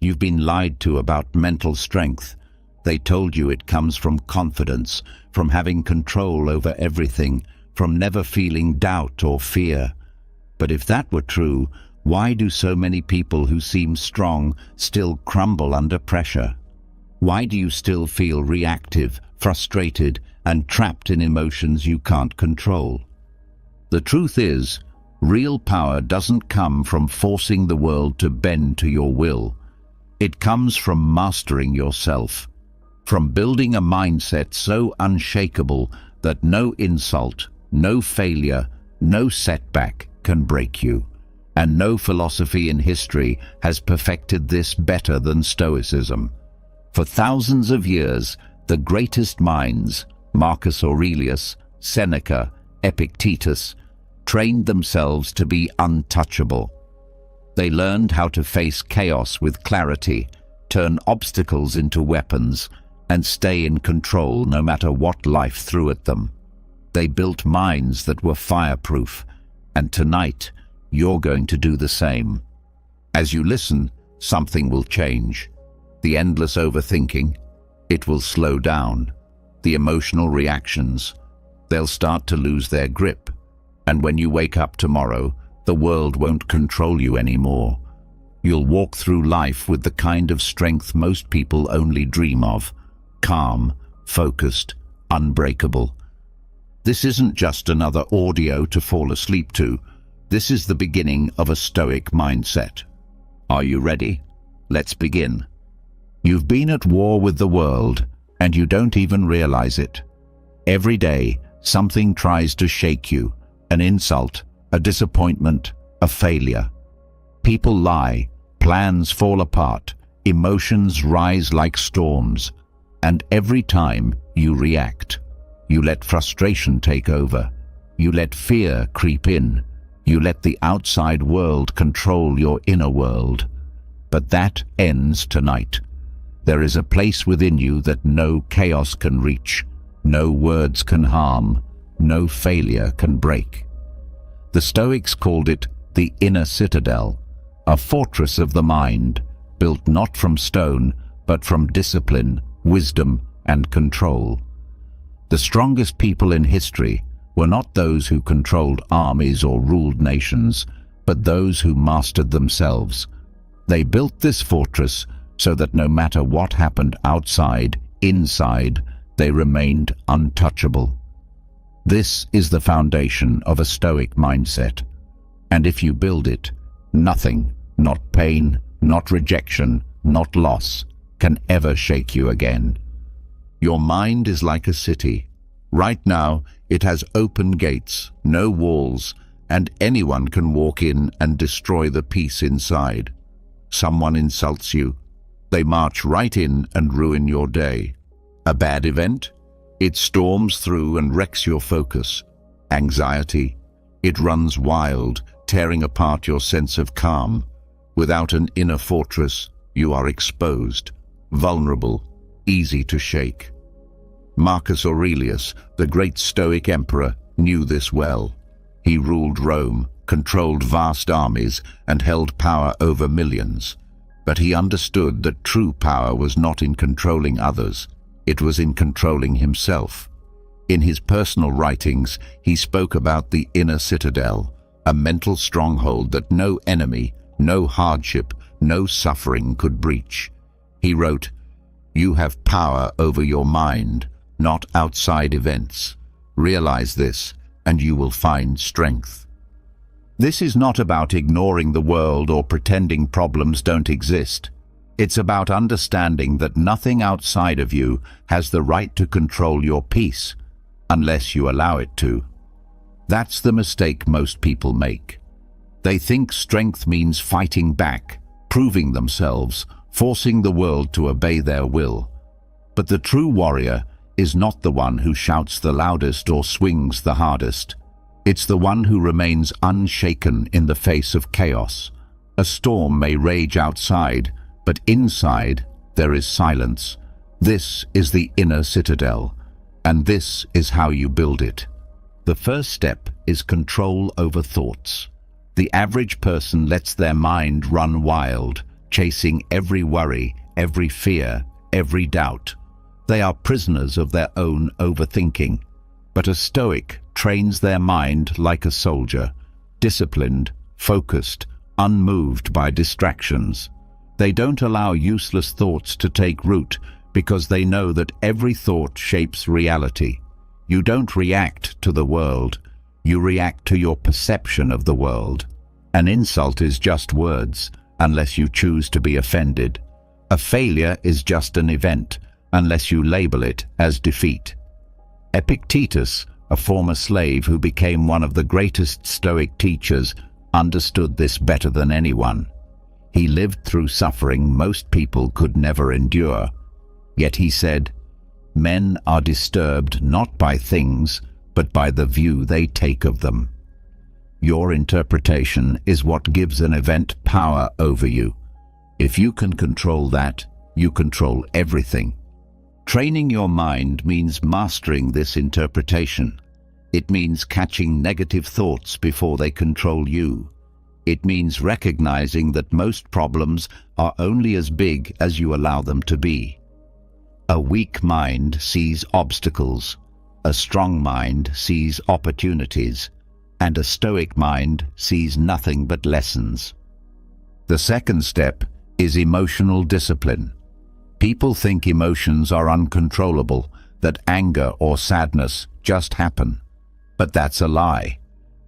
You've been lied to about mental strength. They told you it comes from confidence, from having control over everything, from never feeling doubt or fear. But if that were true, why do so many people who seem strong still crumble under pressure? Why do you still feel reactive, frustrated, and trapped in emotions you can't control? The truth is, real power doesn't come from forcing the world to bend to your will. It comes from mastering yourself, from building a mindset so unshakable that no insult, no failure, no setback can break you. And no philosophy in history has perfected this better than Stoicism. For thousands of years, the greatest minds, Marcus Aurelius, Seneca, Epictetus, trained themselves to be untouchable. They learned how to face chaos with clarity, turn obstacles into weapons, and stay in control no matter what life threw at them. They built minds that were fireproof, and tonight, you're going to do the same. As you listen, something will change. The endless overthinking, it will slow down. The emotional reactions, they'll start to lose their grip. And when you wake up tomorrow, the world won't control you anymore. You'll walk through life with the kind of strength most people only dream of. Calm, focused, unbreakable. This isn't just another audio to fall asleep to. This is the beginning of a Stoic mindset. Are you ready? Let's begin. You've been at war with the world, and you don't even realize it. Every day, something tries to shake you. An insult, a disappointment, a failure. People lie, plans fall apart, emotions rise like storms. And every time you react, you let frustration take over. You let fear creep in. You let the outside world control your inner world. But that ends tonight. There is a place within you that no chaos can reach, no words can harm, no failure can break. The Stoics called it the inner citadel, a fortress of the mind, built not from stone, but from discipline, wisdom, and control. The strongest people in history were not those who controlled armies or ruled nations, but those who mastered themselves. They built this fortress so that no matter what happened outside, inside, they remained untouchable. This is the foundation of a Stoic mindset. And if you build it, nothing, not pain, not rejection, not loss, can ever shake you again. Your mind is like a city. Right now, it has open gates, no walls, and anyone can walk in and destroy the peace inside. Someone insults you. They march right in and ruin your day. A bad event? It storms through and wrecks your focus. Anxiety? It runs wild, tearing apart your sense of calm. Without an inner fortress, you are exposed, vulnerable, easy to shake. Marcus Aurelius, the great Stoic emperor, knew this well. He ruled Rome, controlled vast armies, and held power over millions. But he understood that true power was not in controlling others, it was in controlling himself. In his personal writings, he spoke about the inner citadel, a mental stronghold that no enemy, no hardship, no suffering could breach. He wrote, "You have power over your mind, not outside events. Realize this, and you will find strength." This is not about ignoring the world or pretending problems don't exist. It's about understanding that nothing outside of you has the right to control your peace, unless you allow it to. That's the mistake most people make. They think strength means fighting back, proving themselves, forcing the world to obey their will. But the true warrior is not the one who shouts the loudest or swings the hardest. It's the one who remains unshaken in the face of chaos. A storm may rage outside, but inside there is silence. This is the inner citadel, and this is how you build it. The first step is control over thoughts. The average person lets their mind run wild, chasing every worry, every fear, every doubt. They are prisoners of their own overthinking. But a Stoic trains their mind like a soldier, disciplined, focused, unmoved by distractions. They don't allow useless thoughts to take root because they know that every thought shapes reality. You don't react to the world, you react to your perception of the world. An insult is just words, unless you choose to be offended. A failure is just an event, unless you label it as defeat. Epictetus, a former slave who became one of the greatest Stoic teachers, understood this better than anyone. He lived through suffering most people could never endure. Yet he said, "Men are disturbed not by things, but by the view they take of them." Your interpretation is what gives an event power over you. If you can control that, you control everything. Training your mind means mastering this interpretation. It means catching negative thoughts before they control you. It means recognizing that most problems are only as big as you allow them to be. A weak mind sees obstacles, a strong mind sees opportunities, and a Stoic mind sees nothing but lessons. The second step is emotional discipline. People think emotions are uncontrollable, that anger or sadness just happen. But that's a lie.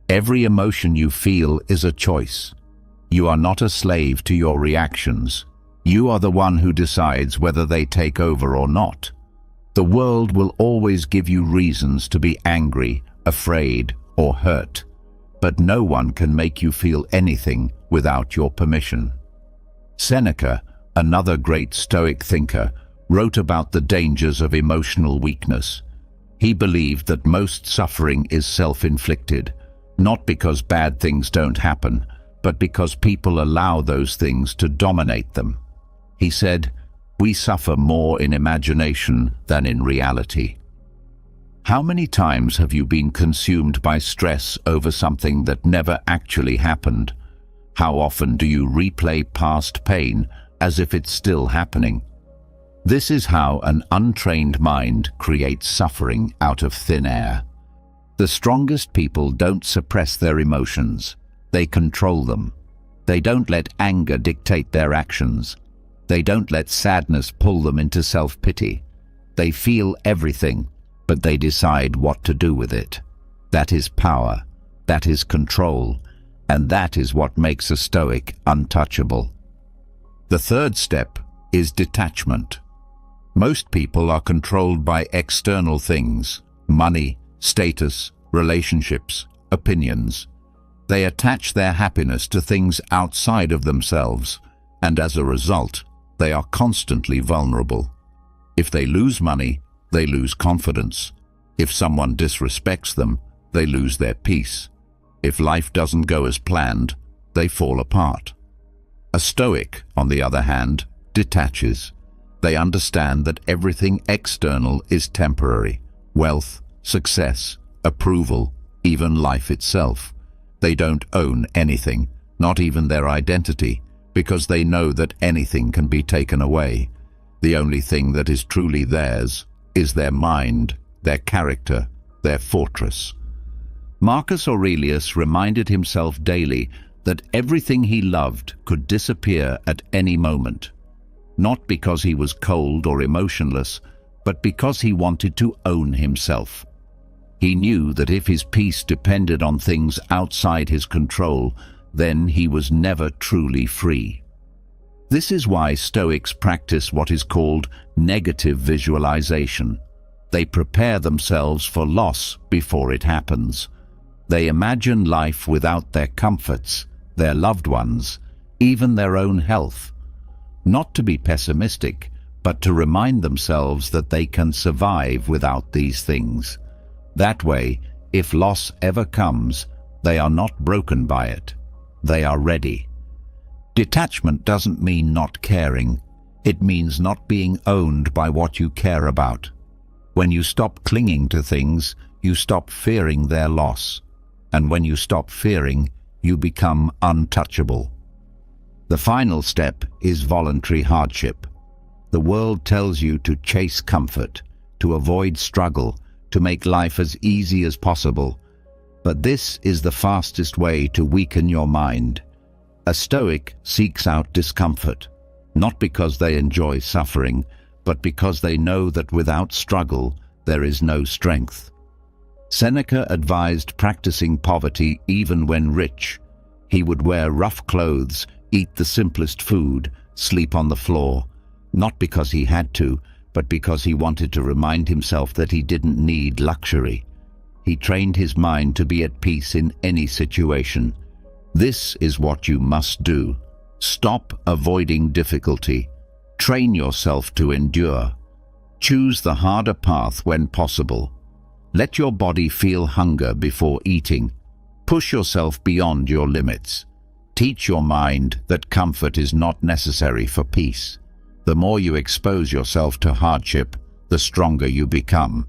Every emotion you feel is a choice. You are not a slave to your reactions. You are the one who decides whether they take over or not. The world will always give you reasons to be angry, afraid, or hurt. But no one can make you feel anything without your permission. Seneca, another great Stoic thinker, wrote about the dangers of emotional weakness. He believed that most suffering is self-inflicted, not because bad things don't happen, but because people allow those things to dominate them. He said, "We suffer more in imagination than in reality." How many times have you been consumed by stress over something that never actually happened? How often do you replay past pain as if it's still happening? This is how an untrained mind creates suffering out of thin air. The strongest people don't suppress their emotions. They control them. They don't let anger dictate their actions. They don't let sadness pull them into self-pity. They feel everything, but they decide what to do with it. That is power. That is control. And that is what makes a Stoic untouchable. The third step is detachment. Most people are controlled by external things: money, status, relationships, opinions. They attach their happiness to things outside of themselves, and as a result, they are constantly vulnerable. If they lose money, they lose confidence. If someone disrespects them, they lose their peace. If life doesn't go as planned, they fall apart. A Stoic, on the other hand, detaches. They understand that everything external is temporary: wealth, success, approval, even life itself. They don't own anything, not even their identity, because they know that anything can be taken away. The only thing that is truly theirs is their mind, their character, their fortress. Marcus Aurelius reminded himself daily that everything he loved could disappear at any moment. Not because he was cold or emotionless, but because he wanted to own himself. He knew that if his peace depended on things outside his control, then he was never truly free. This is why Stoics practice what is called negative visualization. They prepare themselves for loss before it happens. They imagine life without their comforts, their loved ones, even their own health. Not to be pessimistic, but to remind themselves that they can survive without these things. That way, if loss ever comes, they are not broken by it. They are ready. Detachment doesn't mean not caring. It means not being owned by what you care about. When you stop clinging to things, you stop fearing their loss. And when you stop fearing, you become untouchable. The final step is voluntary hardship. The world tells you to chase comfort, to avoid struggle, to make life as easy as possible. But this is the fastest way to weaken your mind. A Stoic seeks out discomfort, not because they enjoy suffering, but because they know that without struggle, there is no strength. Seneca advised practicing poverty even when rich. He would wear rough clothes, eat the simplest food, sleep on the floor, not because he had to, but because he wanted to remind himself that he didn't need luxury. He trained his mind to be at peace in any situation. This is what you must do. Stop avoiding difficulty. Train yourself to endure. Choose the harder path when possible. Let your body feel hunger before eating. Push yourself beyond your limits. Teach your mind that comfort is not necessary for peace. The more you expose yourself to hardship, the stronger you become.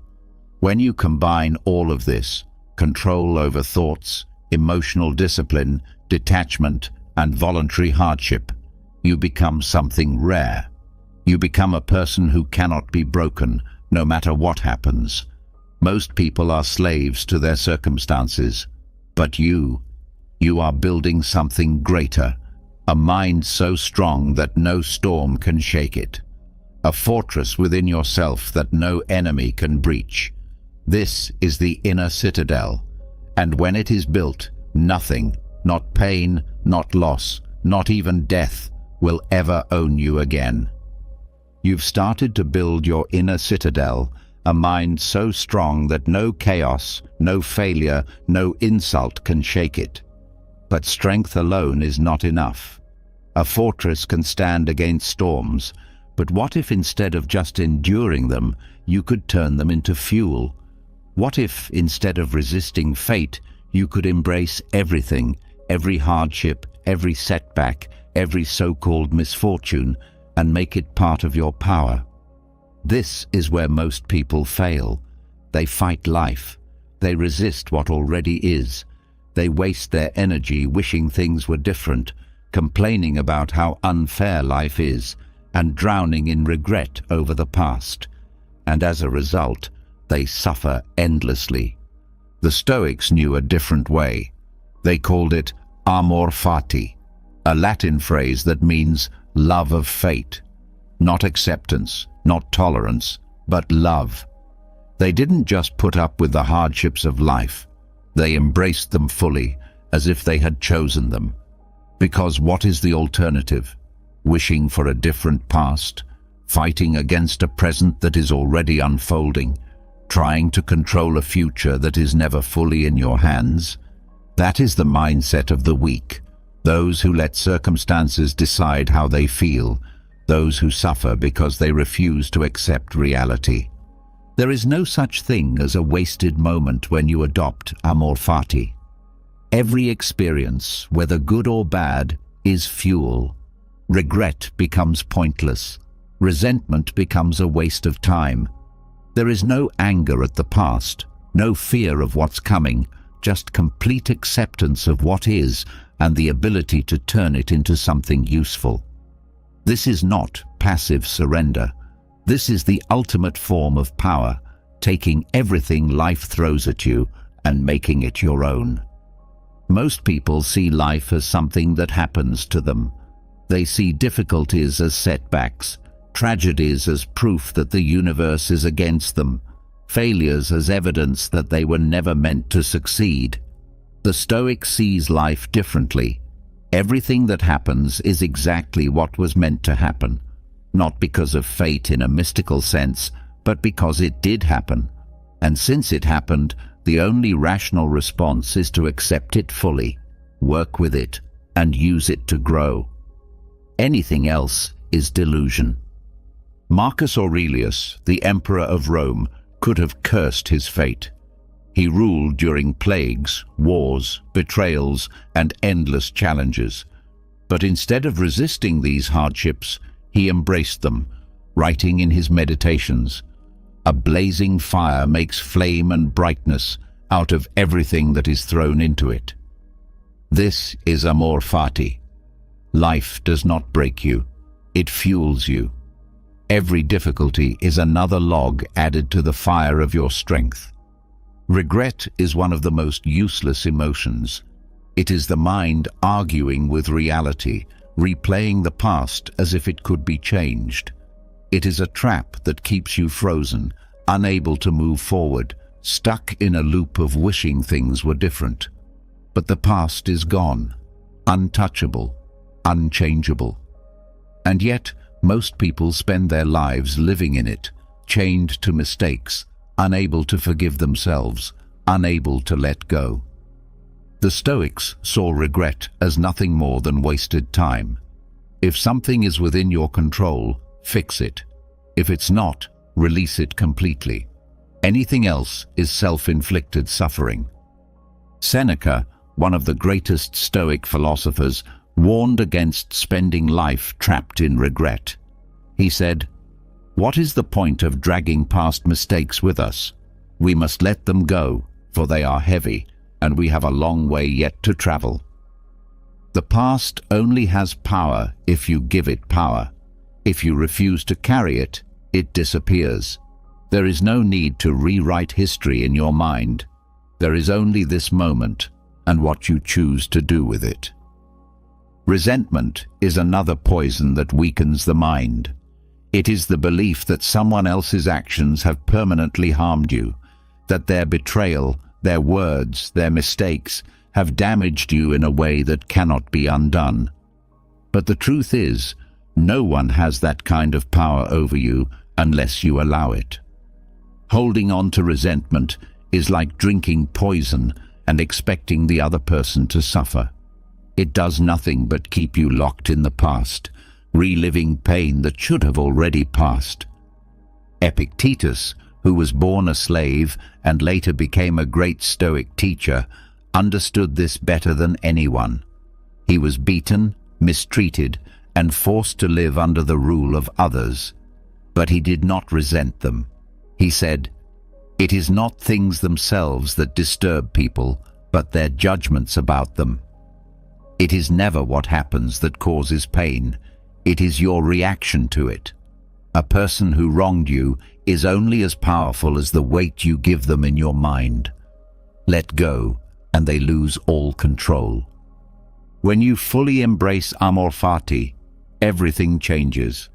When you combine all of this, control over thoughts, emotional discipline, detachment, and voluntary hardship, you become something rare. You become a person who cannot be broken, no matter what happens. Most people are slaves to their circumstances, but you are building something greater, a mind so strong that no storm can shake it, a fortress within yourself that no enemy can breach. This is the inner citadel, and when it is built, nothing, not pain, not loss, not even death, will ever own you again. You've started to build your inner citadel, a mind so strong that no chaos, no failure, no insult can shake it. But strength alone is not enough. A fortress can stand against storms, but what if instead of just enduring them, you could turn them into fuel? What if instead of resisting fate, you could embrace everything, every hardship, every setback, every so-called misfortune, and make it part of your power? This is where most people fail. They fight life. They resist what already is. They waste their energy wishing things were different, complaining about how unfair life is, and drowning in regret over the past. And as a result, they suffer endlessly. The Stoics knew a different way. They called it amor fati, a Latin phrase that means love of fate. Not acceptance, not tolerance, but love. They didn't just put up with the hardships of life. They embraced them fully, as if they had chosen them. Because what is the alternative? Wishing for a different past, fighting against a present that is already unfolding, trying to control a future that is never fully in your hands? That is the mindset of the weak, those who let circumstances decide how they feel, those who suffer because they refuse to accept reality. There is no such thing as a wasted moment when you adopt amor fati. Every experience, whether good or bad, is fuel. Regret becomes pointless. Resentment becomes a waste of time. There is no anger at the past, no fear of what's coming, just complete acceptance of what is and the ability to turn it into something useful. This is not passive surrender. This is the ultimate form of power, taking everything life throws at you and making it your own. Most people see life as something that happens to them. They see difficulties as setbacks, tragedies as proof that the universe is against them, failures as evidence that they were never meant to succeed. The Stoic sees life differently. Everything that happens is exactly what was meant to happen, not because of fate in a mystical sense, but because it did happen. And since it happened, the only rational response is to accept it fully, work with it, and use it to grow. Anything else is delusion. Marcus Aurelius, the Emperor of Rome, could have cursed his fate. He ruled during plagues, wars, betrayals, and endless challenges. But instead of resisting these hardships, he embraced them, writing in his meditations, "A blazing fire makes flame and brightness out of everything that is thrown into it." This is amor fati. Life does not break you, it fuels you. Every difficulty is another log added to the fire of your strength. Regret is one of the most useless emotions. It is the mind arguing with reality, replaying the past as if it could be changed. It is a trap that keeps you frozen, unable to move forward, stuck in a loop of wishing things were different. But the past is gone, untouchable, unchangeable. And yet, most people spend their lives living in it, chained to mistakes, unable to forgive themselves, unable to let go. The Stoics saw regret as nothing more than wasted time. If something is within your control, fix it. If it's not, release it completely. Anything else is self-inflicted suffering. Seneca, one of the greatest Stoic philosophers, warned against spending life trapped in regret. He said, "What is the point of dragging past mistakes with us? We must let them go, for they are heavy, and we have a long way yet to travel." The past only has power if you give it power. If you refuse to carry it, it disappears. There is no need to rewrite history in your mind. There is only this moment and what you choose to do with it. Resentment is another poison that weakens the mind. It is the belief that someone else's actions have permanently harmed you, that their betrayal, their words, their mistakes have damaged you in a way that cannot be undone. But the truth is, no one has that kind of power over you unless you allow it. Holding on to resentment is like drinking poison and expecting the other person to suffer. It does nothing but keep you locked in the past, reliving pain that should have already passed. Epictetus, who was born a slave and later became a great Stoic teacher, understood this better than anyone. He was beaten, mistreated, and forced to live under the rule of others. But he did not resent them. He said, "It is not things themselves that disturb people, but their judgments about them." It is never what happens that causes pain. It is your reaction to it. A person who wronged you is only as powerful as the weight you give them in your mind. Let go, and they lose all control. When you fully embrace amor fati, everything changes.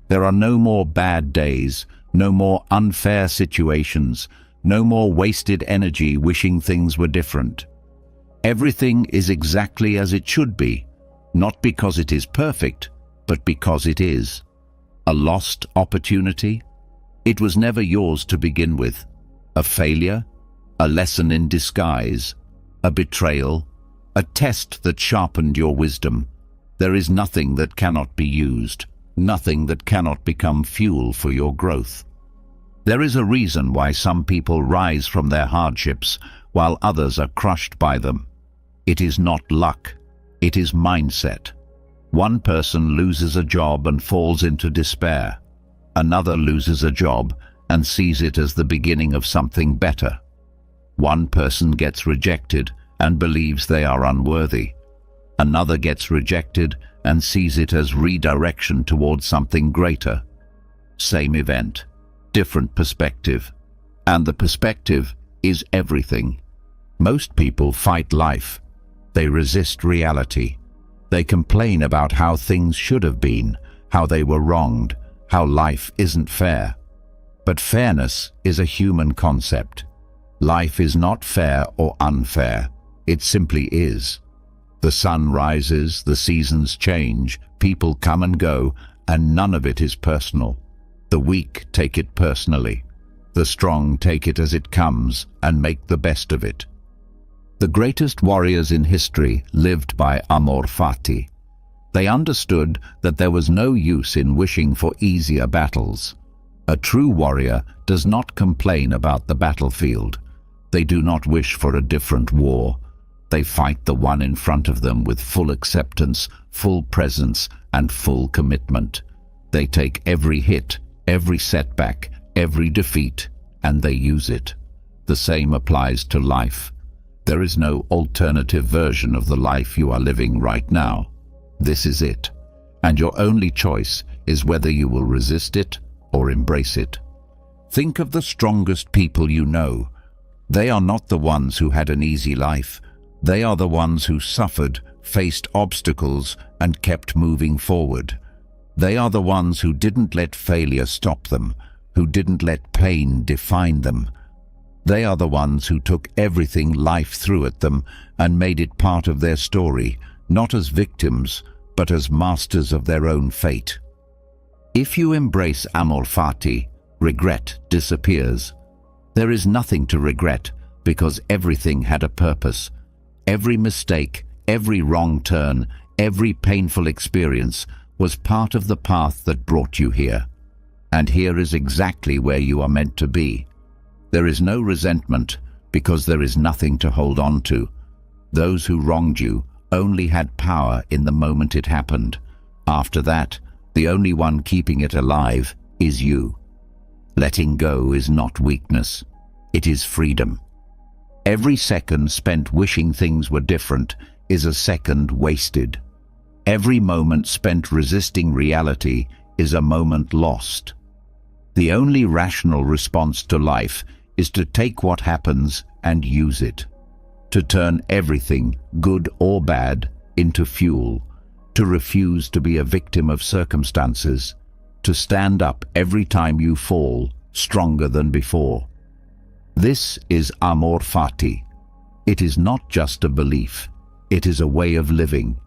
There are no more bad days, no more unfair situations, no more wasted energy wishing things were different. Everything is exactly as it should be, not because it is perfect, but because it is. A lost opportunity? It was never yours to begin with. A failure? A lesson in disguise? A betrayal? A test that sharpened your wisdom? There is nothing that cannot be used, nothing that cannot become fuel for your growth. There is a reason why some people rise from their hardships while others are crushed by them. It is not luck, it is mindset. One person loses a job and falls into despair. Another loses a job and sees it as the beginning of something better. One person gets rejected and believes they are unworthy. Another gets rejected and sees it as redirection towards something greater. Same event, different perspective. And the perspective is everything. Most people fight life. They resist reality. They complain about how things should have been, how they were wronged, how life isn't fair. But fairness is a human concept. Life is not fair or unfair. It simply is. The sun rises, the seasons change, people come and go, and none of it is personal. The weak take it personally. The strong take it as it comes and make the best of it. The greatest warriors in history lived by amor fati. They understood that there was no use in wishing for easier battles. A true warrior does not complain about the battlefield. They do not wish for a different war. They fight the one in front of them with full acceptance, full presence, and full commitment. They take every hit, every setback, every defeat, and they use it. The same applies to life. There is no alternative version of the life you are living right now. This is it, and your only choice is whether you will resist it or embrace it. Think of the strongest people you know. They are not the ones who had an easy life. They are the ones who suffered, faced obstacles, and kept moving forward. They are the ones who didn't let failure stop them, who didn't let pain define them. They are the ones who took everything life threw at them and made it part of their story, not as victims, but as masters of their own fate. If you embrace amor fati, regret disappears. There is nothing to regret because everything had a purpose. Every mistake, every wrong turn, every painful experience was part of the path that brought you here. And here is exactly where you are meant to be. There is no resentment because there is nothing to hold on to. Those who wronged you only had power in the moment it happened. After that, the only one keeping it alive is you. Letting go is not weakness. It is freedom. Every second spent wishing things were different is a second wasted. Every moment spent resisting reality is a moment lost. The only rational response to life is to take what happens and use it. To turn everything, good or bad, into fuel. To refuse to be a victim of circumstances. To stand up every time you fall, stronger than before. This is amor fati. It is not just a belief. It is a way of living.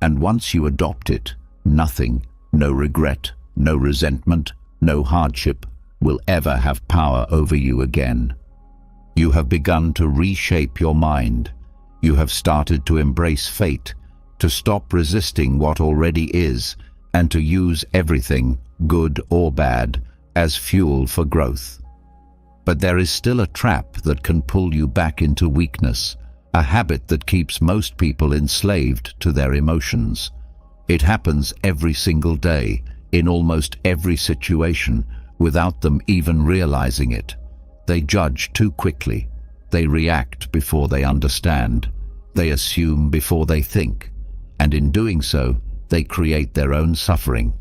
And once you adopt it, nothing, no regret, no resentment, no hardship, will ever have power over you again. You have begun to reshape your mind. You have started to embrace fate, to stop resisting what already is, and to use everything, good or bad, as fuel for growth. But there is still a trap that can pull you back into weakness, a habit that keeps most people enslaved to their emotions. It happens every single day, in almost every situation, without them even realizing it. They judge too quickly. They react before they understand. They assume before they think. And in doing so, they create their own suffering.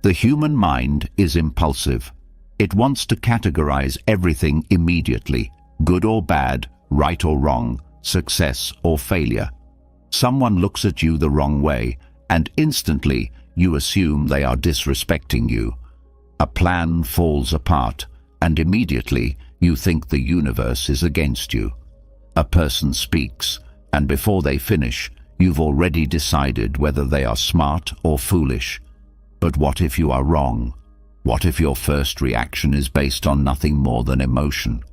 The human mind is impulsive. It wants to categorize everything immediately, good or bad, right or wrong, success or failure. Someone looks at you the wrong way, and instantly you assume they are disrespecting you. A plan falls apart, and immediately you think the universe is against you. A person speaks, and before they finish, you've already decided whether they are smart or foolish. But what if you are wrong? What if your first reaction is based on nothing more than emotion?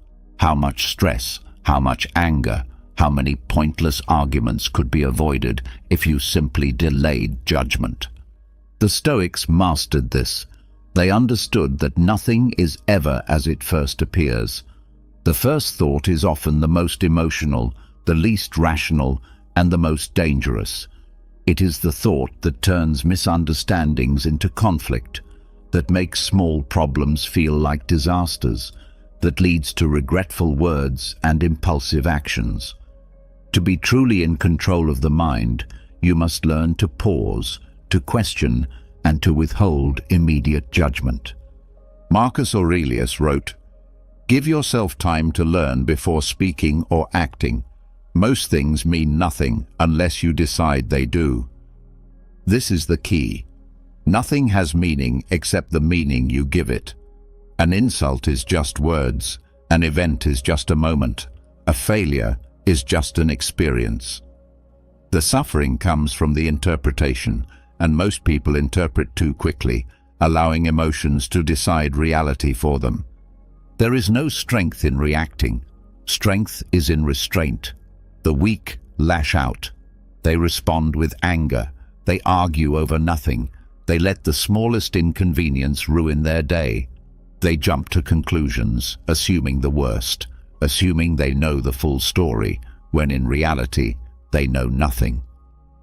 How much stress, how much anger, how many pointless arguments could be avoided if you simply delayed judgment? The Stoics mastered this. They understood that nothing is ever as it first appears. The first thought is often the most emotional, the least rational, and the most dangerous. It is the thought that turns misunderstandings into conflict, that makes small problems feel like disasters, that leads to regretful words and impulsive actions. To be truly in control of the mind, you must learn to pause, to question, and to withhold immediate judgment. Marcus Aurelius wrote, "Give yourself time to learn before speaking or acting. Most things mean nothing unless you decide they do." This is the key. Nothing has meaning except the meaning you give it. An insult is just words. An event is just a moment. A failure is just an experience. The suffering comes from the interpretation, and most people interpret too quickly, allowing emotions to decide reality for them. There is no strength in reacting. Strength is in restraint. The weak lash out. They respond with anger. They argue over nothing. They let the smallest inconvenience ruin their day. They jump to conclusions, assuming the worst, assuming they know the full story, when in reality, they know nothing.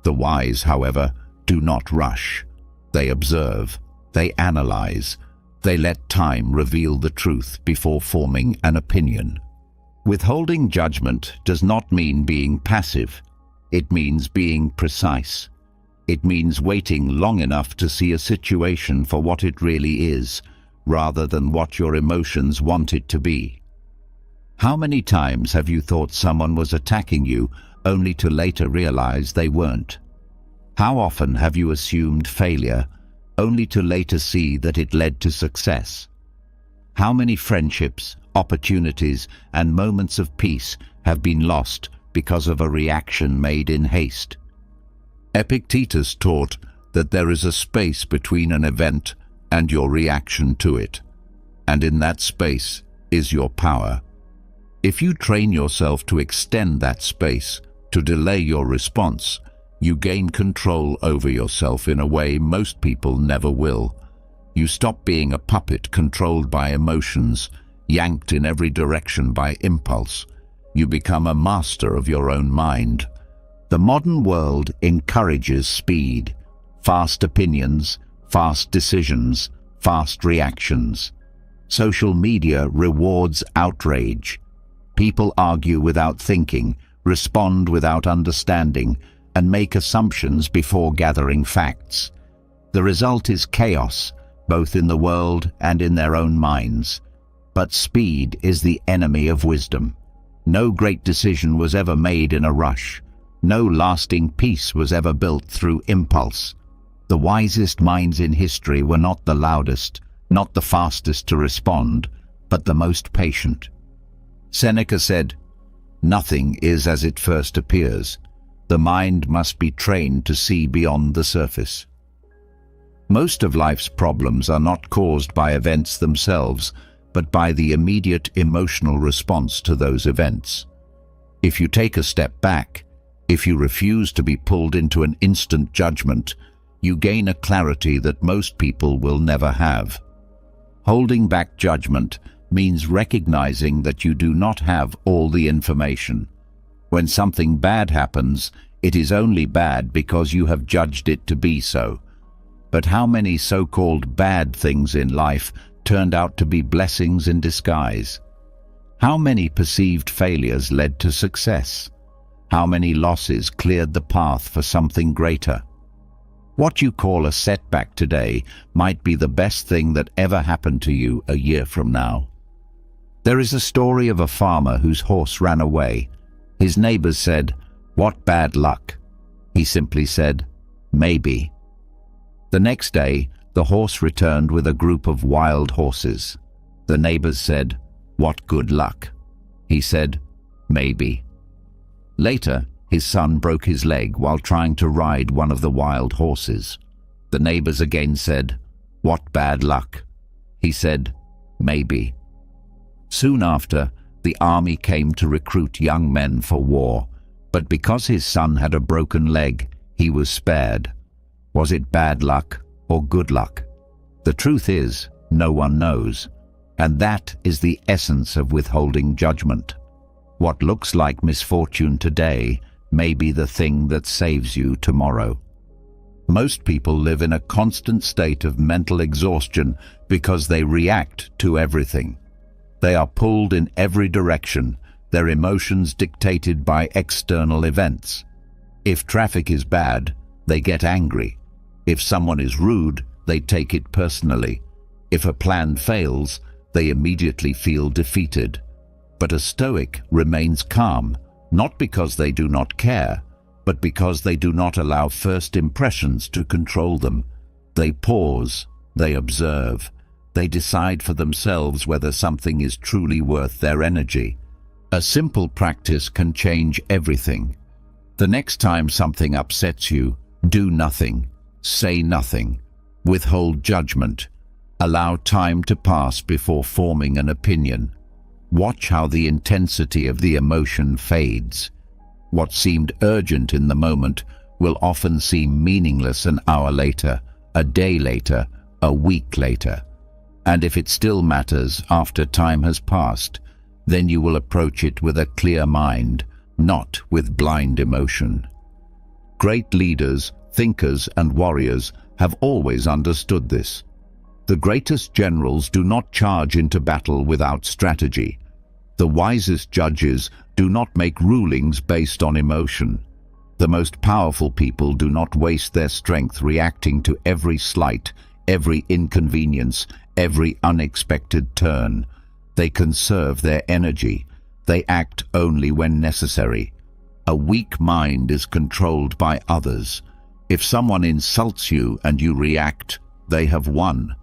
The wise, however, do not rush. They observe. They analyze. They let time reveal the truth before forming an opinion. Withholding judgment does not mean being passive. It means being precise. It means waiting long enough to see a situation for what it really is, rather than what your emotions want it to be. How many times have you thought someone was attacking you only to later realize they weren't? How often have you assumed failure only to later see that it led to success? How many friendships, opportunities, and moments of peace have been lost because of a reaction made in haste? Epictetus taught that there is a space between an event and your reaction to it, and in that space is your power. If you train yourself to extend that space, to delay your response, you gain control over yourself in a way most people never will. You stop being a puppet controlled by emotions, yanked in every direction by impulse. You become a master of your own mind. The modern world encourages speed, fast opinions, fast decisions, fast reactions. Social media rewards outrage. People argue without thinking, respond without understanding, and make assumptions before gathering facts. The result is chaos, both in the world and in their own minds. But speed is the enemy of wisdom. No great decision was ever made in a rush. No lasting peace was ever built through impulse. The wisest minds in history were not the loudest, not the fastest to respond, but the most patient. Seneca said, "Nothing is as it first appears. The mind must be trained to see beyond the surface." Most of life's problems are not caused by events themselves, but by the immediate emotional response to those events. If you take a step back, if you refuse to be pulled into an instant judgment, you gain a clarity that most people will never have. Holding back judgment means recognizing that you do not have all the information. When something bad happens, it is only bad because you have judged it to be so. But how many so-called bad things in life turned out to be blessings in disguise? How many perceived failures led to success? How many losses cleared the path for something greater? What you call a setback today might be the best thing that ever happened to you a year from now. There is a story of a farmer whose horse ran away. His neighbors said, "What bad luck." He simply said, "Maybe." The next day, the horse returned with a group of wild horses. The neighbors said, "What good luck." He said, "Maybe." Later, his son broke his leg while trying to ride one of the wild horses. The neighbors again said, "What bad luck." He said, "Maybe." Soon after, the army came to recruit young men for war, but because his son had a broken leg, he was spared. Was it bad luck or good luck? The truth is, no one knows, and that is the essence of withholding judgment. What looks like misfortune today may be the thing that saves you tomorrow. Most people live in a constant state of mental exhaustion because they react to everything. They are pulled in every direction, their emotions dictated by external events. If traffic is bad, they get angry. If someone is rude, they take it personally. If a plan fails, they immediately feel defeated. But a Stoic remains calm, not because they do not care, but because they do not allow first impressions to control them. They pause, they observe, they decide for themselves whether something is truly worth their energy. A simple practice can change everything. The next time something upsets you, do nothing, say nothing, withhold judgment, allow time to pass before forming an opinion. Watch how the intensity of the emotion fades. What seemed urgent in the moment will often seem meaningless an hour later, a day later, a week later. And if it still matters after time has passed, then you will approach it with a clear mind, not with blind emotion. Great leaders, thinkers, and warriors have always understood this. The greatest generals do not charge into battle without strategy. The wisest judges do not make rulings based on emotion. The most powerful people do not waste their strength reacting to every slight, every inconvenience, every unexpected turn. They conserve their energy. They act only when necessary. A weak mind is controlled by others. If someone insults you and you react, they have won.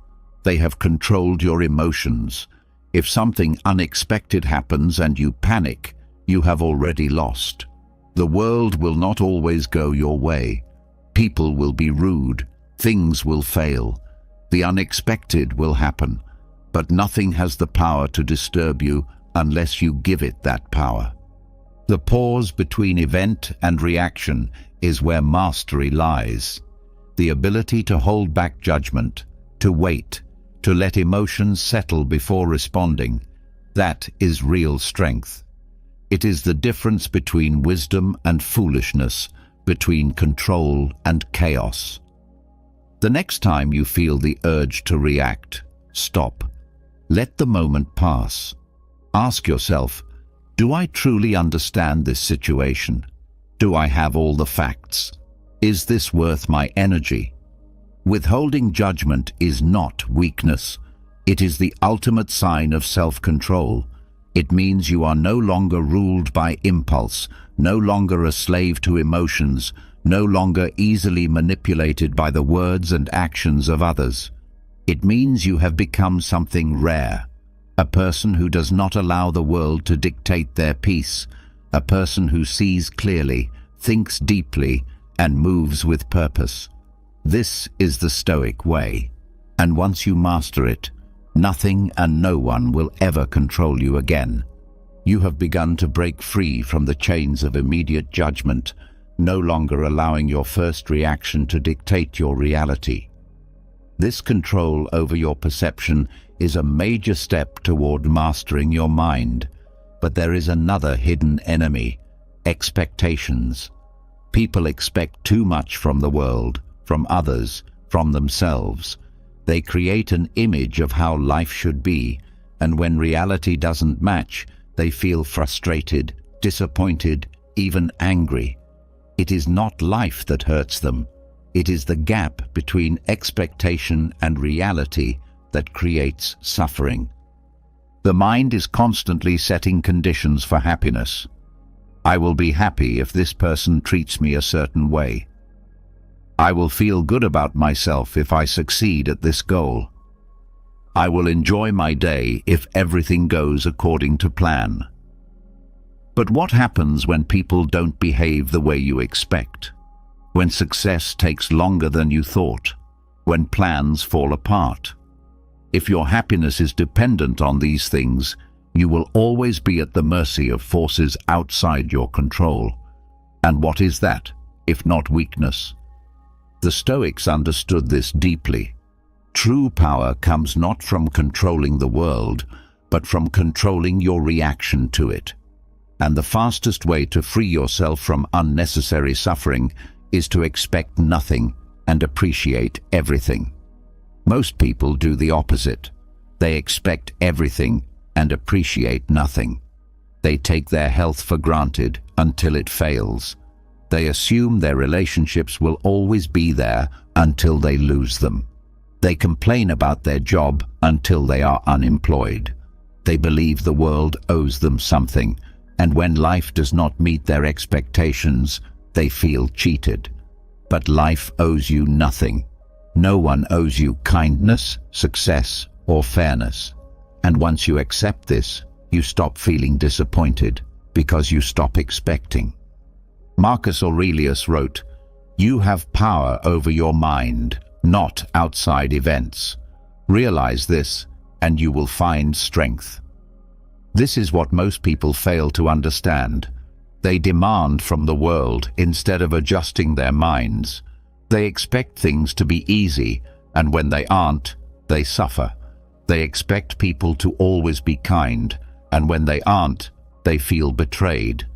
They have controlled your emotions. If something unexpected happens and you panic, you have already lost. The world will not always go your way. People will be rude. Things will fail. The unexpected will happen. But nothing has the power to disturb you unless you give it that power. The pause between event and reaction is where mastery lies. The ability to hold back judgment, to wait, to let emotions settle before responding, that is real strength. It is the difference between wisdom and foolishness, between control and chaos. The next time you feel the urge to react, stop. Let the moment pass. Ask yourself, do I truly understand this situation? Do I have all the facts? Is this worth my energy? Withholding judgment is not weakness. It is the ultimate sign of self-control. It means you are no longer ruled by impulse, no longer a slave to emotions, no longer easily manipulated by the words and actions of others. It means you have become something rare, a person who does not allow the world to dictate their peace, a person who sees clearly, thinks deeply, and moves with purpose. This is the Stoic way, and once you master it, nothing and no one will ever control you again. You have begun to break free from the chains of immediate judgment, no longer allowing your first reaction to dictate your reality. This control over your perception is a major step toward mastering your mind. But there is another hidden enemy: expectations. People expect too much from the world, from others, from themselves. They create an image of how life should be, and when reality doesn't match, they feel frustrated, disappointed, even angry. It is not life that hurts them. It is the gap between expectation and reality that creates suffering. The mind is constantly setting conditions for happiness. I will be happy if this person treats me a certain way. I will feel good about myself if I succeed at this goal. I will enjoy my day if everything goes according to plan. But what happens when people don't behave the way you expect? When success takes longer than you thought? When plans fall apart? If your happiness is dependent on these things, you will always be at the mercy of forces outside your control. And what is that, if not weakness? The Stoics understood this deeply. True power comes not from controlling the world, but from controlling your reaction to it. And the fastest way to free yourself from unnecessary suffering is to expect nothing and appreciate everything. Most people do the opposite. They expect everything and appreciate nothing. They take their health for granted until it fails. They assume their relationships will always be there until they lose them. They complain about their job until they are unemployed. They believe the world owes them something, and when life does not meet their expectations, they feel cheated. But life owes you nothing. No one owes you kindness, success, or fairness. And once you accept this, you stop feeling disappointed because you stop expecting. Marcus Aurelius wrote, "You have power over your mind, not outside events. Realize this, and you will find strength." This is what most people fail to understand. They demand from the world instead of adjusting their minds. They expect things to be easy, and when they aren't, they suffer. They expect people to always be kind, and when they aren't, they feel betrayed.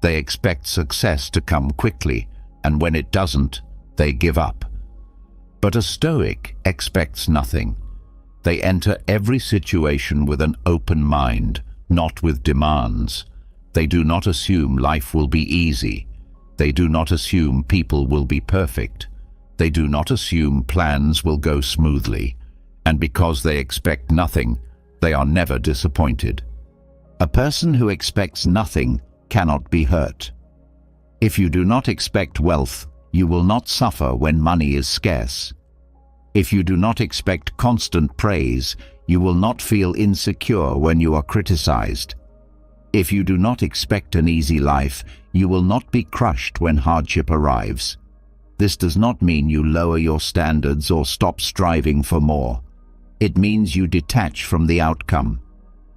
They expect success to come quickly, and when it doesn't, they give up. But a Stoic expects nothing. They enter every situation with an open mind, not with demands. They do not assume life will be easy. They do not assume people will be perfect. They do not assume plans will go smoothly. And because they expect nothing, they are never disappointed. A person who expects nothing cannot be hurt. If you do not expect wealth, you will not suffer when money is scarce. If you do not expect constant praise, you will not feel insecure when you are criticized. If you do not expect an easy life, you will not be crushed when hardship arrives. This does not mean you lower your standards or stop striving for more. It means you detach from the outcome.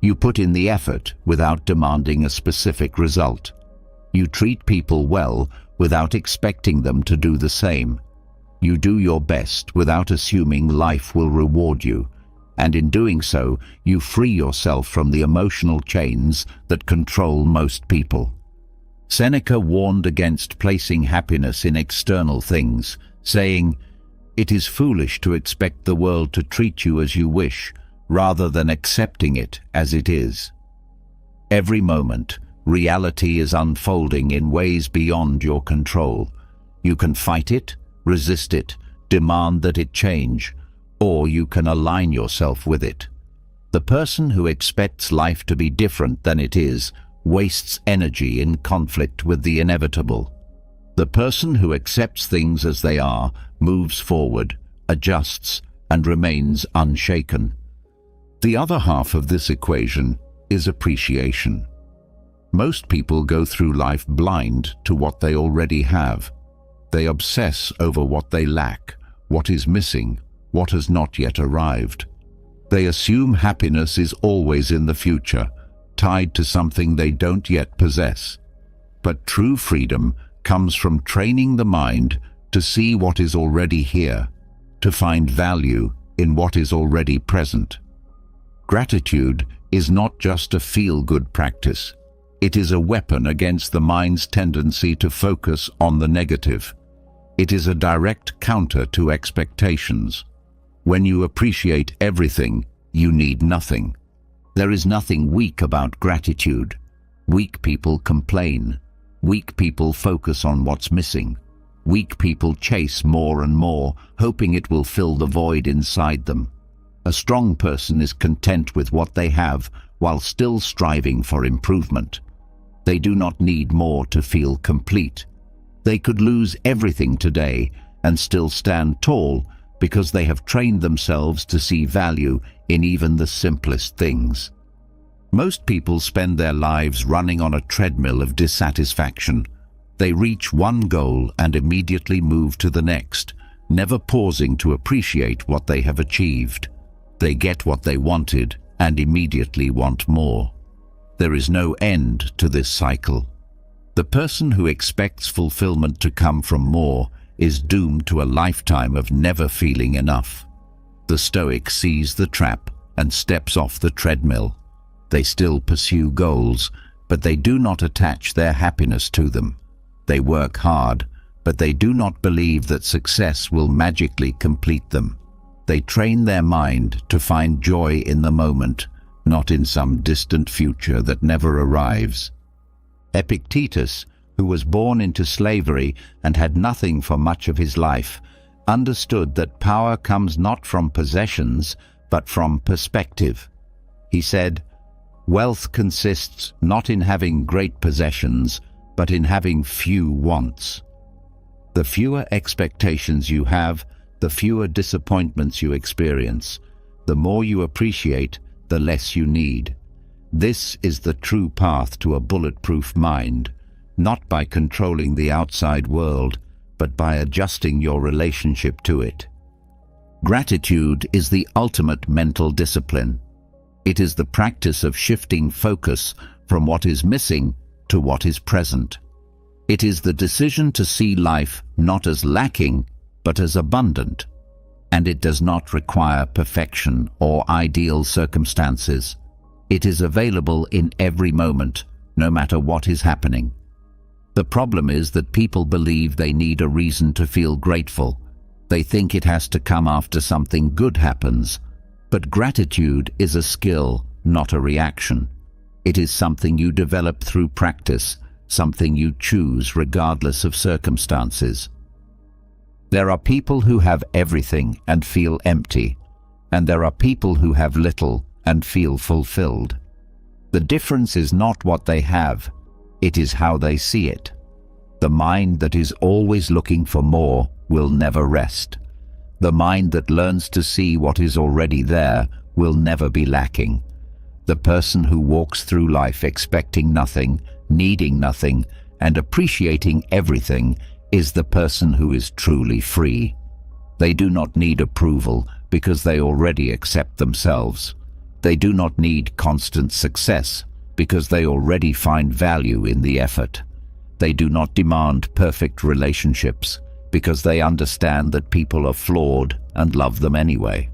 You put in the effort without demanding a specific result. You treat people well without expecting them to do the same. You do your best without assuming life will reward you, and in doing so, you free yourself from the emotional chains that control most people. Seneca warned against placing happiness in external things, saying, "It is foolish to expect the world to treat you as you wish, rather than accepting it as it is." Every moment, reality is unfolding in ways beyond your control. You can fight it, resist it, demand that it change, or you can align yourself with it. The person who expects life to be different than it is wastes energy in conflict with the inevitable. The person who accepts things as they are moves forward, adjusts, and remains unshaken. The other half of this equation is appreciation. Most people go through life blind to what they already have. They obsess over what they lack, what is missing, what has not yet arrived. They assume happiness is always in the future, tied to something they don't yet possess. But true freedom comes from training the mind to see what is already here, to find value in what is already present. Gratitude is not just a feel-good practice. It is a weapon against the mind's tendency to focus on the negative. It is a direct counter to expectations. When you appreciate everything, you need nothing. There is nothing weak about gratitude. Weak people complain. Weak people focus on what's missing. Weak people chase more and more, hoping it will fill the void inside them. A strong person is content with what they have while still striving for improvement. They do not need more to feel complete. They could lose everything today and still stand tall because they have trained themselves to see value in even the simplest things. Most people spend their lives running on a treadmill of dissatisfaction. They reach one goal and immediately move to the next, never pausing to appreciate what they have achieved. They get what they wanted and immediately want more. There is no end to this cycle. The person who expects fulfillment to come from more is doomed to a lifetime of never feeling enough. The Stoic sees the trap and steps off the treadmill. They still pursue goals, but they do not attach their happiness to them. They work hard, but they do not believe that success will magically complete them. They train their mind to find joy in the moment, not in some distant future that never arrives. Epictetus, who was born into slavery and had nothing for much of his life, understood that power comes not from possessions, but from perspective. He said, "Wealth consists not in having great possessions, but in having few wants." The fewer expectations you have, the fewer disappointments you experience. The more you appreciate, the less you need. This is the true path to a bulletproof mind, not by controlling the outside world, but by adjusting your relationship to it. Gratitude is the ultimate mental discipline. It is the practice of shifting focus from what is missing to what is present. It is the decision to see life not as lacking, but as abundant. And it does not require perfection or ideal circumstances. It is available in every moment, no matter what is happening. The problem is that people believe they need a reason to feel grateful. They think it has to come after something good happens. But gratitude is a skill, not a reaction. It is something you develop through practice, something you choose regardless of circumstances. There are people who have everything and feel empty, and there are people who have little and feel fulfilled. The difference is not what they have, it is how they see it. The mind that is always looking for more will never rest. The mind that learns to see what is already there will never be lacking. The person who walks through life expecting nothing, needing nothing, and appreciating everything is the person who is truly free. They do not need approval because they already accept themselves. They do not need constant success because they already find value in the effort. They do not demand perfect relationships because they understand that people are flawed and love them anyway.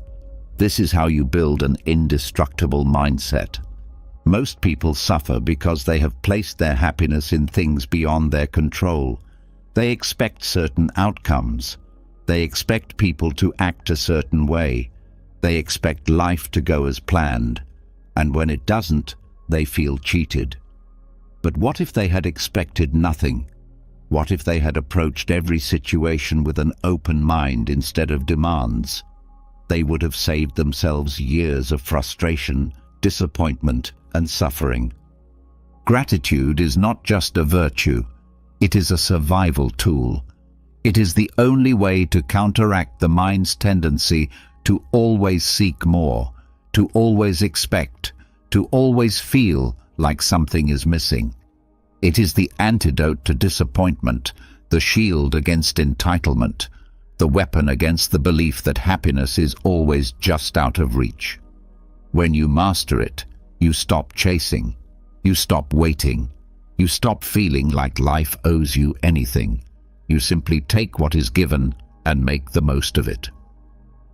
This is how you build an indestructible mindset. Most people suffer because they have placed their happiness in things beyond their control. They expect certain outcomes. They expect people to act a certain way. They expect life to go as planned. And when it doesn't, they feel cheated. But what if they had expected nothing? What if they had approached every situation with an open mind instead of demands? They would have saved themselves years of frustration, disappointment, and suffering. Gratitude is not just a virtue, it is a survival tool. It is the only way to counteract the mind's tendency to always seek more, to always expect, to always feel like something is missing. It is the antidote to disappointment, the shield against entitlement, the weapon against the belief that happiness is always just out of reach. When you master it, you stop chasing, you stop waiting, you stop feeling like life owes you anything. You simply take what is given and make the most of it.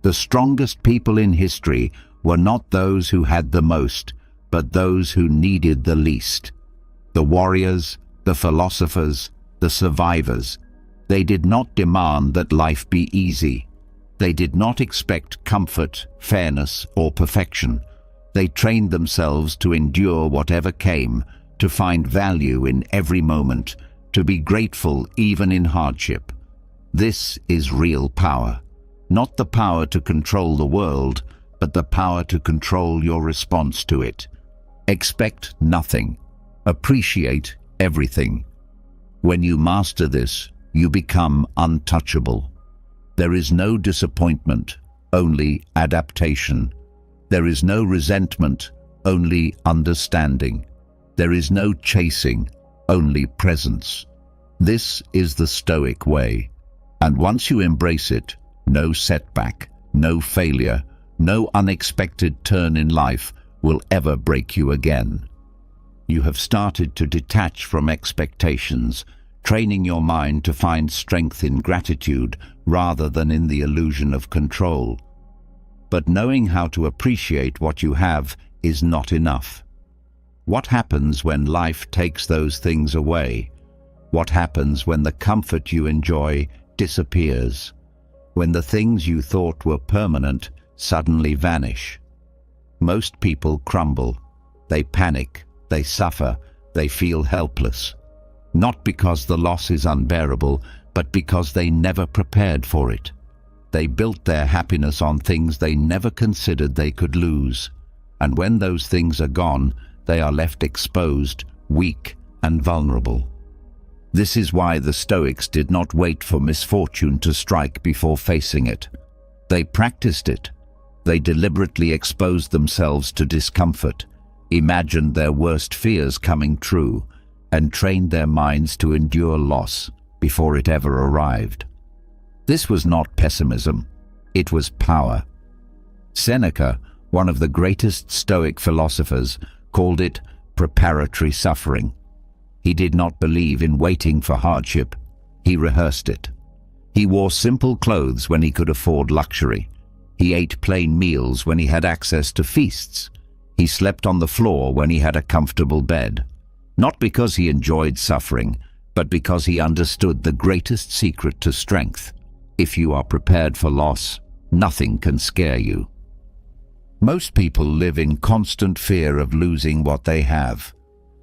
The strongest people in history were not those who had the most, but those who needed the least. The warriors, the philosophers, the survivors. They did not demand that life be easy. They did not expect comfort, fairness, or perfection. They trained themselves to endure whatever came, to find value in every moment, to be grateful even in hardship. This is real power. Not the power to control the world, but the power to control your response to it. Expect nothing. Appreciate everything. When you master this, you become untouchable. There is no disappointment, only adaptation. There is no resentment, only understanding. There is no chasing, only presence. This is the Stoic way. And once you embrace it, no setback, no failure, no unexpected turn in life will ever break you again. You have started to detach from expectations, training your mind to find strength in gratitude rather than in the illusion of control. But knowing how to appreciate what you have is not enough. What happens when life takes those things away? What happens when the comfort you enjoy disappears? When the things you thought were permanent suddenly vanish? Most people crumble. They panic, they suffer, they feel helpless. Not because the loss is unbearable, but because they never prepared for it. They built their happiness on things they never considered they could lose. And when those things are gone, they are left exposed, weak, and vulnerable. This is why the Stoics did not wait for misfortune to strike before facing it. They practiced it. They deliberately exposed themselves to discomfort, imagined their worst fears coming true, and trained their minds to endure loss before it ever arrived. This was not pessimism, it was power. Seneca, one of the greatest Stoic philosophers, called it preparatory suffering. He did not believe in waiting for hardship, he rehearsed it. He wore simple clothes when he could afford luxury. He ate plain meals when he had access to feasts. He slept on the floor when he had a comfortable bed. Not because he enjoyed suffering, but because he understood the greatest secret to strength. If you are prepared for loss, nothing can scare you. Most people live in constant fear of losing what they have.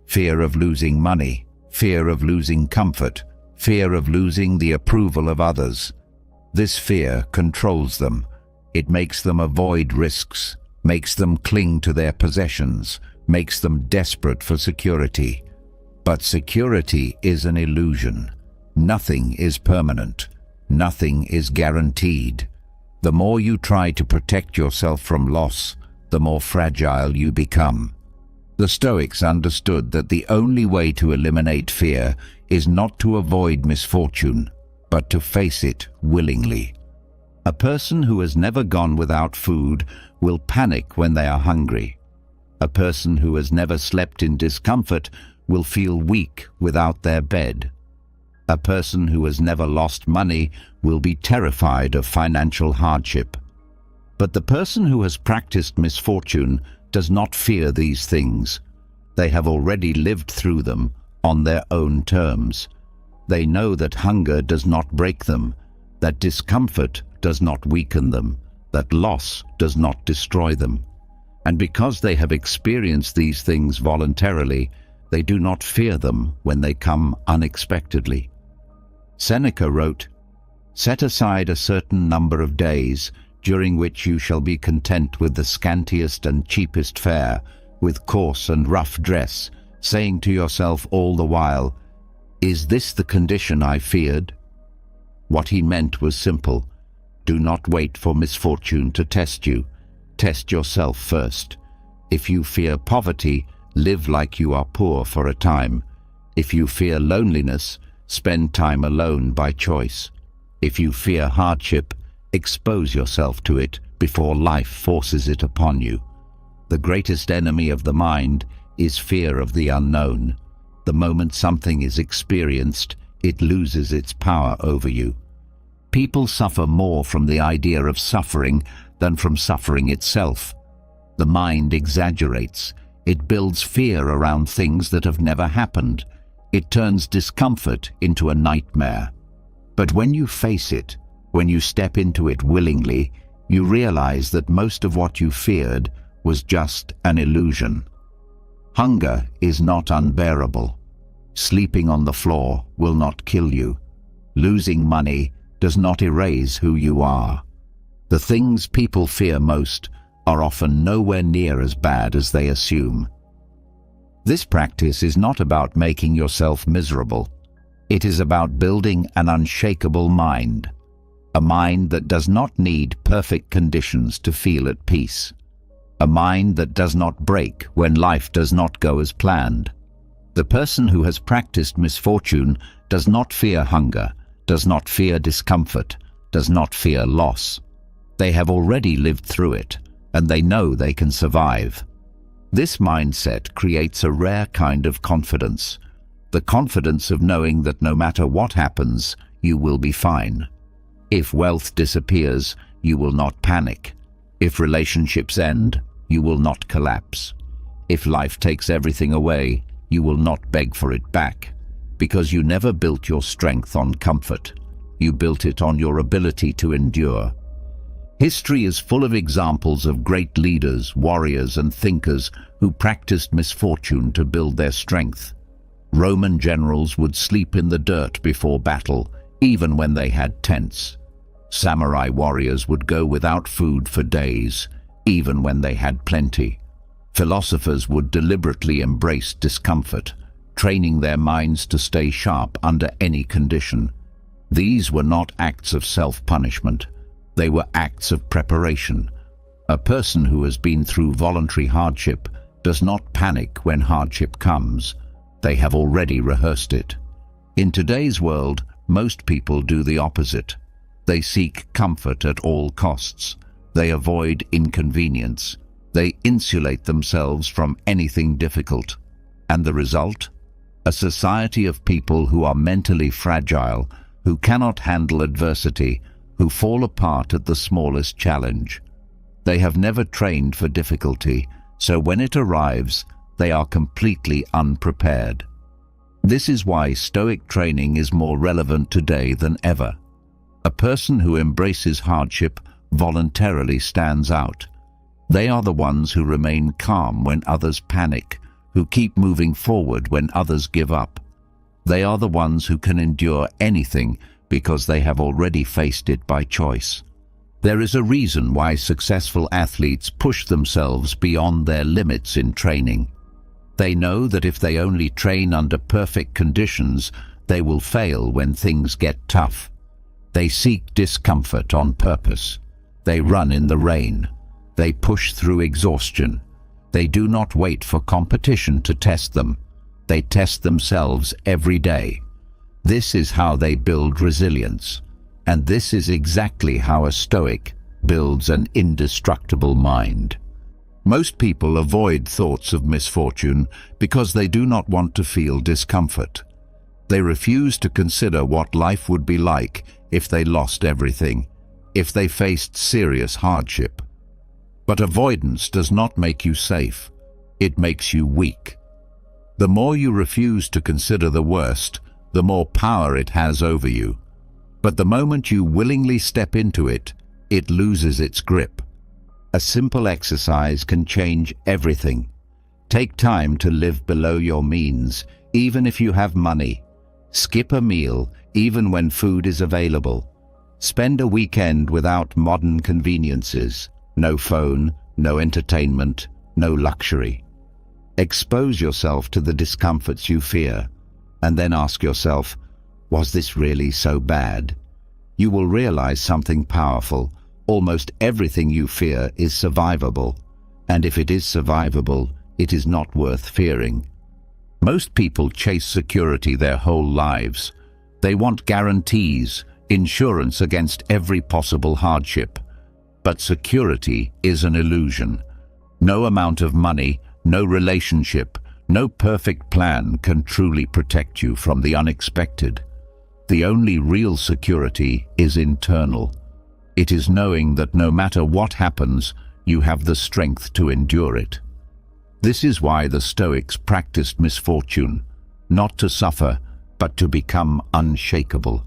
Fear of losing money, fear of losing comfort, fear of losing the approval of others. This fear controls them. It makes them avoid risks, makes them cling to their possessions, makes them desperate for security. But security is an illusion. Nothing is permanent. Nothing is guaranteed. The more you try to protect yourself from loss, the more fragile you become. The Stoics understood that the only way to eliminate fear is not to avoid misfortune, but to face it willingly. A person who has never gone without food will panic when they are hungry. A person who has never slept in discomfort will feel weak without their bed. A person who has never lost money will be terrified of financial hardship. But the person who has practiced misfortune does not fear these things. They have already lived through them on their own terms. They know that hunger does not break them, that discomfort does not weaken them, that loss does not destroy them. And because they have experienced these things voluntarily, they do not fear them when they come unexpectedly. Seneca wrote, "Set aside a certain number of days, during which you shall be content with the scantiest and cheapest fare, with coarse and rough dress, saying to yourself all the while, 'Is this the condition I feared?'" What he meant was simple. Do not wait for misfortune to test you. Test yourself first. If you fear poverty, live like you are poor for a time. If you fear loneliness, spend time alone by choice. If you fear hardship, expose yourself to it before life forces it upon you. The greatest enemy of the mind is fear of the unknown. The moment something is experienced, it loses its power over you. People suffer more from the idea of suffering than from suffering itself. The mind exaggerates. It builds fear around things that have never happened. It turns discomfort into a nightmare. But when you face it, when you step into it willingly, you realize that most of what you feared was just an illusion. Hunger is not unbearable. Sleeping on the floor will not kill you. Losing money does not erase who you are. The things people fear most are often nowhere near as bad as they assume. This practice is not about making yourself miserable. It is about building an unshakable mind, a mind that does not need perfect conditions to feel at peace, a mind that does not break when life does not go as planned. The person who has practiced misfortune does not fear hunger, does not fear discomfort, does not fear loss. They have already lived through it, and they know they can survive. This mindset creates a rare kind of confidence, the confidence of knowing that no matter what happens, you will be fine. If wealth disappears, you will not panic. If relationships end, you will not collapse. If life takes everything away, you will not beg for it back, because you never built your strength on comfort. You built it on your ability to endure. History is full of examples of great leaders, warriors, and thinkers who practiced misfortune to build their strength. Roman generals would sleep in the dirt before battle, even when they had tents. Samurai warriors would go without food for days, even when they had plenty. Philosophers would deliberately embrace discomfort, training their minds to stay sharp under any condition. These were not acts of self-punishment. They were acts of preparation. A person who has been through voluntary hardship does not panic when hardship comes. They have already rehearsed it. In today's world, most people do the opposite. They seek comfort at all costs. They avoid inconvenience. They insulate themselves from anything difficult. And the result? A society of people who are mentally fragile, who cannot handle adversity, who fall apart at the smallest challenge. They have never trained for difficulty, so when it arrives, they are completely unprepared. This is why Stoic training is more relevant today than ever. A person who embraces hardship voluntarily stands out. They are the ones who remain calm when others panic, who keep moving forward when others give up. They are the ones who can endure anything because they have already faced it by choice. There is a reason why successful athletes push themselves beyond their limits in training. They know that if they only train under perfect conditions, they will fail when things get tough. They seek discomfort on purpose. They run in the rain. They push through exhaustion. They do not wait for competition to test them. They test themselves every day. This is how they build resilience. And this is exactly how a Stoic builds an indestructible mind. Most people avoid thoughts of misfortune because they do not want to feel discomfort. They refuse to consider what life would be like if they lost everything, if they faced serious hardship. But avoidance does not make you safe. It makes you weak. The more you refuse to consider the worst, the more power it has over you. But the moment you willingly step into it, it loses its grip. A simple exercise can change everything. Take time to live below your means, even if you have money. Skip a meal, even when food is available. Spend a weekend without modern conveniences. No phone, no entertainment, no luxury. Expose yourself to the discomforts you fear, and then ask yourself, was this really so bad? You will realize something powerful. Almost everything you fear is survivable, and if it is survivable, it is not worth fearing. Most people chase security their whole lives. They want guarantees, insurance against every possible hardship. But security is an illusion. No amount of money, no relationship, no perfect plan can truly protect you from the unexpected. The only real security is internal. It is knowing that no matter what happens, you have the strength to endure it. This is why the Stoics practiced misfortune, not to suffer, but to become unshakable.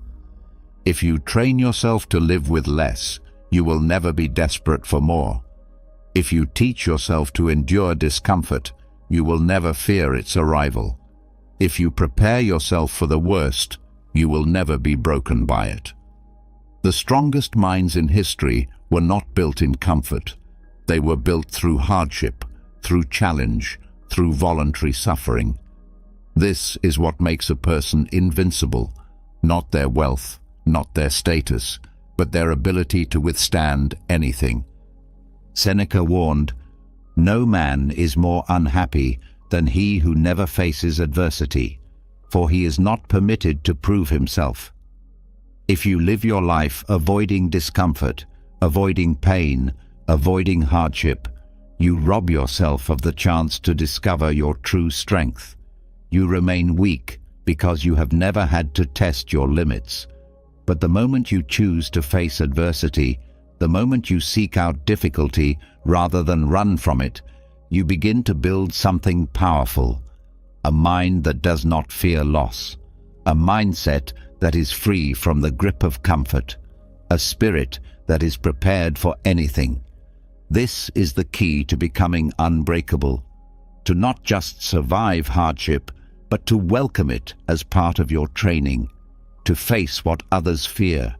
If you train yourself to live with less, you will never be desperate for more. If you teach yourself to endure discomfort, you will never fear its arrival. If you prepare yourself for the worst, you will never be broken by it. The strongest minds in history were not built in comfort. They were built through hardship, through challenge, through voluntary suffering. This is what makes a person invincible, not their wealth, not their status, but their ability to withstand anything. Seneca warned, "No man is more unhappy than he who never faces adversity, for he is not permitted to prove himself." If you live your life avoiding discomfort, avoiding pain, avoiding hardship, you rob yourself of the chance to discover your true strength. You remain weak because you have never had to test your limits. But the moment you choose to face adversity, the moment you seek out difficulty rather than run from it, you begin to build something powerful, a mind that does not fear loss, a mindset that is free from the grip of comfort, a spirit that is prepared for anything. This is the key to becoming unbreakable, to not just survive hardship, but to welcome it as part of your training, to face what others fear,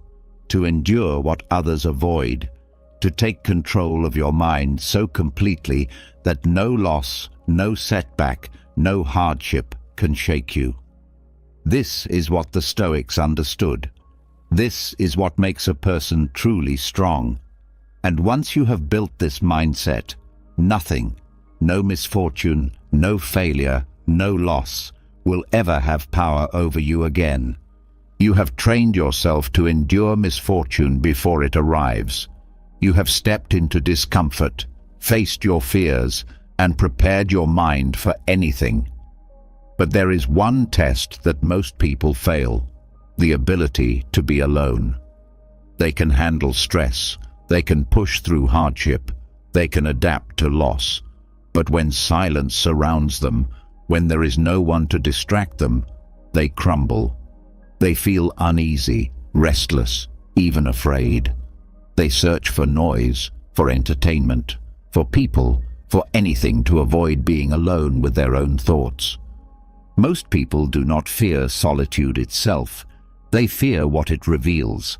to endure what others avoid, to take control of your mind so completely that no loss, no setback, no hardship can shake you. This is what the Stoics understood. This is what makes a person truly strong. And once you have built this mindset, nothing, no misfortune, no failure, no loss, will ever have power over you again. You have trained yourself to endure misfortune before it arrives. You have stepped into discomfort, faced your fears, and prepared your mind for anything. But there is one test that most people fail: the ability to be alone. They can handle stress, they can push through hardship, they can adapt to loss. But when silence surrounds them, when there is no one to distract them, they crumble. They feel uneasy, restless, even afraid. They search for noise, for entertainment, for people, for anything to avoid being alone with their own thoughts. Most people do not fear solitude itself. They fear what it reveals.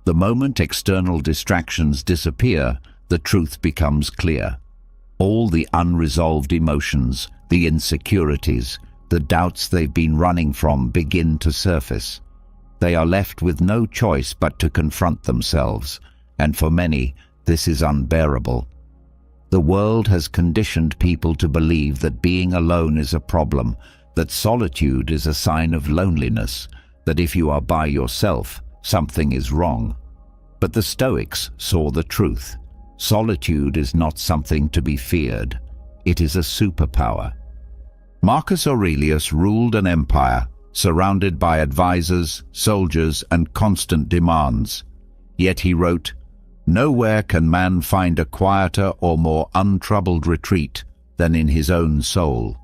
The moment external distractions disappear, the truth becomes clear. All the unresolved emotions, the insecurities, the doubts they've been running from begin to surface. They are left with no choice but to confront themselves, and for many, this is unbearable. The world has conditioned people to believe that being alone is a problem, that solitude is a sign of loneliness, that if you are by yourself, something is wrong. But the Stoics saw the truth. Solitude is not something to be feared. It is a superpower. Marcus Aurelius ruled an empire, surrounded by advisors, soldiers, and constant demands. Yet he wrote, "Nowhere can man find a quieter or more untroubled retreat than in his own soul."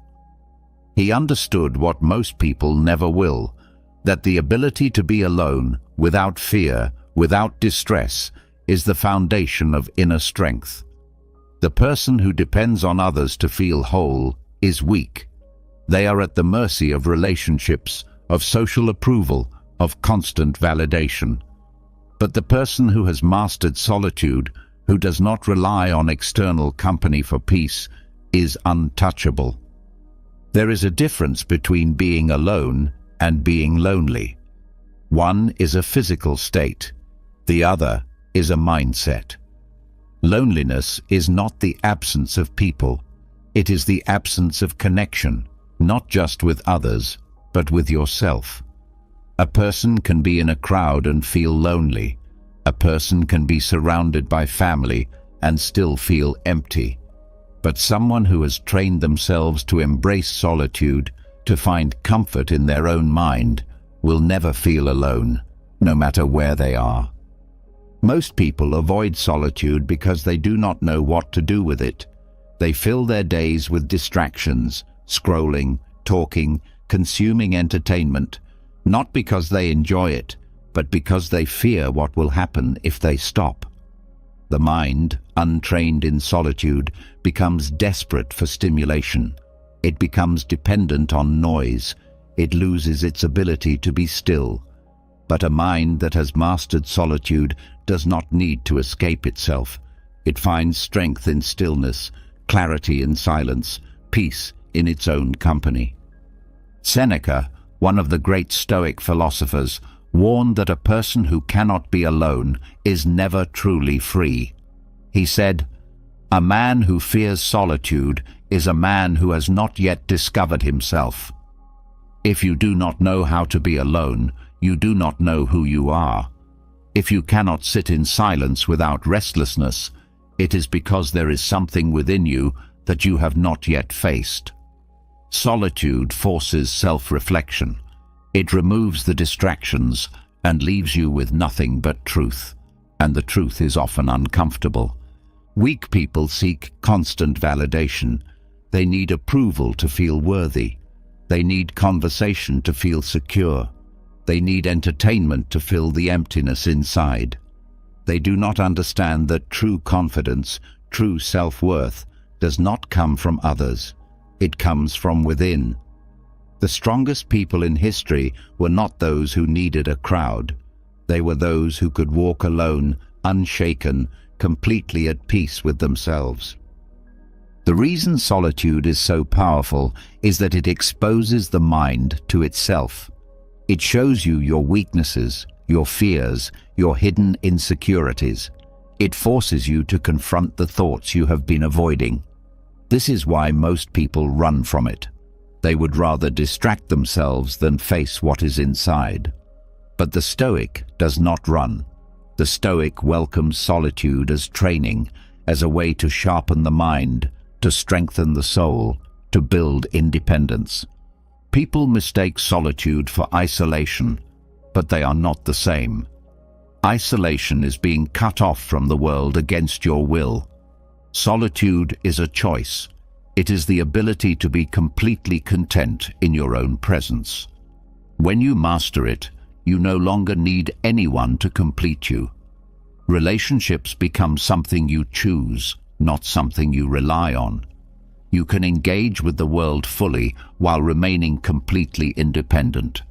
He understood what most people never will, that the ability to be alone, without fear, without distress, is the foundation of inner strength. The person who depends on others to feel whole is weak. They are at the mercy of relationships, of social approval, of constant validation. But the person who has mastered solitude, who does not rely on external company for peace, is untouchable. There is a difference between being alone and being lonely. One is a physical state. The other is a mindset. Loneliness is not the absence of people. It is the absence of connection, not just with others, but with yourself. A person can be in a crowd and feel lonely. A person can be surrounded by family and still feel empty. But someone who has trained themselves to embrace solitude, to find comfort in their own mind, will never feel alone, no matter where they are. Most people avoid solitude because they do not know what to do with it. They fill their days with distractions, scrolling, talking, consuming entertainment, not because they enjoy it, but because they fear what will happen if they stop. The mind, untrained in solitude, becomes desperate for stimulation. It becomes dependent on noise. It loses its ability to be still. But a mind that has mastered solitude does not need to escape itself. It finds strength in stillness, clarity in silence, peace in its own company. Seneca, one of the great Stoic philosophers, warned that a person who cannot be alone is never truly free. He said, "A man who fears solitude is a man who has not yet discovered himself." If you do not know how to be alone, you do not know who you are. If you cannot sit in silence without restlessness, it is because there is something within you that you have not yet faced. Solitude forces self-reflection. It removes the distractions and leaves you with nothing but truth, and the truth is often uncomfortable. Weak people seek constant validation. They need approval to feel worthy. They need conversation to feel secure. They need entertainment to fill the emptiness inside. They do not understand that true confidence, true self-worth, does not come from others. It comes from within. The strongest people in history were not those who needed a crowd. They were those who could walk alone, unshaken, completely at peace with themselves. The reason solitude is so powerful is that it exposes the mind to itself. It shows you your weaknesses, your fears, your hidden insecurities. It forces you to confront the thoughts you have been avoiding. This is why most people run from it. They would rather distract themselves than face what is inside. But the Stoic does not run. The Stoic welcomes solitude as training, as a way to sharpen the mind, to strengthen the soul, to build independence. People mistake solitude for isolation, but they are not the same. Isolation is being cut off from the world against your will. Solitude is a choice. It is the ability to be completely content in your own presence. When you master it, you no longer need anyone to complete you. Relationships become something you choose, not something you rely on. You can engage with the world fully while remaining completely independent.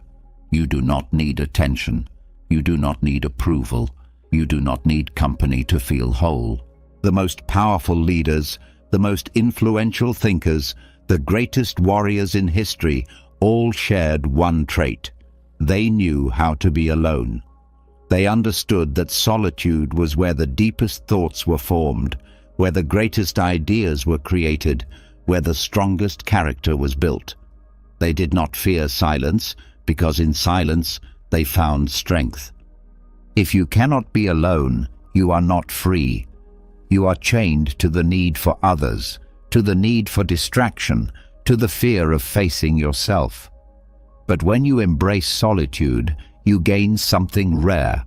You do not need attention. You do not need approval. You do not need company to feel whole. The most powerful leaders, the most influential thinkers, the greatest warriors in history all shared one trait. They knew how to be alone. They understood that solitude was where the deepest thoughts were formed, where the greatest ideas were created, where the strongest character was built. They did not fear silence, because in silence they found strength. If you cannot be alone, you are not free. You are chained to the need for others, to the need for distraction, to the fear of facing yourself. But when you embrace solitude, you gain something rare: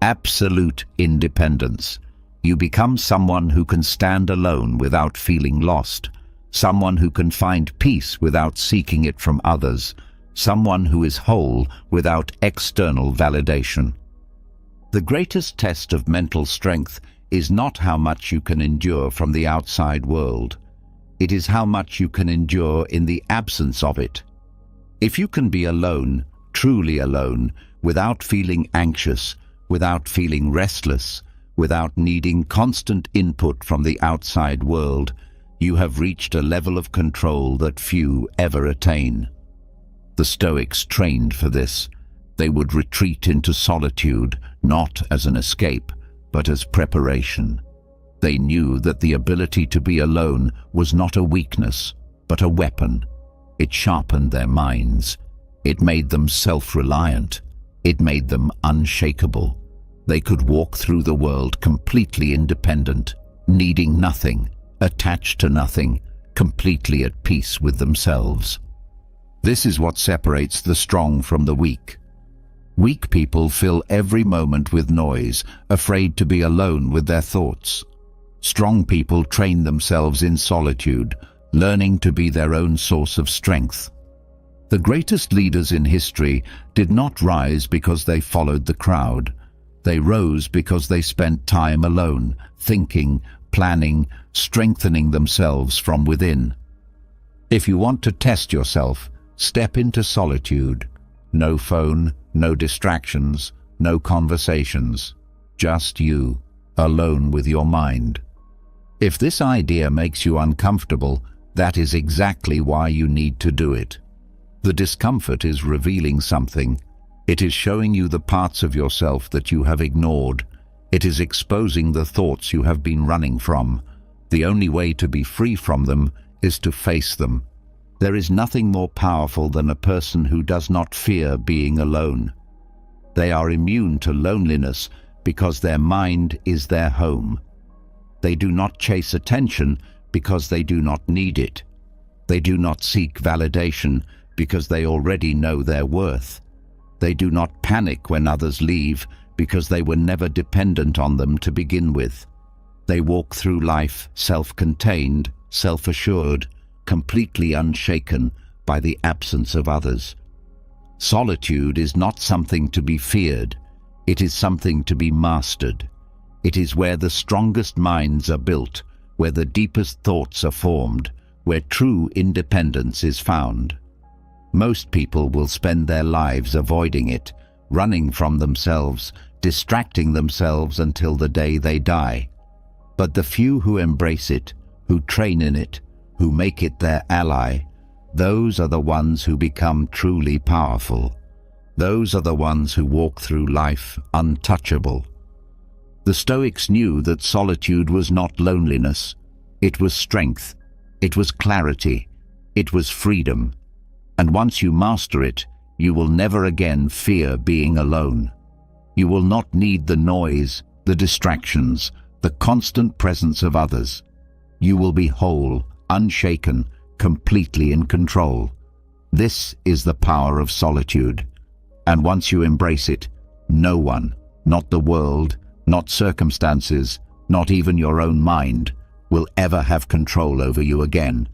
absolute independence. You become someone who can stand alone without feeling lost, someone who can find peace without seeking it from others, someone who is whole without external validation. The greatest test of mental strength is not how much you can endure from the outside world. It is how much you can endure in the absence of it. If you can be alone, truly alone, without feeling anxious, without feeling restless, without needing constant input from the outside world, you have reached a level of control that few ever attain. The Stoics trained for this. They would retreat into solitude, not as an escape, but as preparation. They knew that the ability to be alone was not a weakness, but a weapon. It sharpened their minds. It made them self-reliant. It made them unshakable. They could walk through the world completely independent, needing nothing, attached to nothing, completely at peace with themselves. This is what separates the strong from the weak. Weak people fill every moment with noise, afraid to be alone with their thoughts. Strong people train themselves in solitude, learning to be their own source of strength. The greatest leaders in history did not rise because they followed the crowd. They rose because they spent time alone, thinking, planning, strengthening themselves from within. If you want to test yourself, step into solitude. No phone, no distractions, no conversations. Just you, alone with your mind. If this idea makes you uncomfortable, that is exactly why you need to do it. The discomfort is revealing something. It is showing you the parts of yourself that you have ignored. It is exposing the thoughts you have been running from. The only way to be free from them is to face them. There is nothing more powerful than a person who does not fear being alone. They are immune to loneliness because their mind is their home. They do not chase attention because they do not need it. They do not seek validation because they already know their worth. They do not panic when others leave because they were never dependent on them to begin with. They walk through life self-contained, self-assured, completely unshaken by the absence of others. Solitude is not something to be feared. It is something to be mastered. It is where the strongest minds are built, where the deepest thoughts are formed, where true independence is found. Most people will spend their lives avoiding it, running from themselves, distracting themselves until the day they die. But the few who embrace it, who train in it, who make it their ally, those are the ones who become truly powerful. Those are the ones who walk through life untouchable. The Stoics knew that solitude was not loneliness. It was strength. It was clarity. It was freedom. And once you master it, you will never again fear being alone. You will not need the noise, the distractions, the constant presence of others. You will be whole, unshaken, completely in control. This is the power of solitude. And once you embrace it, no one, not the world, not circumstances, not even your own mind, will ever have control over you again.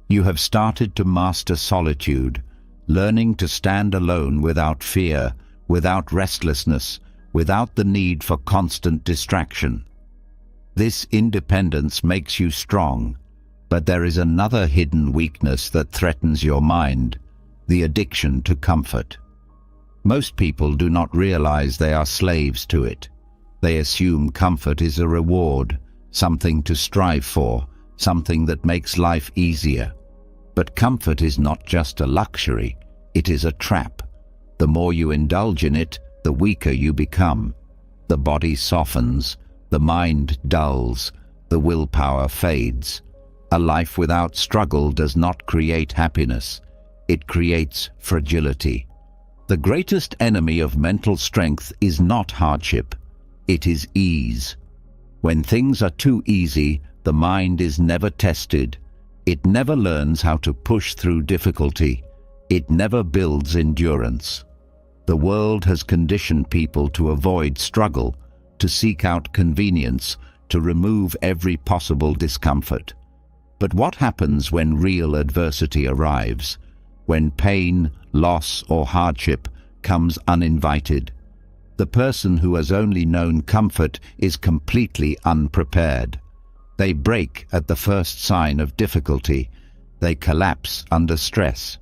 You have started to master solitude, learning to stand alone without fear, without restlessness, without the need for constant distraction. This independence makes you strong. But there is another hidden weakness that threatens your mind: the addiction to comfort. Most people do not realize they are slaves to it. They assume comfort is a reward, something to strive for, something that makes life easier. But comfort is not just a luxury, it is a trap. The more you indulge in it, the weaker you become. The body softens, the mind dulls, the willpower fades. A life without struggle does not create happiness. It creates fragility. The greatest enemy of mental strength is not hardship. It is ease. When things are too easy, the mind is never tested. It never learns how to push through difficulty. It never builds endurance. The world has conditioned people to avoid struggle, to seek out convenience, to remove every possible discomfort. But what happens when real adversity arrives? When pain, loss, or hardship comes uninvited? The person who has only known comfort is completely unprepared. They break at the first sign of difficulty. They collapse under stress.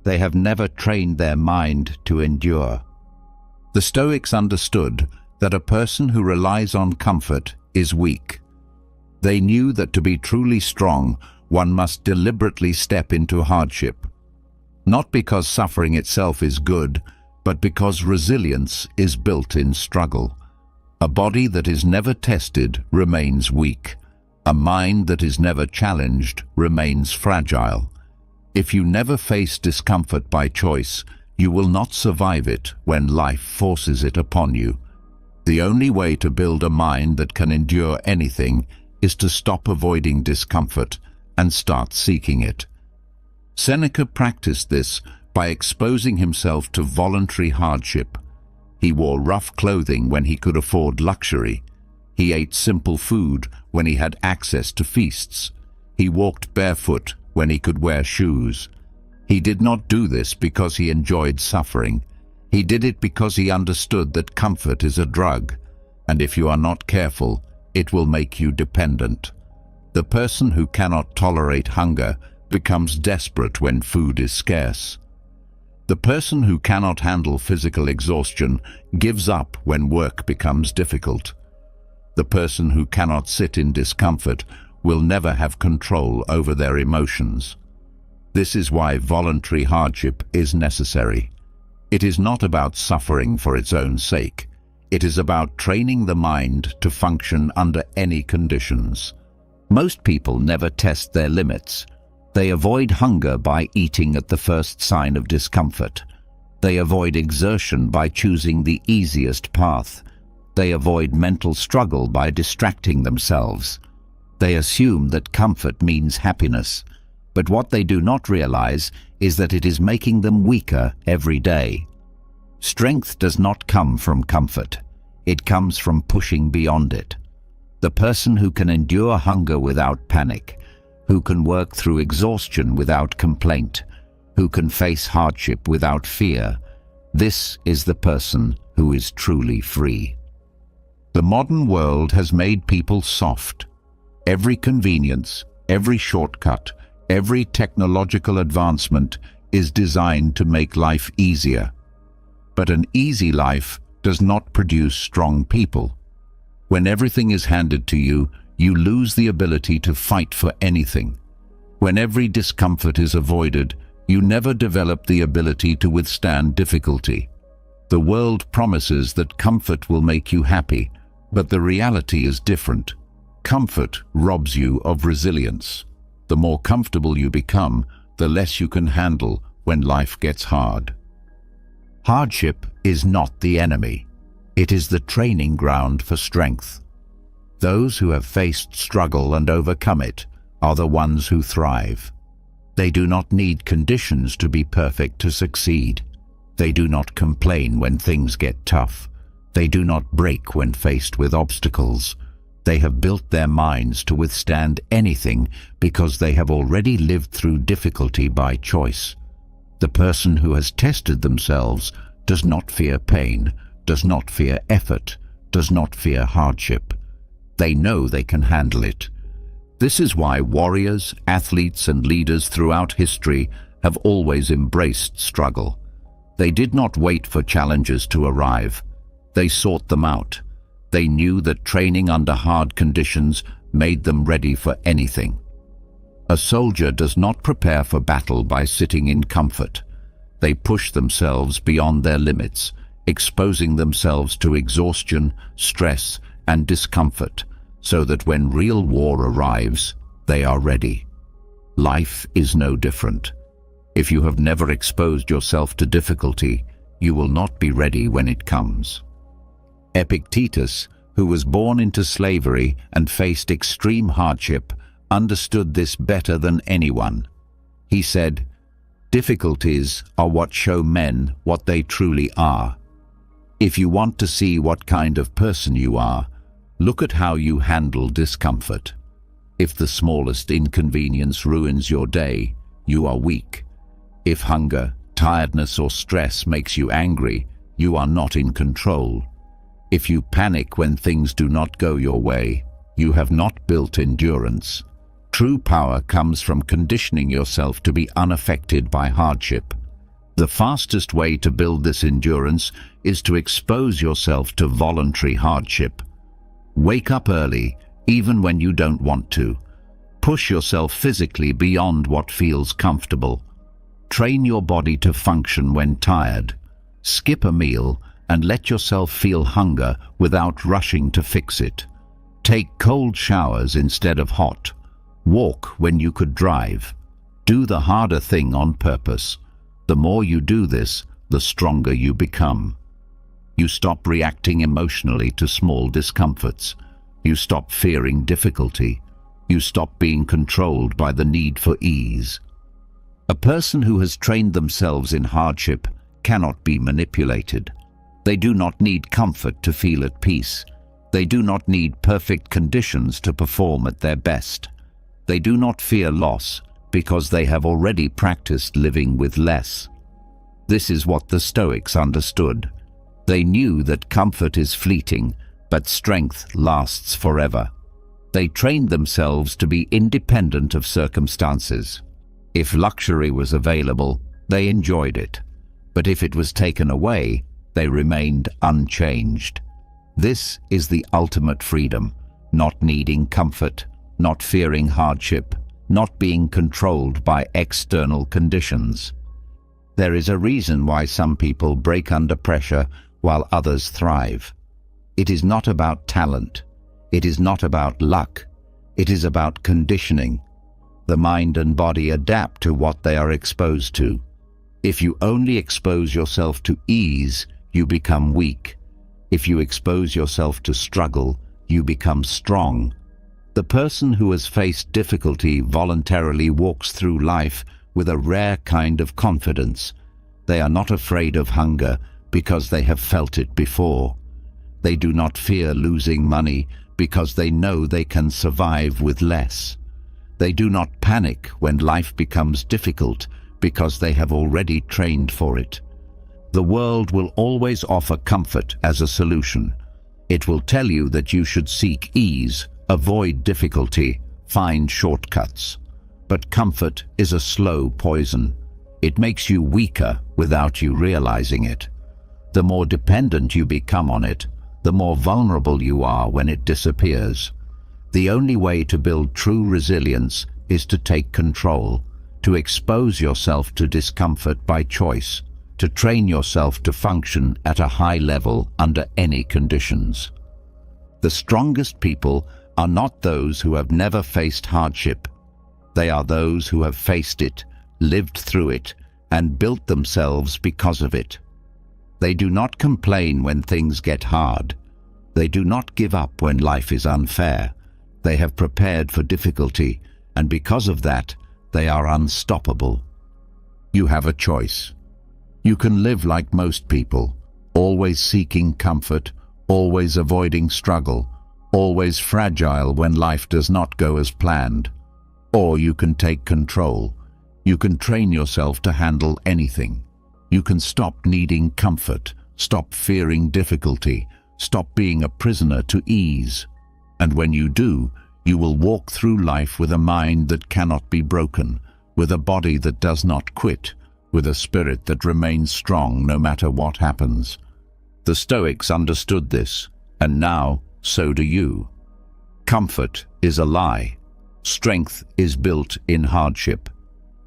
They have never trained their mind to endure. The Stoics understood that a person who relies on comfort is weak. They knew that to be truly strong, one must deliberately step into hardship. Not because suffering itself is good, but because resilience is built in struggle. A body that is never tested remains weak. A mind that is never challenged remains fragile. If you never face discomfort by choice, you will not survive it when life forces it upon you. The only way to build a mind that can endure anything is to stop avoiding discomfort and start seeking it. Seneca practiced this by exposing himself to voluntary hardship. He wore rough clothing when he could afford luxury. He ate simple food when he had access to feasts. He walked barefoot when he could wear shoes. He did not do this because he enjoyed suffering. He did it because he understood that comfort is a drug, and if you are not careful, it will make you dependent. The person who cannot tolerate hunger becomes desperate when food is scarce. The person who cannot handle physical exhaustion gives up when work becomes difficult. The person who cannot sit in discomfort will never have control over their emotions. This is why voluntary hardship is necessary. It is not about suffering for its own sake. It is about training the mind to function under any conditions. Most people never test their limits. They avoid hunger by eating at the first sign of discomfort. They avoid exertion by choosing the easiest path. They avoid mental struggle by distracting themselves. They assume that comfort means happiness, but what they do not realize is that it is making them weaker every day. Strength does not come from comfort. It comes from pushing beyond it. The person who can endure hunger without panic, who can work through exhaustion without complaint, who can face hardship without fear, this is the person who is truly free. The modern world has made people soft. Every convenience, every shortcut, every technological advancement is designed to make life easier. But an easy life does not produce strong people. When everything is handed to you, you lose the ability to fight for anything. When every discomfort is avoided, you never develop the ability to withstand difficulty. The world promises that comfort will make you happy, but the reality is different. Comfort robs you of resilience. The more comfortable you become, the less you can handle when life gets hard. Hardship is not the enemy. It is the training ground for strength. Those who have faced struggle and overcome it are the ones who thrive. They do not need conditions to be perfect to succeed. They do not complain when things get tough. They do not break when faced with obstacles. They have built their minds to withstand anything because they have already lived through difficulty by choice. The person who has tested themselves does not fear pain, does not fear effort, does not fear hardship. They know they can handle it. This is why warriors, athletes, and leaders throughout history have always embraced struggle. They did not wait for challenges to arrive. They sought them out. They knew that training under hard conditions made them ready for anything. A soldier does not prepare for battle by sitting in comfort. They push themselves beyond their limits, exposing themselves to exhaustion, stress, and discomfort, so that when real war arrives, they are ready. Life is no different. If you have never exposed yourself to difficulty, you will not be ready when it comes. Epictetus, who was born into slavery and faced extreme hardship, understood this better than anyone. He said, "Difficulties are what show men what they truly are. If you want to see what kind of person you are, look at how you handle discomfort. If the smallest inconvenience ruins your day, you are weak. If hunger, tiredness, or stress makes you angry, you are not in control. If you panic when things do not go your way, you have not built endurance. True power comes from conditioning yourself to be unaffected by hardship. The fastest way to build this endurance is to expose yourself to voluntary hardship. Wake up early, even when you don't want to. Push yourself physically beyond what feels comfortable. Train your body to function when tired. Skip a meal and let yourself feel hunger without rushing to fix it. Take cold showers instead of hot. Walk when you could drive. Do the harder thing on purpose. The more you do this, the stronger you become. You stop reacting emotionally to small discomforts. You stop fearing difficulty. You stop being controlled by the need for ease. A person who has trained themselves in hardship cannot be manipulated. They do not need comfort to feel at peace. They do not need perfect conditions to perform at their best. They do not fear loss because they have already practiced living with less. This is what the Stoics understood. They knew that comfort is fleeting, but strength lasts forever. They trained themselves to be independent of circumstances. If luxury was available, they enjoyed it. But if it was taken away, they remained unchanged. This is the ultimate freedom, not needing comfort, not fearing hardship, not being controlled by external conditions. There is a reason why some people break under pressure while others thrive. It is not about talent. It is not about luck. It is about conditioning. The mind and body adapt to what they are exposed to. If you only expose yourself to ease, you become weak. If you expose yourself to struggle, you become strong. The person who has faced difficulty voluntarily walks through life with a rare kind of confidence. They are not afraid of hunger because they have felt it before. They do not fear losing money because they know they can survive with less. They do not panic when life becomes difficult because they have already trained for it. The world will always offer comfort as a solution. It will tell you that you should seek ease, avoid difficulty, find shortcuts. But comfort is a slow poison. It makes you weaker without you realizing it. The more dependent you become on it, the more vulnerable you are when it disappears. The only way to build true resilience is to take control, to expose yourself to discomfort by choice, to train yourself to function at a high level under any conditions. The strongest people are not those who have never faced hardship. They are those who have faced it, lived through it, and built themselves because of it. They do not complain when things get hard. They do not give up when life is unfair. They have prepared for difficulty, and because of that, they are unstoppable. You have a choice. You can live like most people, always seeking comfort, always avoiding struggle, always fragile when life does not go as planned. Or you can take control. You can train yourself to handle anything. You can stop needing comfort, stop fearing difficulty, stop being a prisoner to ease. And when you do, You will walk through life with a mind that cannot be broken, with a body that does not quit, with a spirit that remains strong no matter what happens. The Stoics understood this, and now so do you. Comfort is a lie. Strength is built in hardship.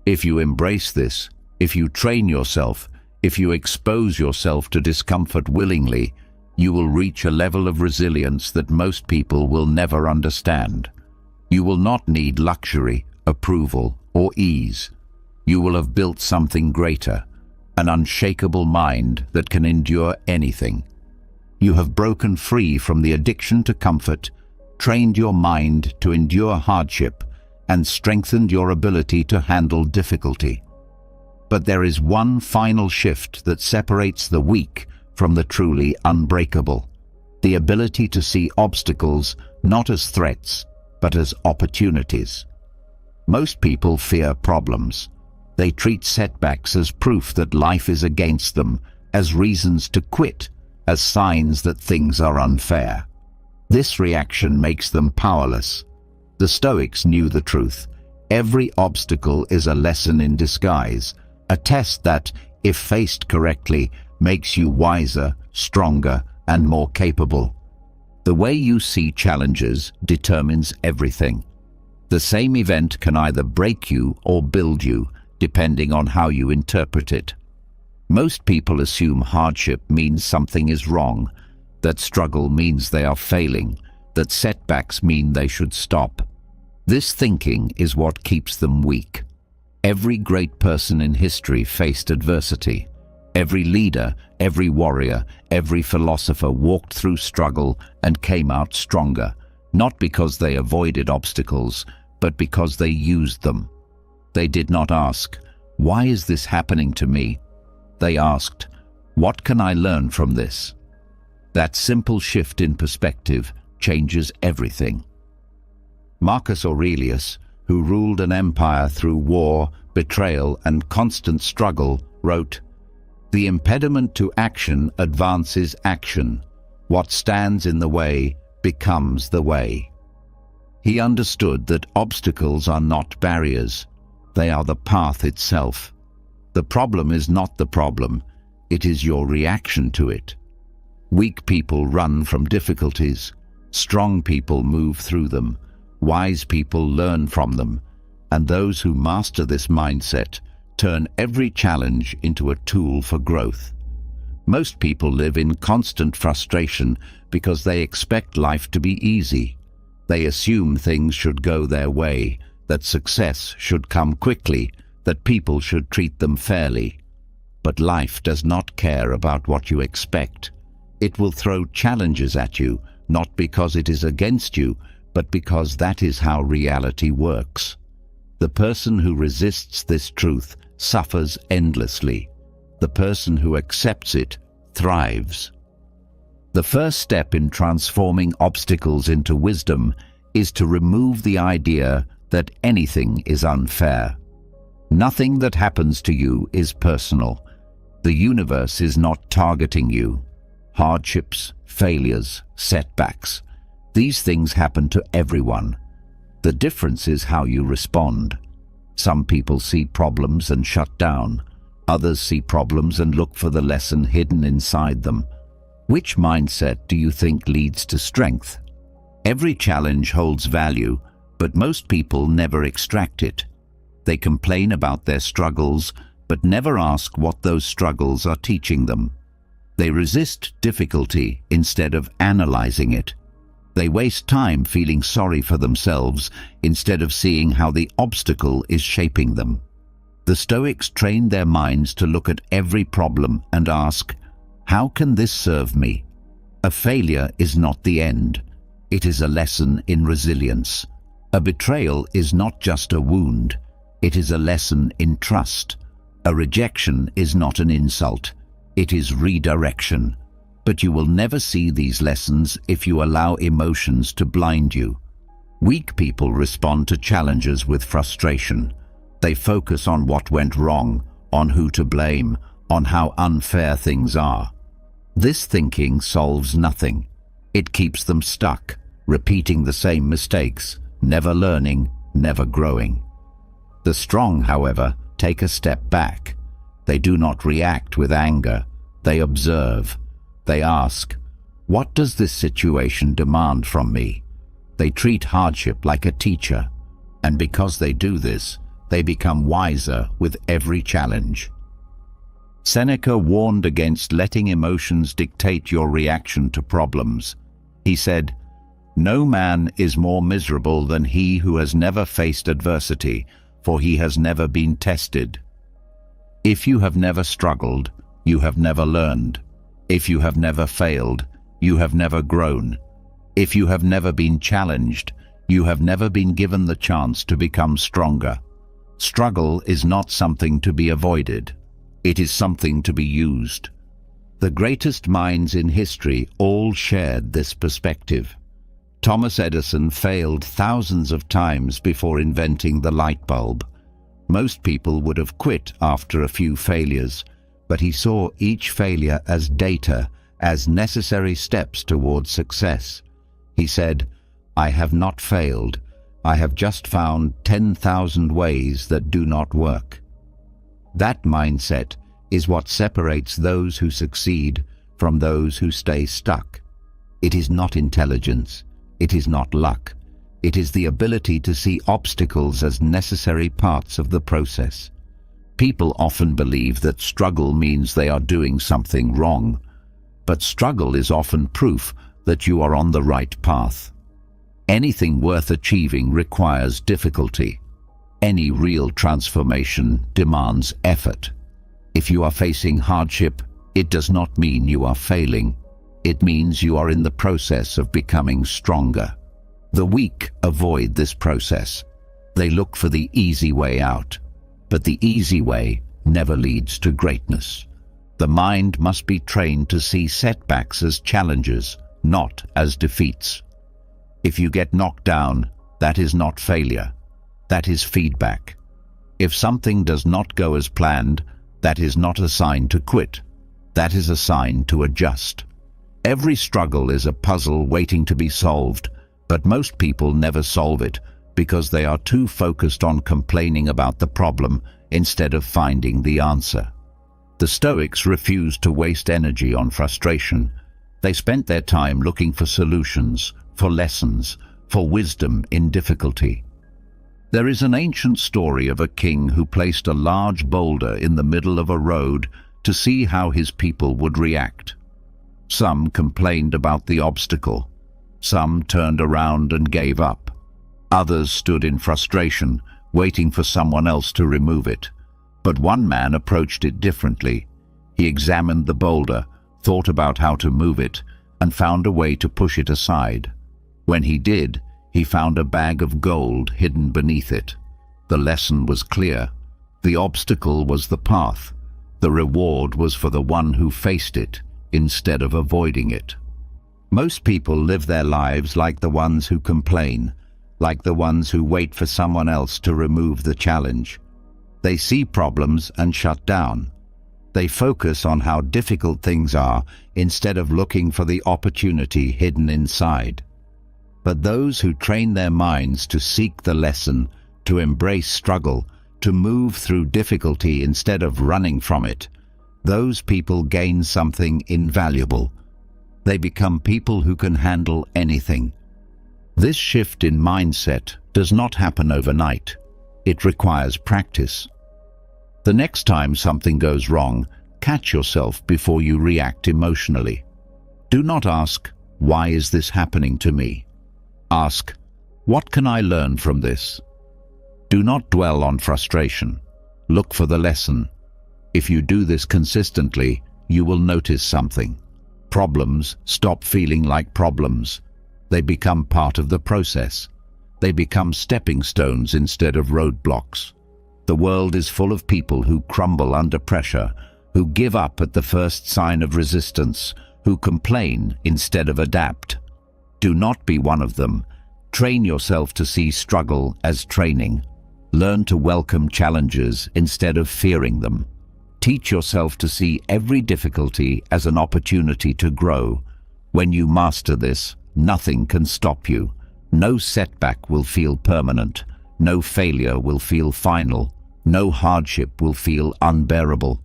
If you embrace this, if you train yourself, if you expose yourself to discomfort willingly, you will reach a level of resilience that most people will never understand. You will not need luxury, approval, or ease. You will have built something greater, an unshakable mind that can endure anything. You have broken free from the addiction to comfort, trained your mind to endure hardship, and strengthened your ability to handle difficulty. But there is one final shift that separates the weak from the truly unbreakable: the ability to see obstacles not as threats, but as opportunities. Most people fear problems. They treat setbacks as proof that life is against them, as reasons to quit, as signs that things are unfair. This reaction makes them powerless. The Stoics knew the truth. Every obstacle is a lesson in disguise, a test that, if faced correctly, makes you wiser, stronger, and more capable. The way you see challenges determines everything. The same event can either break you or build you, depending on how you interpret it. Most people assume hardship means something is wrong, that struggle means they are failing, that setbacks mean they should stop. This thinking is what keeps them weak. Every great person in history faced adversity. Every leader, every warrior, every philosopher walked through struggle and came out stronger, not because they avoided obstacles, but because they used them. They did not ask, "Why is this happening to me?" They asked, "What can I learn from this?" That simple shift in perspective changes everything. Marcus Aurelius, who ruled an empire through war, betrayal, and constant struggle, wrote, "The impediment to action advances action. What stands in the way becomes the way." He understood that obstacles are not barriers. They are the path itself. The problem is not the problem. It is your reaction to it. Weak people run from difficulties. Strong people move through them. Wise people learn from them. And those who master this mindset turn every challenge into a tool for growth. Most people live in constant frustration because they expect life to be easy. They assume things should go their way, that success should come quickly, that people should treat them fairly. But life does not care about what you expect. It will throw challenges at you, not because it is against you, but because that is how reality works. The person who resists this truth suffers endlessly. The person who accepts it thrives. The first step in transforming obstacles into wisdom is to remove the idea that anything is unfair. Nothing that happens to you is personal. The universe is not targeting you. Hardships, failures, setbacks, these things happen to everyone. The difference is how you respond. Some people see problems and shut down. Others see problems and look for the lesson hidden inside them. Which mindset do you think leads to strength? Every challenge holds value, but most people never extract it. They complain about their struggles, but never ask what those struggles are teaching them. They resist difficulty instead of analyzing it. They waste time feeling sorry for themselves instead of seeing how the obstacle is shaping them. The Stoics trained their minds to look at every problem and ask, "How can this serve me?" A failure is not the end. It is a lesson in resilience. A betrayal is not just a wound. It is a lesson in trust. A rejection is not an insult. It is redirection. But you will never see these lessons if you allow emotions to blind you. Weak people respond to challenges with frustration. They focus on what went wrong, on who to blame, on how unfair things are. This thinking solves nothing. It keeps them stuck, repeating the same mistakes, never learning, never growing. The strong, however, take a step back. They do not react with anger. They observe. They ask, "What does this situation demand from me?" They treat hardship like a teacher, and because they do this, they become wiser with every challenge. Seneca warned against letting emotions dictate your reaction to problems. He said, "No man is more miserable than he who has never faced adversity, for he has never been tested." If you have never struggled, you have never learned. If you have never failed, you have never grown. If you have never been challenged, you have never been given the chance to become stronger. Struggle is not something to be avoided. It is something to be used. The greatest minds in history all shared this perspective. Thomas Edison failed thousands of times before inventing the light bulb. Most people would have quit after a few failures, but he saw each failure as data, as necessary steps towards success. He said, "I have not failed. I have just found 10,000 ways that do not work." That mindset is what separates those who succeed from those who stay stuck. It is not intelligence. It is not luck. It is the ability to see obstacles as necessary parts of the process. People often believe that struggle means they are doing something wrong, but struggle is often proof that you are on the right path. Anything worth achieving requires difficulty. Any real transformation demands effort. If you are facing hardship, it does not mean you are failing. It means you are in the process of becoming stronger. The weak avoid this process. They look for the easy way out. But the easy way never leads to greatness. The mind must be trained to see setbacks as challenges, not as defeats. If you get knocked down, that is not failure. That is feedback. If something does not go as planned, that is not a sign to quit. That is a sign to adjust. Every struggle is a puzzle waiting to be solved, but most people never solve it because they are too focused on complaining about the problem instead of finding the answer. The Stoics refused to waste energy on frustration. They spent their time looking for solutions, for lessons, for wisdom in difficulty. There is an ancient story of a king who placed a large boulder in the middle of a road to see how his people would react. Some complained about the obstacle. Some turned around and gave up. Others stood in frustration, waiting for someone else to remove it. But one man approached it differently. He examined the boulder, thought about how to move it, and found a way to push it aside. When he did, he found a bag of gold hidden beneath it. The lesson was clear. The obstacle was the path. The reward was for the one who faced it instead of avoiding it. Most people live their lives like the ones who complain, like the ones who wait for someone else to remove the challenge. They see problems and shut down. They focus on how difficult things are instead of looking for the opportunity hidden inside. But those who train their minds to seek the lesson, to embrace struggle, to move through difficulty instead of running from it, those people gain something invaluable. They become people who can handle anything. This shift in mindset does not happen overnight. It requires practice. The next time something goes wrong, catch yourself before you react emotionally. Do not ask, "Why is this happening to me?" Ask, "What can I learn from this?" Do not dwell on frustration. Look for the lesson. If you do this consistently, you will notice something. Problems stop feeling like problems. They become part of the process. They become stepping stones instead of roadblocks. The world is full of people who crumble under pressure, who give up at the first sign of resistance, who complain instead of adapt. Do not be one of them. Train yourself to see struggle as training. Learn to welcome challenges instead of fearing them. Teach yourself to see every difficulty as an opportunity to grow. When you master this, nothing can stop you. No setback will feel permanent. No failure will feel final. No hardship will feel unbearable,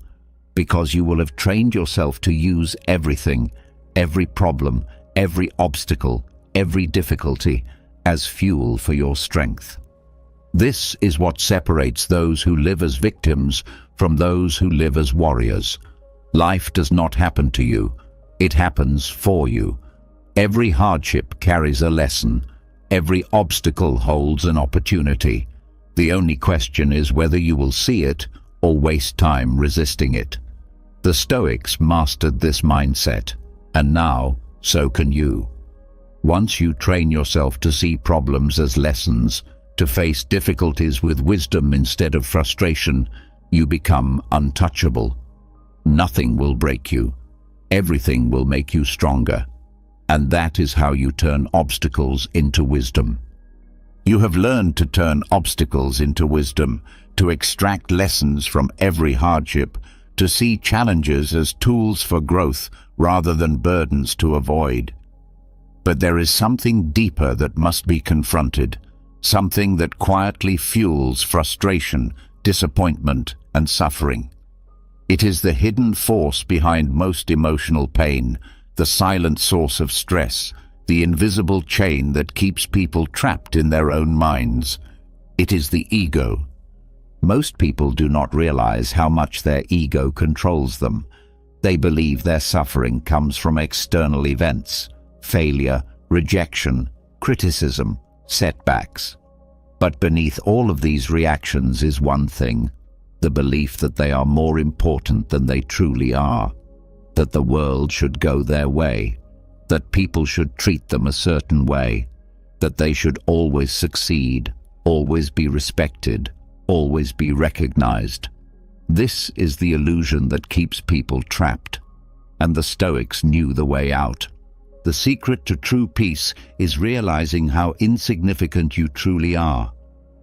because you will have trained yourself to use everything, every problem, every obstacle, every difficulty as fuel for your strength. This is what separates those who live as victims from those who live as warriors. Life does not happen to you. It happens for you. Every hardship carries a lesson. Every obstacle holds an opportunity. The only question is whether you will see it or waste time resisting it. The Stoics mastered this mindset, and now so can you. Once you train yourself to see problems as lessons, to face difficulties with wisdom instead of frustration, you become untouchable. Nothing will break you. Everything will make you stronger. And that is how you turn obstacles into wisdom. You have learned to turn obstacles into wisdom, to extract lessons from every hardship, to see challenges as tools for growth rather than burdens to avoid. But there is something deeper that must be confronted, something that quietly fuels frustration, disappointment, and suffering. It is the hidden force behind most emotional pain, the silent source of stress, the invisible chain that keeps people trapped in their own minds. It is the ego. Most people do not realize how much their ego controls them. They believe their suffering comes from external events, failure, rejection, criticism, setbacks. But beneath all of these reactions is one thing: the belief that they are more important than they truly are, that the world should go their way, that people should treat them a certain way, that they should always succeed, always be respected, always be recognized. This is the illusion that keeps people trapped, and the Stoics knew the way out. The secret to true peace is realizing how insignificant you truly are,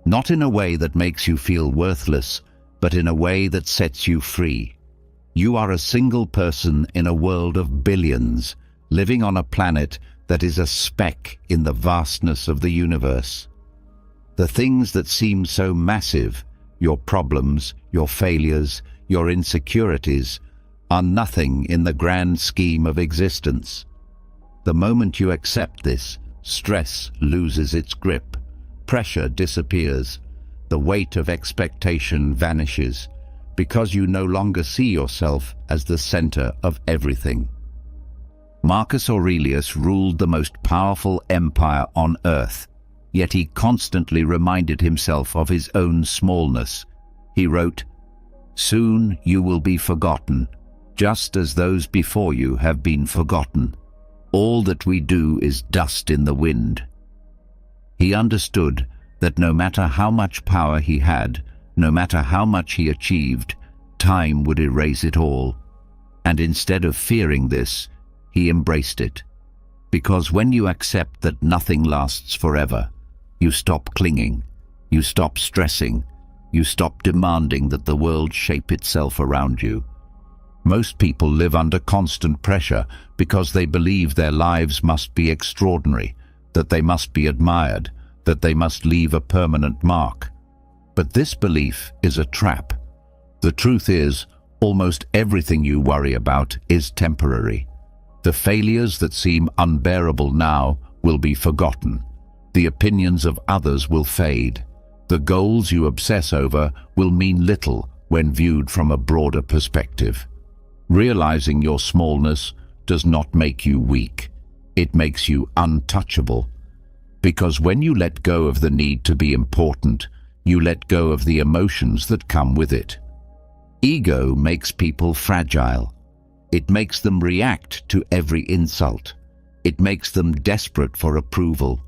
not in a way that makes you feel worthless, but in a way that sets you free. You are a single person in a world of billions, living on a planet that is a speck in the vastness of the universe. The things that seem so massive, your problems, your failures, your insecurities, are nothing in the grand scheme of existence. The moment you accept this, stress loses its grip, pressure disappears, the weight of expectation vanishes, because you no longer see yourself as the center of everything. Marcus Aurelius ruled the most powerful empire on earth, yet he constantly reminded himself of his own smallness. He wrote, "Soon you will be forgotten, just as those before you have been forgotten. All that we do is dust in the wind." He understood that no matter how much power he had, no matter how much he achieved, time would erase it all. And instead of fearing this, he embraced it. Because when you accept that nothing lasts forever, you stop clinging, you stop stressing, you stop demanding that the world shape itself around you. Most people live under constant pressure because they believe their lives must be extraordinary, that they must be admired, that they must leave a permanent mark. But this belief is a trap. The truth is, almost everything you worry about is temporary. The failures that seem unbearable now will be forgotten. The opinions of others will fade. The goals you obsess over will mean little when viewed from a broader perspective. Realizing your smallness does not make you weak. It makes you untouchable. Because when you let go of the need to be important, you let go of the emotions that come with it. Ego makes people fragile. It makes them react to every insult. It makes them desperate for approval.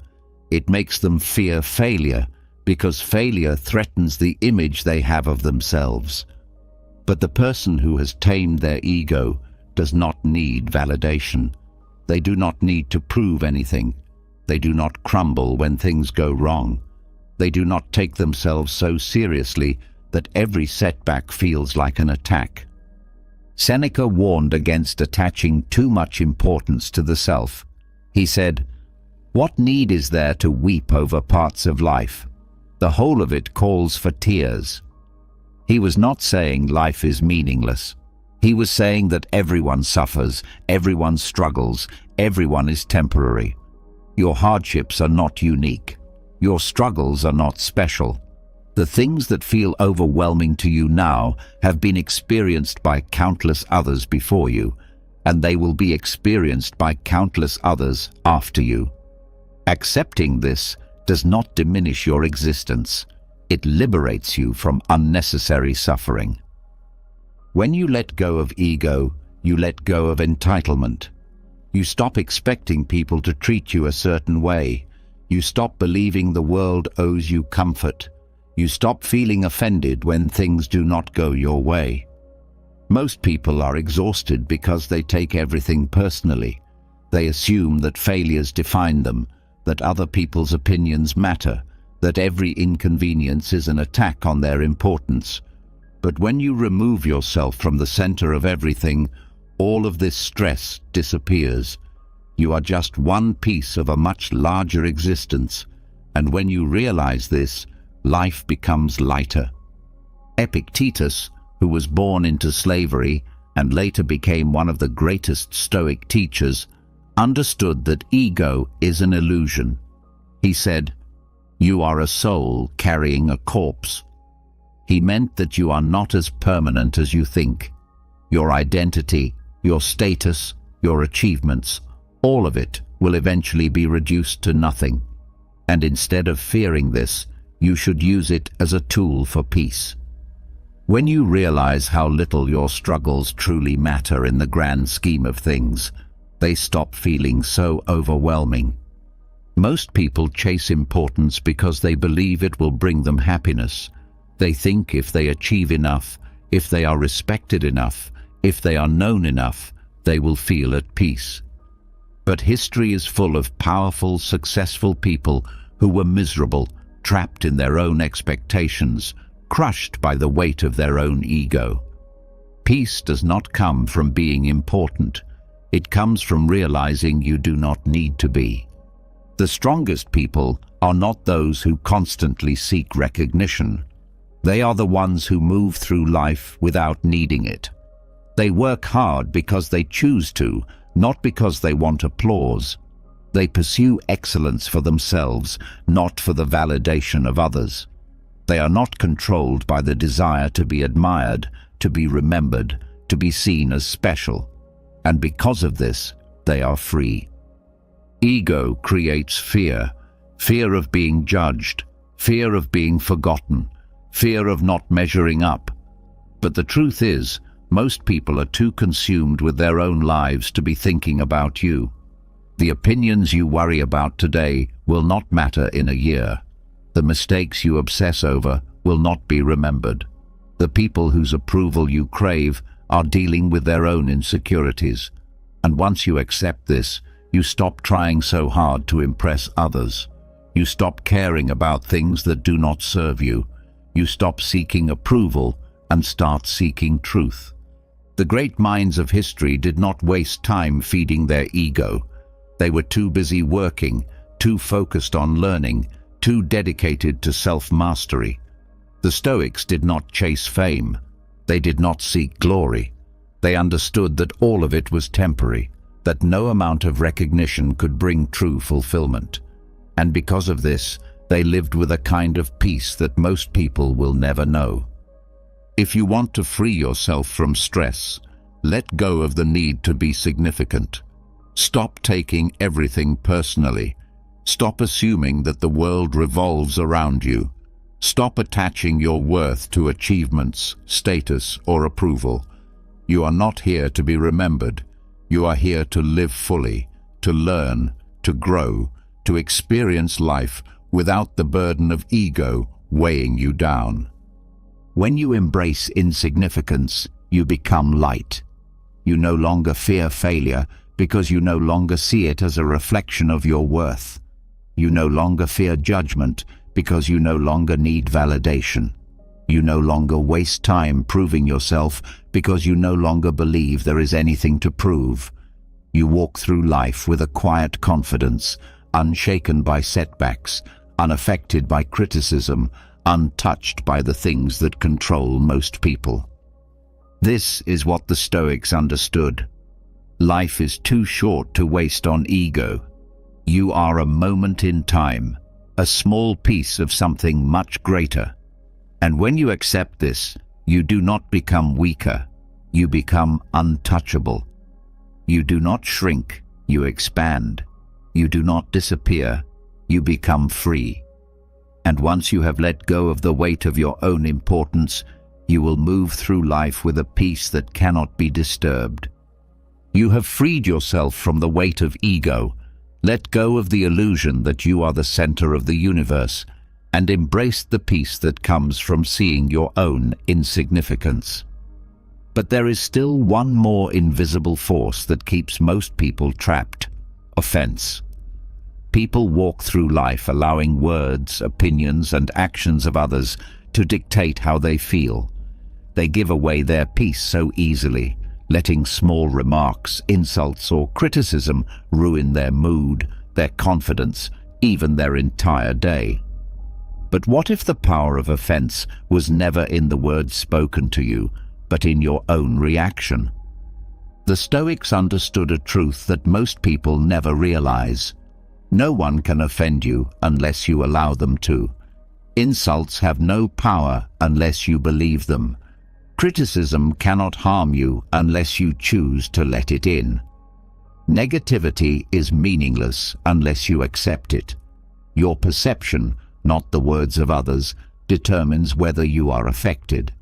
It makes them fear failure, because failure threatens the image they have of themselves. But the person who has tamed their ego does not need validation. They do not need to prove anything. They do not crumble when things go wrong. They do not take themselves so seriously that every setback feels like an attack. Seneca warned against attaching too much importance to the self. He said, What need is there to weep over parts of life? The whole of it calls for tears. He was not saying life is meaningless. He was saying that everyone suffers, everyone struggles, everyone is temporary. Your hardships are not unique. Your struggles are not special. The things that feel overwhelming to you now have been experienced by countless others before you, and they will be experienced by countless others after you. Accepting this does not diminish your existence. It liberates you from unnecessary suffering. When you let go of ego, you let go of entitlement. You stop expecting people to treat you a certain way. You stop believing the world owes you comfort. You stop feeling offended when things do not go your way. Most people are exhausted because they take everything personally. They assume that failures define them, that other people's opinions matter, that every inconvenience is an attack on their importance. But when you remove yourself from the center of everything, all of this stress disappears. You are just one piece of a much larger existence, and when you realize this, life becomes lighter. Epictetus, who was born into slavery and later became one of the greatest Stoic teachers, understood that ego is an illusion. He said, "You are a soul carrying a corpse." He meant that you are not as permanent as you think. Your identity, your status, your achievements, all of it will eventually be reduced to nothing. And instead of fearing this, you should use it as a tool for peace. When you realize how little your struggles truly matter in the grand scheme of things, they stop feeling so overwhelming. Most people chase importance because they believe it will bring them happiness. They think if they achieve enough, if they are respected enough, if they are known enough, they will feel at peace. But history is full of powerful, successful people who were miserable, trapped in their own expectations, crushed by the weight of their own ego. Peace does not come from being important. It comes from realizing you do not need to be. The strongest people are not those who constantly seek recognition. They are the ones who move through life without needing it. They work hard because they choose to, not because they want applause. They pursue excellence for themselves, not for the validation of others. They are not controlled by the desire to be admired, to be remembered, to be seen as special. And because of this, they are free. Ego creates fear, fear of being judged, fear of being forgotten, fear of not measuring up. But the truth is, most people are too consumed with their own lives to be thinking about you. The opinions you worry about today will not matter in a year. The mistakes you obsess over will not be remembered. The people whose approval you crave are dealing with their own insecurities. And once you accept this, you stop trying so hard to impress others. You stop caring about things that do not serve you. You stop seeking approval and start seeking truth. The great minds of history did not waste time feeding their ego. They were too busy working, too focused on learning, too dedicated to self-mastery. The Stoics did not chase fame. They did not seek glory. They understood that all of it was temporary, that no amount of recognition could bring true fulfillment. And because of this, they lived with a kind of peace that most people will never know. If you want to free yourself from stress, let go of the need to be significant. Stop taking everything personally. Stop assuming that the world revolves around you. Stop attaching your worth to achievements, status, or approval. You are not here to be remembered. You are here to live fully, to learn, to grow, to experience life without the burden of ego weighing you down. When you embrace insignificance, you become light. You no longer fear failure because you no longer see it as a reflection of your worth. You no longer fear judgment because you no longer need validation. You no longer waste time proving yourself because you no longer believe there is anything to prove. You walk through life with a quiet confidence, unshaken by setbacks, unaffected by criticism, untouched by the things that control most people. This is what the Stoics understood. Life is too short to waste on ego. You are a moment in time, a small piece of something much greater. And when you accept this, you do not become weaker, you become untouchable. You do not shrink, you expand. You do not disappear, you become free. And once you have let go of the weight of your own importance, you will move through life with a peace that cannot be disturbed. You have freed yourself from the weight of ego, let go of the illusion that you are the center of the universe, and embraced the peace that comes from seeing your own insignificance. But there is still one more invisible force that keeps most people trapped: offense. People walk through life allowing words, opinions, and actions of others to dictate how they feel. They give away their peace so easily, letting small remarks, insults, or criticism ruin their mood, their confidence, even their entire day. But what if the power of offense was never in the words spoken to you, but in your own reaction? The Stoics understood a truth that most people never realize. No one can offend you unless you allow them to. Insults have no power unless you believe them. Criticism cannot harm you unless you choose to let it in. Negativity is meaningless unless you accept it. Your perception, not the words of others, determines whether you are affected.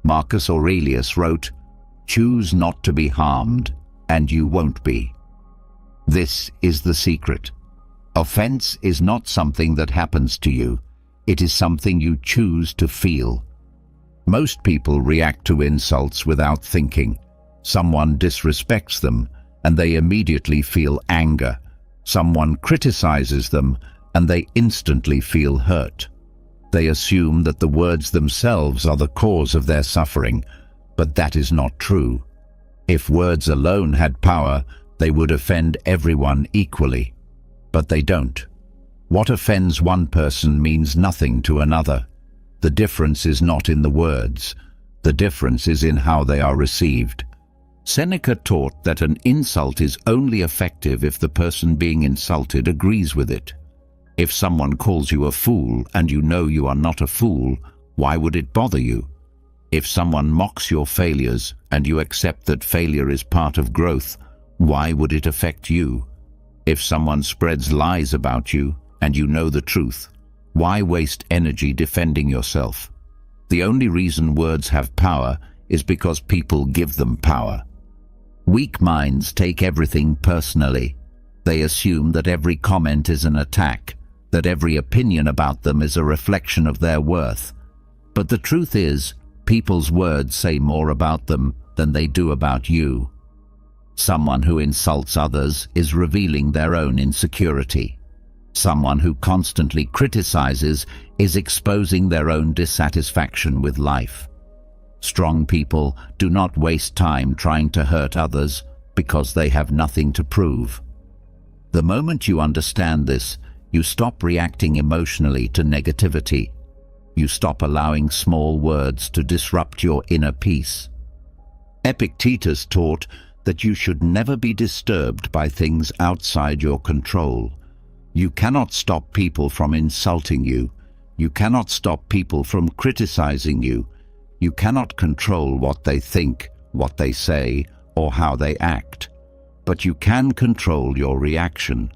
Marcus Aurelius wrote, "Choose not to be harmed, and you won't be." This is the secret. Offense is not something that happens to you. It is something you choose to feel. Most people react to insults without thinking. Someone disrespects them, and they immediately feel anger. Someone criticizes them, and they instantly feel hurt. They assume that the words themselves are the cause of their suffering, but that is not true. If words alone had power, they would offend everyone equally. But they don't. What offends one person means nothing to another. The difference is not in the words. The difference is in how they are received. Seneca taught that an insult is only effective if the person being insulted agrees with it. If someone calls you a fool and you know you are not a fool, why would it bother you? If someone mocks your failures and you accept that failure is part of growth, why would it affect you? If someone spreads lies about you and you know the truth, why waste energy defending yourself? The only reason words have power is because people give them power. Weak minds take everything personally. They assume that every comment is an attack, that every opinion about them is a reflection of their worth. But the truth is, people's words say more about them than they do about you. Someone who insults others is revealing their own insecurity. Someone who constantly criticizes is exposing their own dissatisfaction with life. Strong people do not waste time trying to hurt others because they have nothing to prove. The moment you understand this, you stop reacting emotionally to negativity. You stop allowing small words to disrupt your inner peace. Epictetus taught that you should never be disturbed by things outside your control. You cannot stop people from insulting you. You cannot stop people from criticizing you. You cannot control what they think, what they say, or how they act. But you can control your reaction.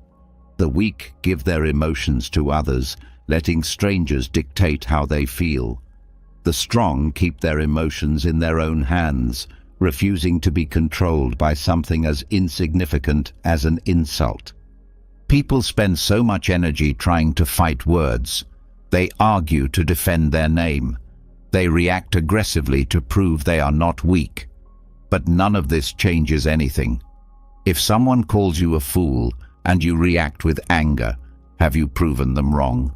The weak give their emotions to others, letting strangers dictate how they feel. The strong keep their emotions in their own hands, refusing to be controlled by something as insignificant as an insult. People spend so much energy trying to fight words. They argue to defend their name. They react aggressively to prove they are not weak. But none of this changes anything. If someone calls you a fool and you react with anger, have you proven them wrong?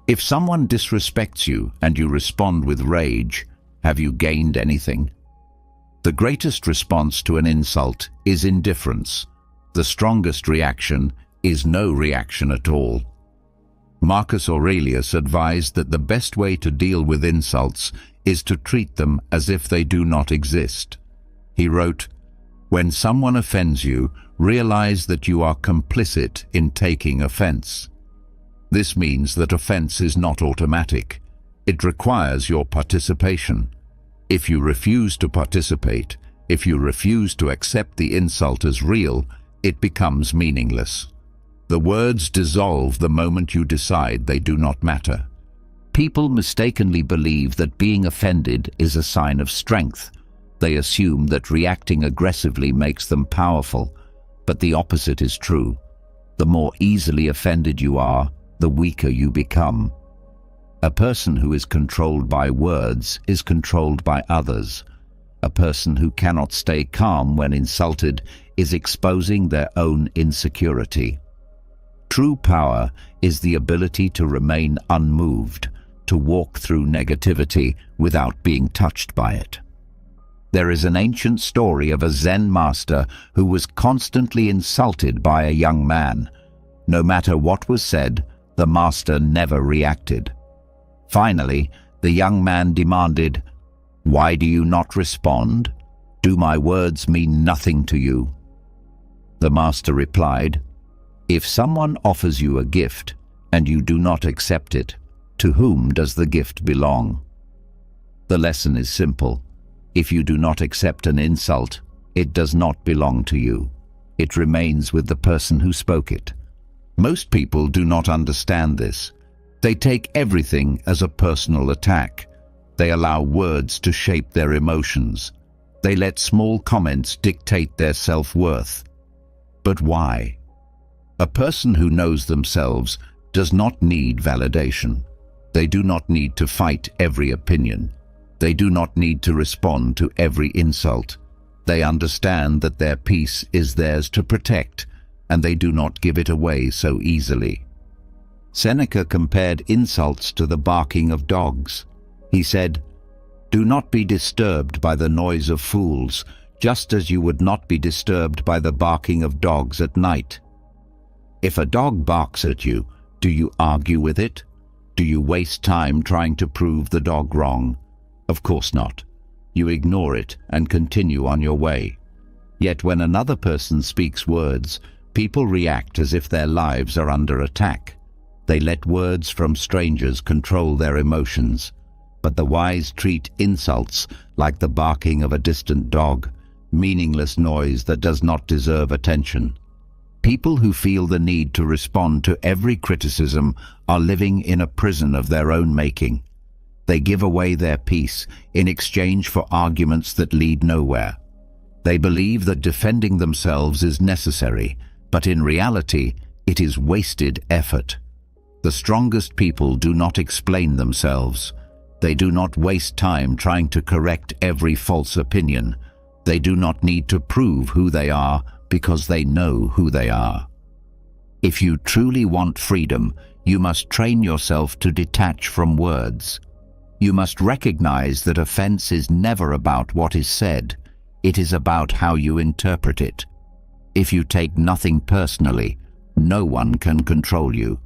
If someone disrespects you and you respond with rage, have you gained anything? The greatest response to an insult is indifference. The strongest reaction is no reaction at all. Marcus Aurelius advised that the best way to deal with insults is to treat them as if they do not exist. He wrote, "When someone offends you, realize that you are complicit in taking offense." This means that offense is not automatic. It requires your participation. If you refuse to participate, if you refuse to accept the insult as real, it becomes meaningless. The words dissolve the moment you decide they do not matter. People mistakenly believe that being offended is a sign of strength. They assume that reacting aggressively makes them powerful, but the opposite is true. The more easily offended you are, the weaker you become. A person who is controlled by words is controlled by others. A person who cannot stay calm when insulted is exposing their own insecurity. True power is the ability to remain unmoved, to walk through negativity without being touched by it. There is an ancient story of a Zen master who was constantly insulted by a young man. No matter what was said, the master never reacted. Finally, the young man demanded, "Why do you not respond? Do my words mean nothing to you?" The master replied, "If someone offers you a gift and you do not accept it, to whom does the gift belong?" The lesson is simple. If you do not accept an insult, it does not belong to you. It remains with the person who spoke it. Most people do not understand this. They take everything as a personal attack. They allow words to shape their emotions. They let small comments dictate their self-worth. But why? A person who knows themselves does not need validation. They do not need to fight every opinion. They do not need to respond to every insult. They understand that their peace is theirs to protect, and they do not give it away so easily. Seneca compared insults to the barking of dogs. He said, "Do not be disturbed by the noise of fools, just as you would not be disturbed by the barking of dogs at night." If a dog barks at you, do you argue with it? Do you waste time trying to prove the dog wrong? Of course not. You ignore it and continue on your way. Yet when another person speaks words, people react as if their lives are under attack. They let words from strangers control their emotions. But the wise treat insults like the barking of a distant dog, meaningless noise that does not deserve attention. People who feel the need to respond to every criticism are living in a prison of their own making. They give away their peace in exchange for arguments that lead nowhere. They believe that defending themselves is necessary, but in reality, it is wasted effort. The strongest people do not explain themselves. They do not waste time trying to correct every false opinion. They do not need to prove who they are because they know who they are. If you truly want freedom, you must train yourself to detach from words. You must recognize that offense is never about what is said. It is about how you interpret it. If you take nothing personally, no one can control you.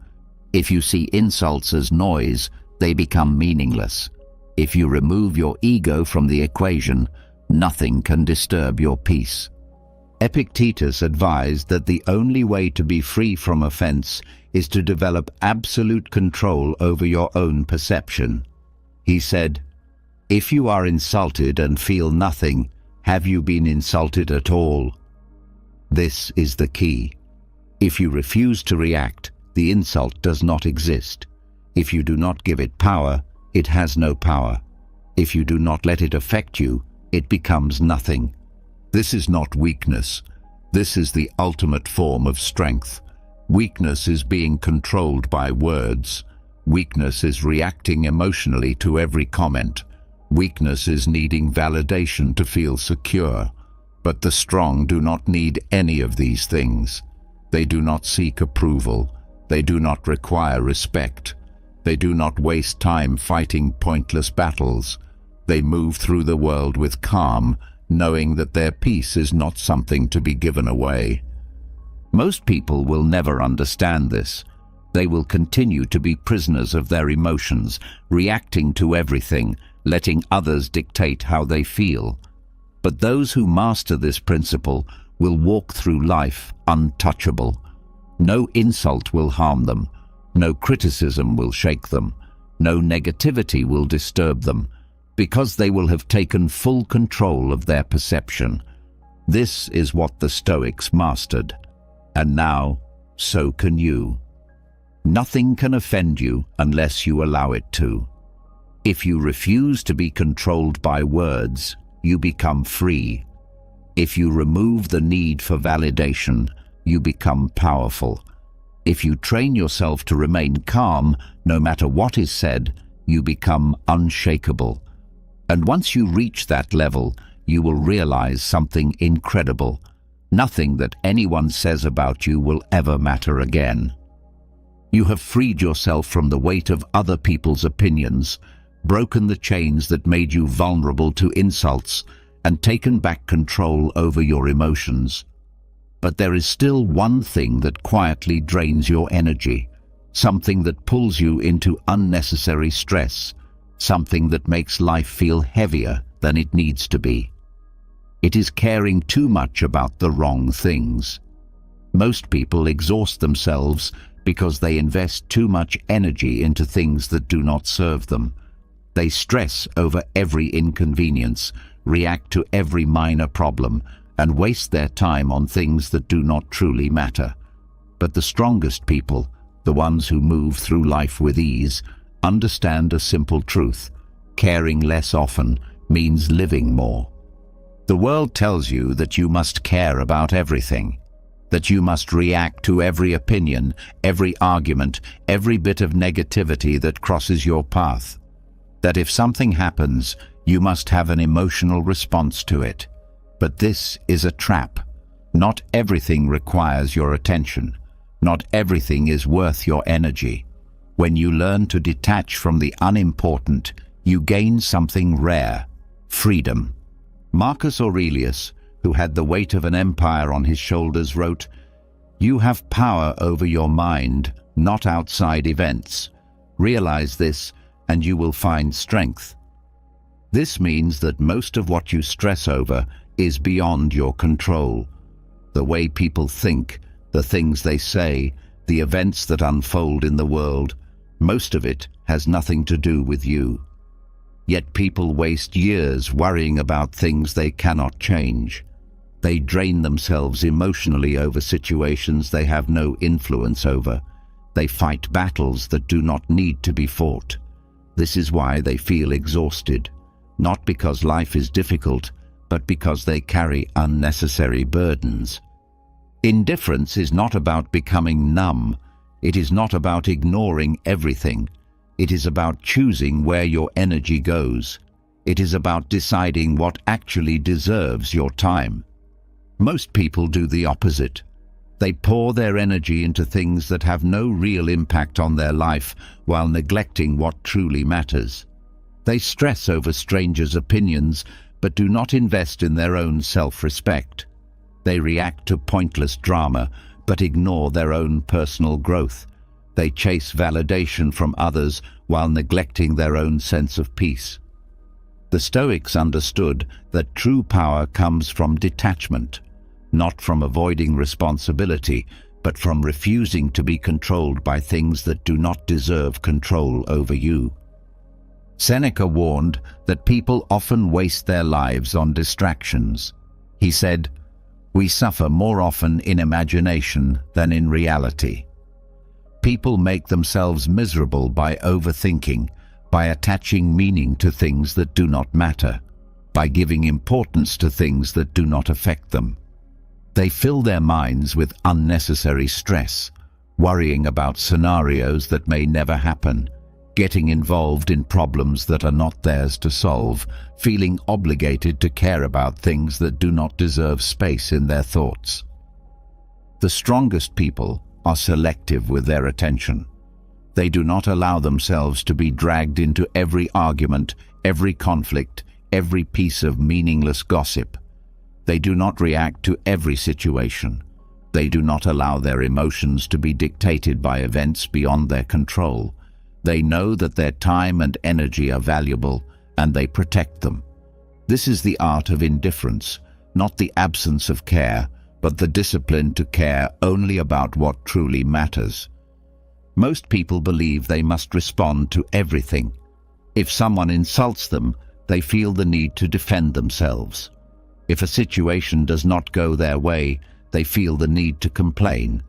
If you see insults as noise, they become meaningless. If you remove your ego from the equation, nothing can disturb your peace. Epictetus advised that the only way to be free from offense is to develop absolute control over your own perception. He said, "If you are insulted and feel nothing, have you been insulted at all?" This is the key. If you refuse to react, the insult does not exist. If you do not give it power, it has no power. If you do not let it affect you, it becomes nothing. This is not weakness. This is the ultimate form of strength. Weakness is being controlled by words. Weakness is reacting emotionally to every comment. Weakness is needing validation to feel secure. But the strong do not need any of these things. They do not seek approval. They do not require respect. They do not waste time fighting pointless battles. They move through the world with calm, knowing that their peace is not something to be given away. Most people will never understand this. They will continue to be prisoners of their emotions, reacting to everything, letting others dictate how they feel. But those who master this principle will walk through life untouchable. No insult will harm them. No criticism will shake them. No negativity will disturb them, because they will have taken full control of their perception. This is what the Stoics mastered. And now, so can you. Nothing can offend you unless you allow it to. If you refuse to be controlled by words, you become free. If you remove the need for validation, you become powerful. If you train yourself to remain calm, no matter what is said, you become unshakable. And once you reach that level, you will realize something incredible. Nothing that anyone says about you will ever matter again. You have freed yourself from the weight of other people's opinions, broken the chains that made you vulnerable to insults, and taken back control over your emotions. But there is still one thing that quietly drains your energy, something that pulls you into unnecessary stress, something that makes life feel heavier than it needs to be. It is caring too much about the wrong things. Most people exhaust themselves because they invest too much energy into things that do not serve them. They stress over every inconvenience, react to every minor problem, and waste their time on things that do not truly matter. But the strongest people, the ones who move through life with ease, understand a simple truth. Caring less often means living more. The world tells you that you must care about everything, that you must react to every opinion, every argument, every bit of negativity that crosses your path, that if something happens, you must have an emotional response to it. But this is a trap. Not everything requires your attention. Not everything is worth your energy. When you learn to detach from the unimportant, you gain something rare: freedom. Marcus Aurelius, who had the weight of an empire on his shoulders, wrote, "You have power over your mind, not outside events. Realize this, and you will find strength." This means that most of what you stress over is beyond your control. The way people think, the things they say, the events that unfold in the world, most of it has nothing to do with you. Yet people waste years worrying about things they cannot change. They drain themselves emotionally over situations they have no influence over. They fight battles that do not need to be fought. This is why they feel exhausted, not because life is difficult, but because they carry unnecessary burdens. Indifference is not about becoming numb. It is not about ignoring everything. It is about choosing where your energy goes. It is about deciding what actually deserves your time. Most people do the opposite. They pour their energy into things that have no real impact on their life while neglecting what truly matters. They stress over strangers' opinions, but do not invest in their own self-respect. They react to pointless drama, but ignore their own personal growth. They chase validation from others while neglecting their own sense of peace. The Stoics understood that true power comes from detachment, not from avoiding responsibility, but from refusing to be controlled by things that do not deserve control over you. Seneca warned that people often waste their lives on distractions. He said, "We suffer more often in imagination than in reality." People make themselves miserable by overthinking, by attaching meaning to things that do not matter, by giving importance to things that do not affect them. They fill their minds with unnecessary stress, worrying about scenarios that may never happen, getting involved in problems that are not theirs to solve, feeling obligated to care about things that do not deserve space in their thoughts. The strongest people are selective with their attention. They do not allow themselves to be dragged into every argument, every conflict, every piece of meaningless gossip. They do not react to every situation. They do not allow their emotions to be dictated by events beyond their control. They know that their time and energy are valuable, and they protect them. This is the art of indifference, not the absence of care, but the discipline to care only about what truly matters. Most people believe they must respond to everything. If someone insults them, they feel the need to defend themselves. If a situation does not go their way, they feel the need to complain.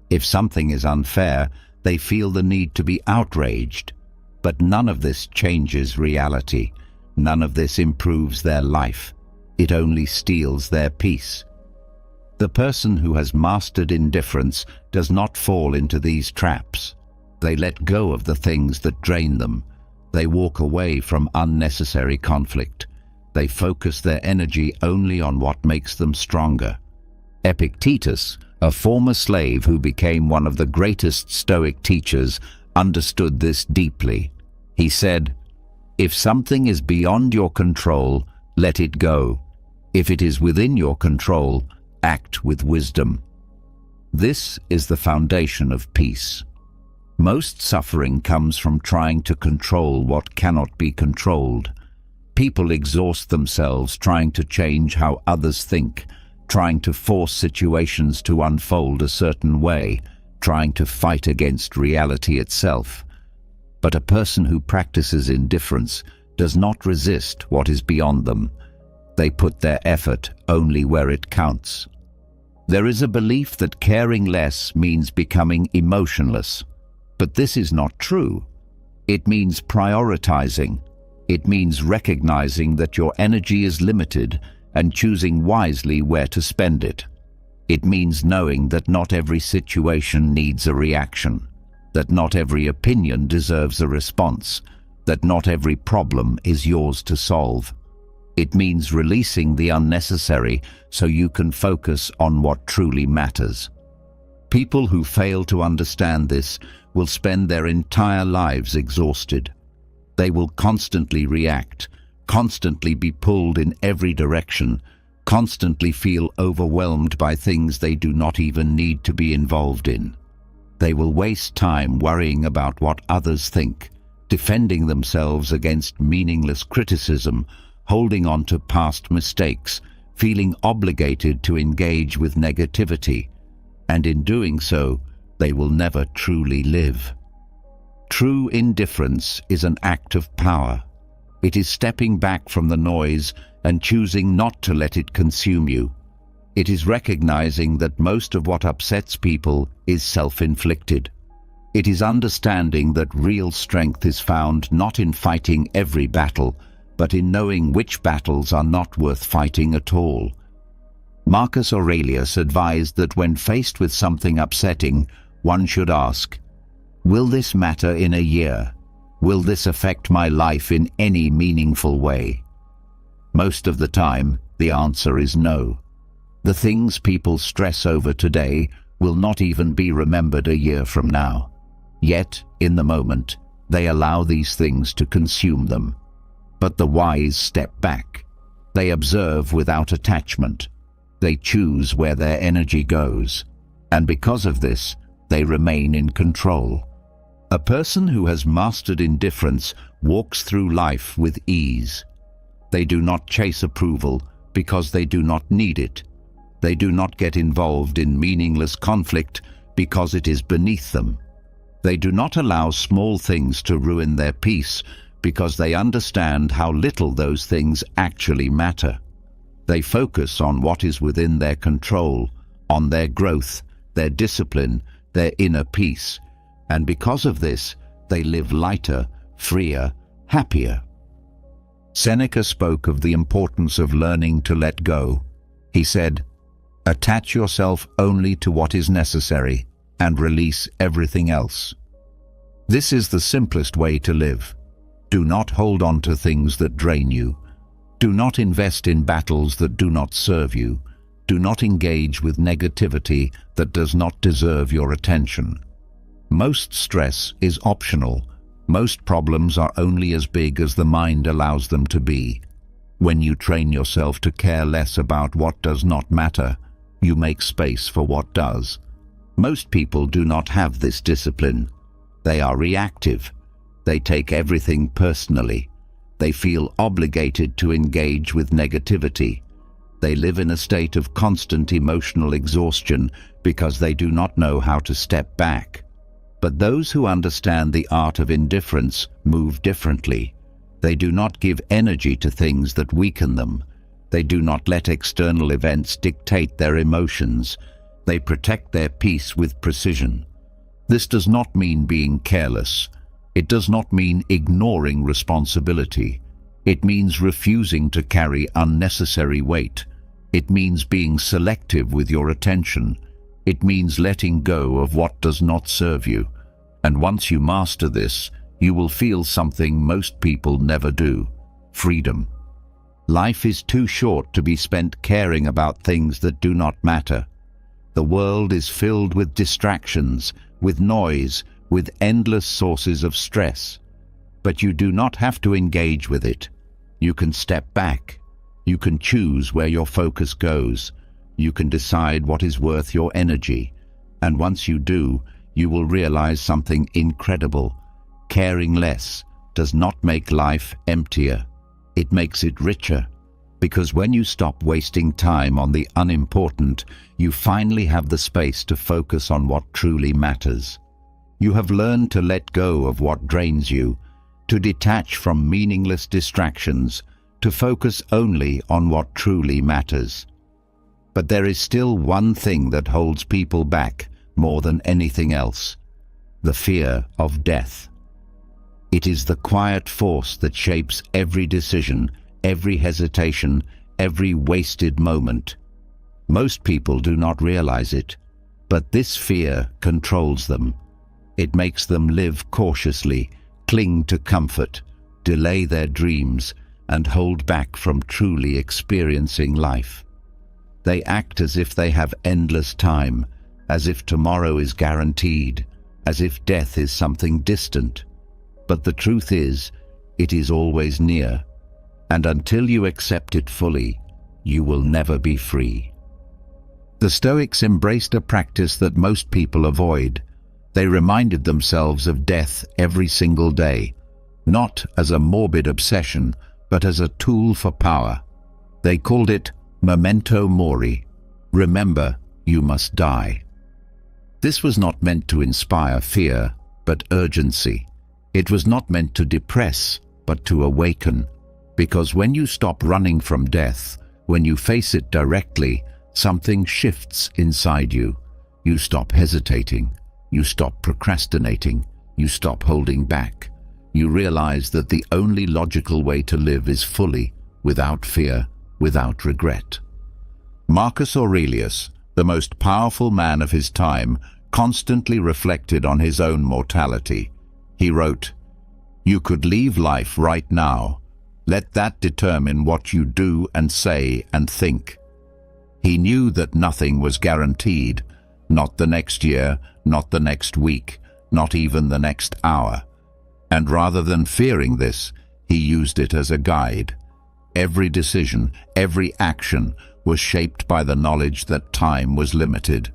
If something is unfair, they feel the need to be outraged. But none of this changes reality. None of this improves their life. It only steals their peace. The person who has mastered indifference does not fall into these traps. They let go of the things that drain them. They walk away from unnecessary conflict. They focus their energy only on what makes them stronger. Epictetus, a former slave who became one of the greatest Stoic teachers, understood this deeply. He said, "If something is beyond your control, let it go. If it is within your control, act with wisdom." This is the foundation of peace. Most suffering comes from trying to control what cannot be controlled. People exhaust themselves trying to change how others think, trying to force situations to unfold a certain way, trying to fight against reality itself. But a person who practices indifference does not resist what is beyond them. They put their effort only where it counts. There is a belief that caring less means becoming emotionless. But this is not true. It means prioritizing. It means recognizing that your energy is limited and choosing wisely where to spend it. It means knowing that not every situation needs a reaction, that not every opinion deserves a response, that not every problem is yours to solve. It means releasing the unnecessary so you can focus on what truly matters. People who fail to understand this will spend their entire lives exhausted. They will constantly react, constantly be pulled in every direction, constantly feel overwhelmed by things they do not even need to be involved in. They will waste time worrying about what others think, defending themselves against meaningless criticism, holding on to past mistakes, feeling obligated to engage with negativity, and in doing so, they will never truly live. True indifference is an act of power. It is stepping back from the noise and choosing not to let it consume you. It is recognizing that most of what upsets people is self-inflicted. It is understanding that real strength is found not in fighting every battle, but in knowing which battles are not worth fighting at all. Marcus Aurelius advised that when faced with something upsetting, one should ask, "Will this matter in a year? Will this affect my life in any meaningful way?" Most of the time, the answer is no. The things people stress over today will not even be remembered a year from now. Yet, in the moment, they allow these things to consume them. But the wise step back. They observe without attachment. They choose where their energy goes. And because of this, they remain in control. A person who has mastered indifference walks through life with ease. They do not chase approval because they do not need it. They do not get involved in meaningless conflict because it is beneath them. They do not allow small things to ruin their peace because they understand how little those things actually matter. They focus on what is within their control, on their growth, their discipline, their inner peace, and because of this, they live lighter, freer, happier. Seneca spoke of the importance of learning to let go. He said, "Attach yourself only to what is necessary and release everything else." This is the simplest way to live. Do not hold on to things that drain you. Do not invest in battles that do not serve you. Do not engage with negativity that does not deserve your attention. Most stress is optional. Most problems are only as big as the mind allows them to be. When you train yourself to care less about what does not matter, You make space for what does. Most people do not have this discipline. They are reactive. They take everything personally. They feel obligated to engage with negativity. They live in a state of constant emotional exhaustion because they do not know how to step back. But those who understand the art of indifference move differently. They do not give energy to things that weaken them. They do not let external events dictate their emotions. They protect their peace with precision. This does not mean being careless. It does not mean ignoring responsibility. It means refusing to carry unnecessary weight. It means being selective with your attention. It means letting go of what does not serve you. And once you master this, you will feel something most people never do: freedom. Life is too short to be spent caring about things that do not matter. The world is filled with distractions, with noise, with endless sources of stress. But you do not have to engage with it. You can step back. You can choose where your focus goes. You can decide what is worth your energy. And once you do, you will realize something incredible. Caring less does not make life emptier. It makes it richer. Because when you stop wasting time on the unimportant, you finally have the space to focus on what truly matters. You have learned to let go of what drains you, to detach from meaningless distractions, to focus only on what truly matters. But there is still one thing that holds people back more than anything else: the fear of death. It is the quiet force that shapes every decision, every hesitation, every wasted moment. Most people do not realize it, but this fear controls them. It makes them live cautiously, cling to comfort, delay their dreams, and hold back from truly experiencing life. They act as if they have endless time, as if tomorrow is guaranteed, as if death is something distant. But the truth is, it is always near, and until you accept it fully, you will never be free. The Stoics embraced a practice that most people avoid. They reminded themselves of death every single day, not as a morbid obsession, but as a tool for power. They called it memento mori. Remember, you must die. This was not meant to inspire fear, but urgency. It was not meant to depress, but to awaken. Because when you stop running from death, when you face it directly, something shifts inside you. You stop hesitating. You stop procrastinating. You stop holding back. You realize that the only logical way to live is fully, without fear, without regret. Marcus Aurelius, the most powerful man of his time, constantly reflected on his own mortality. He wrote, "You could leave life right now. Let that determine what you do and say and think." He knew that nothing was guaranteed, not the next year, not the next week, not even the next hour. And rather than fearing this, he used it as a guide. Every decision, every action was shaped by the knowledge that time was limited.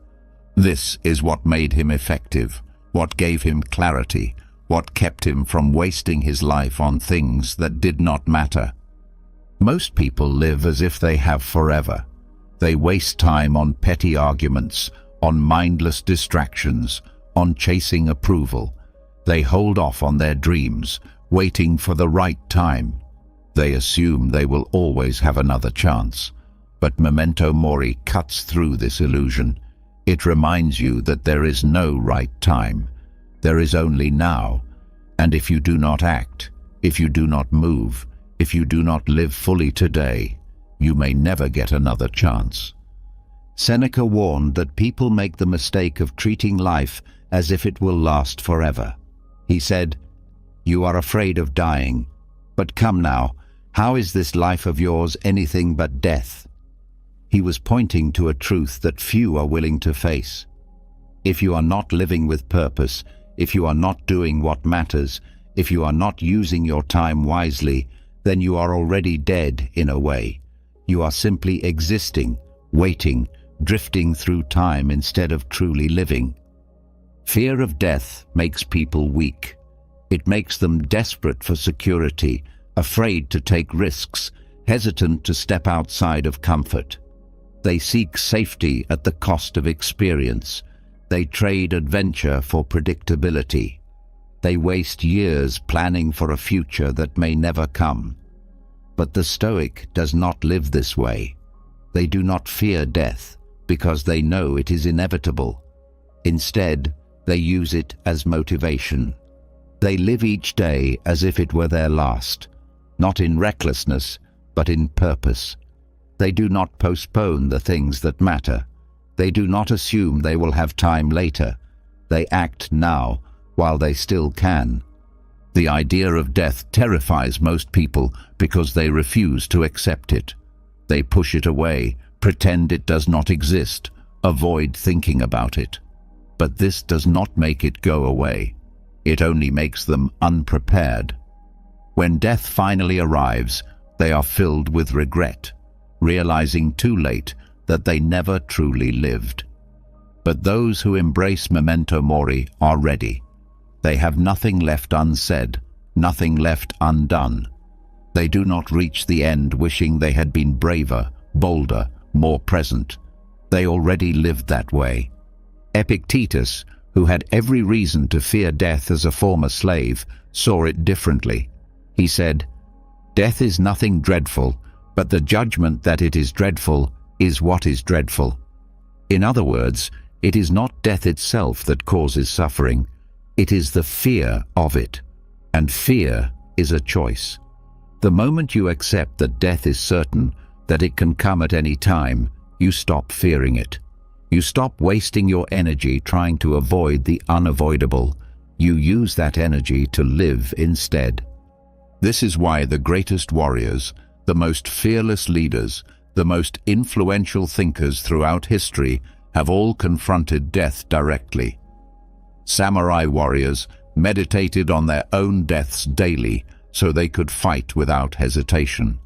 This is what made him effective, what gave him clarity, what kept him from wasting his life on things that did not matter. Most people live as if they have forever. They waste time on petty arguments, on mindless distractions, on chasing approval. They hold off on their dreams, waiting for the right time. They assume they will always have another chance. But memento mori cuts through this illusion. It reminds you that there is no right time. There is only now. And if you do not act, if you do not move, if you do not live fully today, you may never get another chance. Seneca warned that people make the mistake of treating life as if it will last forever. He said, "You are afraid of dying, but come now, how is this life of yours anything but death?" He was pointing to a truth that few are willing to face. If you are not living with purpose, if you are not doing what matters, if you are not using your time wisely, then you are already dead in a way. You are simply existing, waiting, drifting through time instead of truly living. Fear of death makes people weak. It makes them desperate for security, afraid to take risks, hesitant to step outside of comfort. They seek safety at the cost of experience. They trade adventure for predictability. They waste years planning for a future that may never come. But the Stoic does not live this way. They do not fear death because they know it is inevitable. Instead, they use it as motivation. They live each day as if it were their last, not in recklessness, but in purpose. They do not postpone the things that matter. They do not assume they will have time later. They act now, while they still can. The idea of death terrifies most people because they refuse to accept it. They push it away, pretend it does not exist, avoid thinking about it. But this does not make it go away. It only makes them unprepared. When death finally arrives, they are filled with regret, realizing too late that they never truly lived. But those who embrace memento mori are ready. They have nothing left unsaid, nothing left undone. They do not reach the end wishing they had been braver, bolder, more present. They already lived that way. Epictetus, who had every reason to fear death as a former slave, saw it differently. He said, "Death is nothing dreadful, but the judgment that it is dreadful is what is dreadful." In other words, it is not death itself that causes suffering. It is the fear of it. And fear is a choice. The moment you accept that death is certain, that it can come at any time, you stop fearing it. You stop wasting your energy trying to avoid the unavoidable. You use that energy to live instead. This is why the greatest warriors, the most fearless leaders, the most influential thinkers throughout history have all confronted death directly. Samurai warriors meditated on their own deaths daily so they could fight without hesitation.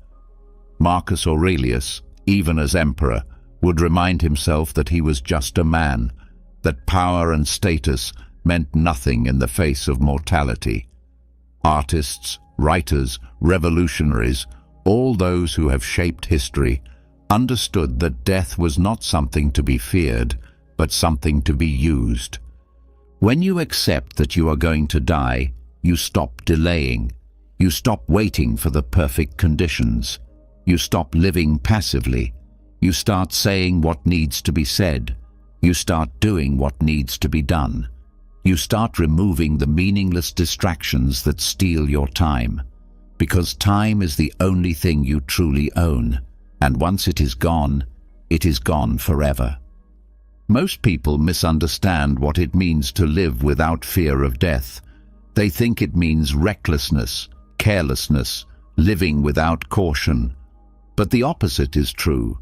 Marcus Aurelius, even as emperor, would remind himself that he was just a man, that power and status meant nothing in the face of mortality. Artists, writers, revolutionaries, all those who have shaped history, understood that death was not something to be feared, but something to be used. When you accept that you are going to die, you stop delaying. You stop waiting for the perfect conditions. You stop living passively. You start saying what needs to be said. You start doing what needs to be done. You start removing the meaningless distractions that steal your time. Because time is the only thing you truly own. And once it is gone forever. Most people misunderstand what it means to live without fear of death. They think it means recklessness, carelessness, living without caution. But the opposite is true.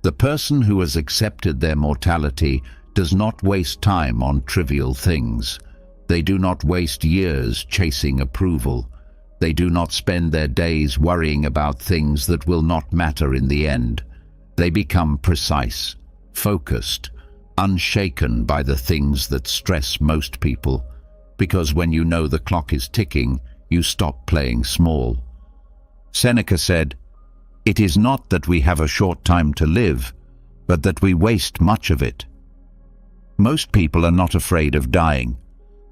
The person who has accepted their mortality does not waste time on trivial things. They do not waste years chasing approval. They do not spend their days worrying about things that will not matter in the end. They become precise, focused, unshaken by the things that stress most people. Because when you know the clock is ticking, you stop playing small. Seneca said, "It is not that we have a short time to live, but that we waste much of it." Most people are not afraid of dying.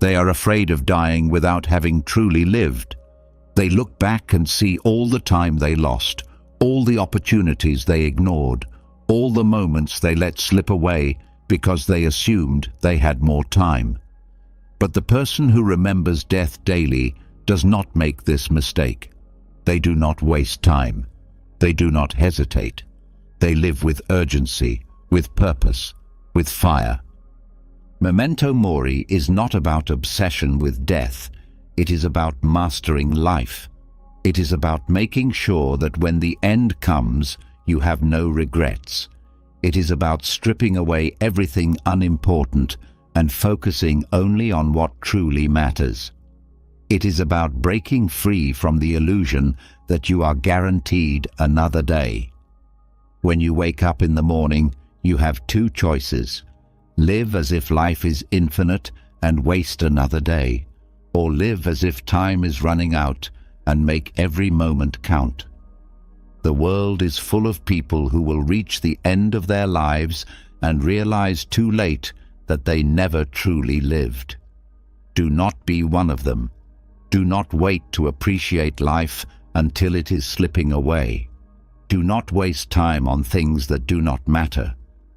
They are afraid of dying without having truly lived. They look back and see all the time they lost, all the opportunities they ignored, all the moments they let slip away because they assumed they had more time. But the person who remembers death daily does not make this mistake. They do not waste time. They do not hesitate. They live with urgency, with purpose, with fire. Memento mori is not about obsession with death. It is about mastering life. It is about making sure that when the end comes, you have no regrets. It is about stripping away everything unimportant and focusing only on what truly matters. It is about breaking free from the illusion that you are guaranteed another day. When you wake up in the morning, You have two choices. Live as if life is infinite and waste another day, or live as if time is running out and make every moment count. The world is full of people who will reach the end of their lives and realize too late that they never truly lived. Do not be one of them. Do not wait to appreciate life until it is slipping away. Do not waste time on things that do not matter.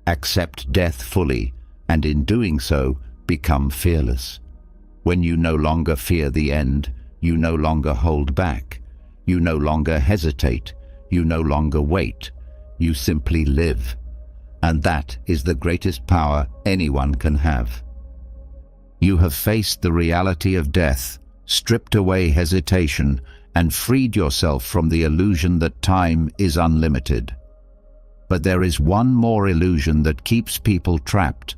Accept death fully, and in doing so, become fearless. When you no longer fear the end, you no longer hold back. You no longer hesitate. You no longer wait. You simply live. And that is the greatest power anyone can have. You have faced the reality of death, stripped away hesitation, and freed yourself from the illusion that time is unlimited. But there is one more illusion that keeps people trapped: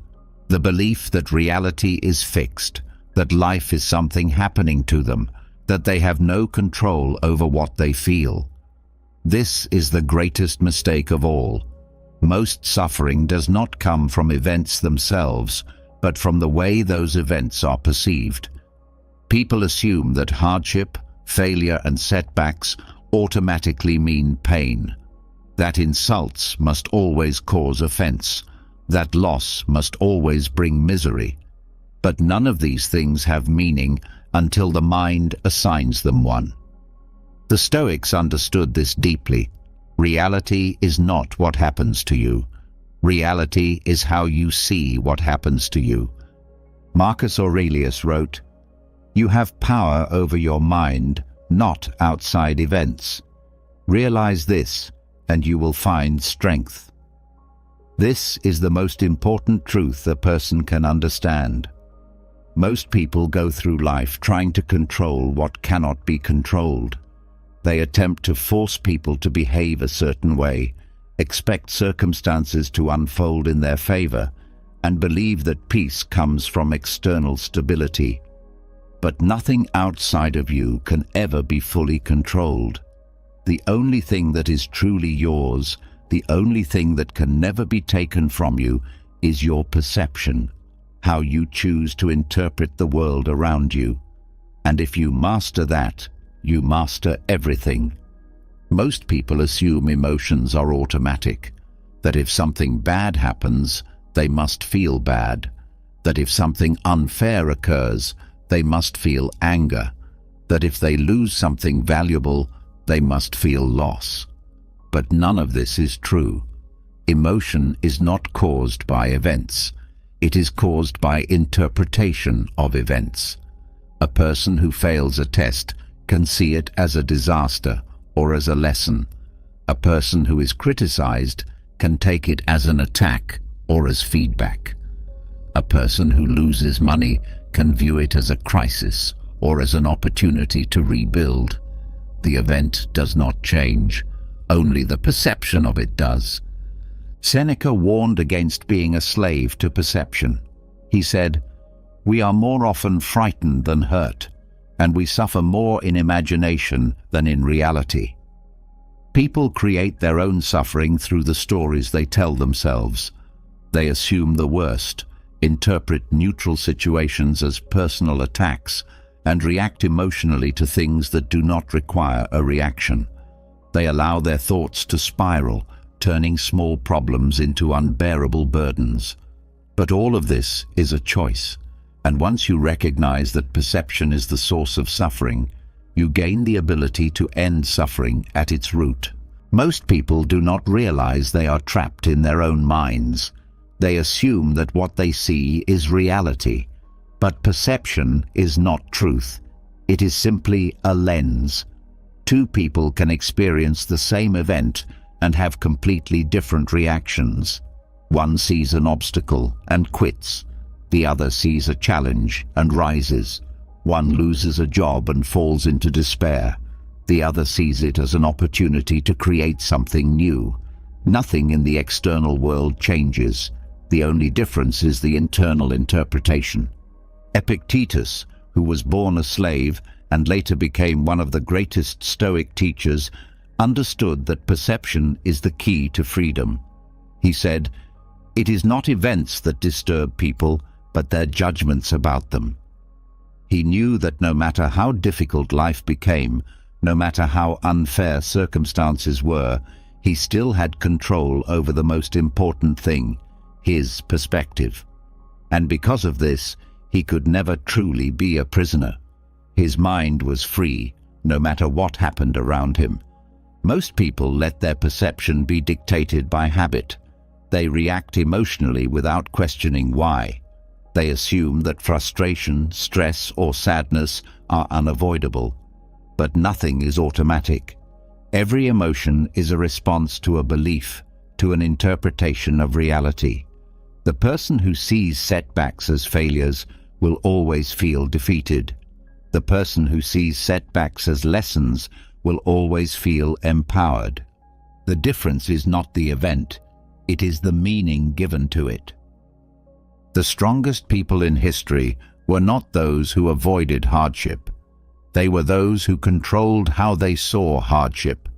the belief that reality is fixed, that life is something happening to them, that they have no control over what they feel. This is the greatest mistake of all. Most suffering does not come from events themselves, but from the way those events are perceived. People assume that hardship, failure, and setbacks automatically mean pain, that insults must always cause offense, that loss must always bring misery. But none of these things have meaning until the mind assigns them one. The Stoics understood this deeply. Reality is not what happens to you. Reality is how you see what happens to you. Marcus Aurelius wrote, "You have power over your mind, not outside events. Realize this, and you will find strength." This is the most important truth a person can understand. Most people go through life trying to control what cannot be controlled. They attempt to force people to behave a certain way, expect circumstances to unfold in their favor, and believe that peace comes from external stability. But nothing outside of you can ever be fully controlled. The only thing that is truly yours, the only thing that can never be taken from you, is your perception, how you choose to interpret the world around you. And if you master that, you master everything. Most people assume emotions are automatic, that if something bad happens, they must feel bad, that if something unfair occurs, they must feel anger, that if they lose something valuable, they must feel loss. But none of this is true. Emotion is not caused by events. It is caused by interpretation of events. A person who fails a test can see it as a disaster or as a lesson. A person who is criticized can take it as an attack or as feedback. A person who loses money can view it as a crisis or as an opportunity to rebuild. The event does not change, only the perception of it does. Seneca warned against being a slave to perception. He said, "We are more often frightened than hurt, and we suffer more in imagination than in reality." People create their own suffering through the stories they tell themselves. They assume the worst, interpret neutral situations as personal attacks, and react emotionally to things that do not require a reaction. They allow their thoughts to spiral, turning small problems into unbearable burdens. But all of this is a choice. And once you recognize that perception is the source of suffering, you gain the ability to end suffering at its root. Most people do not realize they are trapped in their own minds. They assume that what they see is reality. But perception is not truth. It is simply a lens. Two people can experience the same event and have completely different reactions. One sees an obstacle and quits. The other sees a challenge and rises. One loses a job and falls into despair. The other sees it as an opportunity to create something new. Nothing in the external world changes. The only difference is the internal interpretation. Epictetus, who was born a slave and later became one of the greatest Stoic teachers, understood that perception is the key to freedom. He said, It is not events that disturb people, but their judgments about them. He knew that no matter how difficult life became, no matter how unfair circumstances were, he still had control over the most important thing, his perspective. And because of this, he could never truly be a prisoner. His mind was free, no matter what happened around him. Most people let their perception be dictated by habit. They react emotionally without questioning why. They assume that frustration, stress, or sadness are unavoidable. But nothing is automatic. Every emotion is a response to a belief, to an interpretation of reality. The person who sees setbacks as failures will always feel defeated. The person who sees setbacks as lessons will always feel empowered. The difference is not the event, it is the meaning given to it. The strongest people in history were not those who avoided hardship. They were those who controlled how they saw hardship.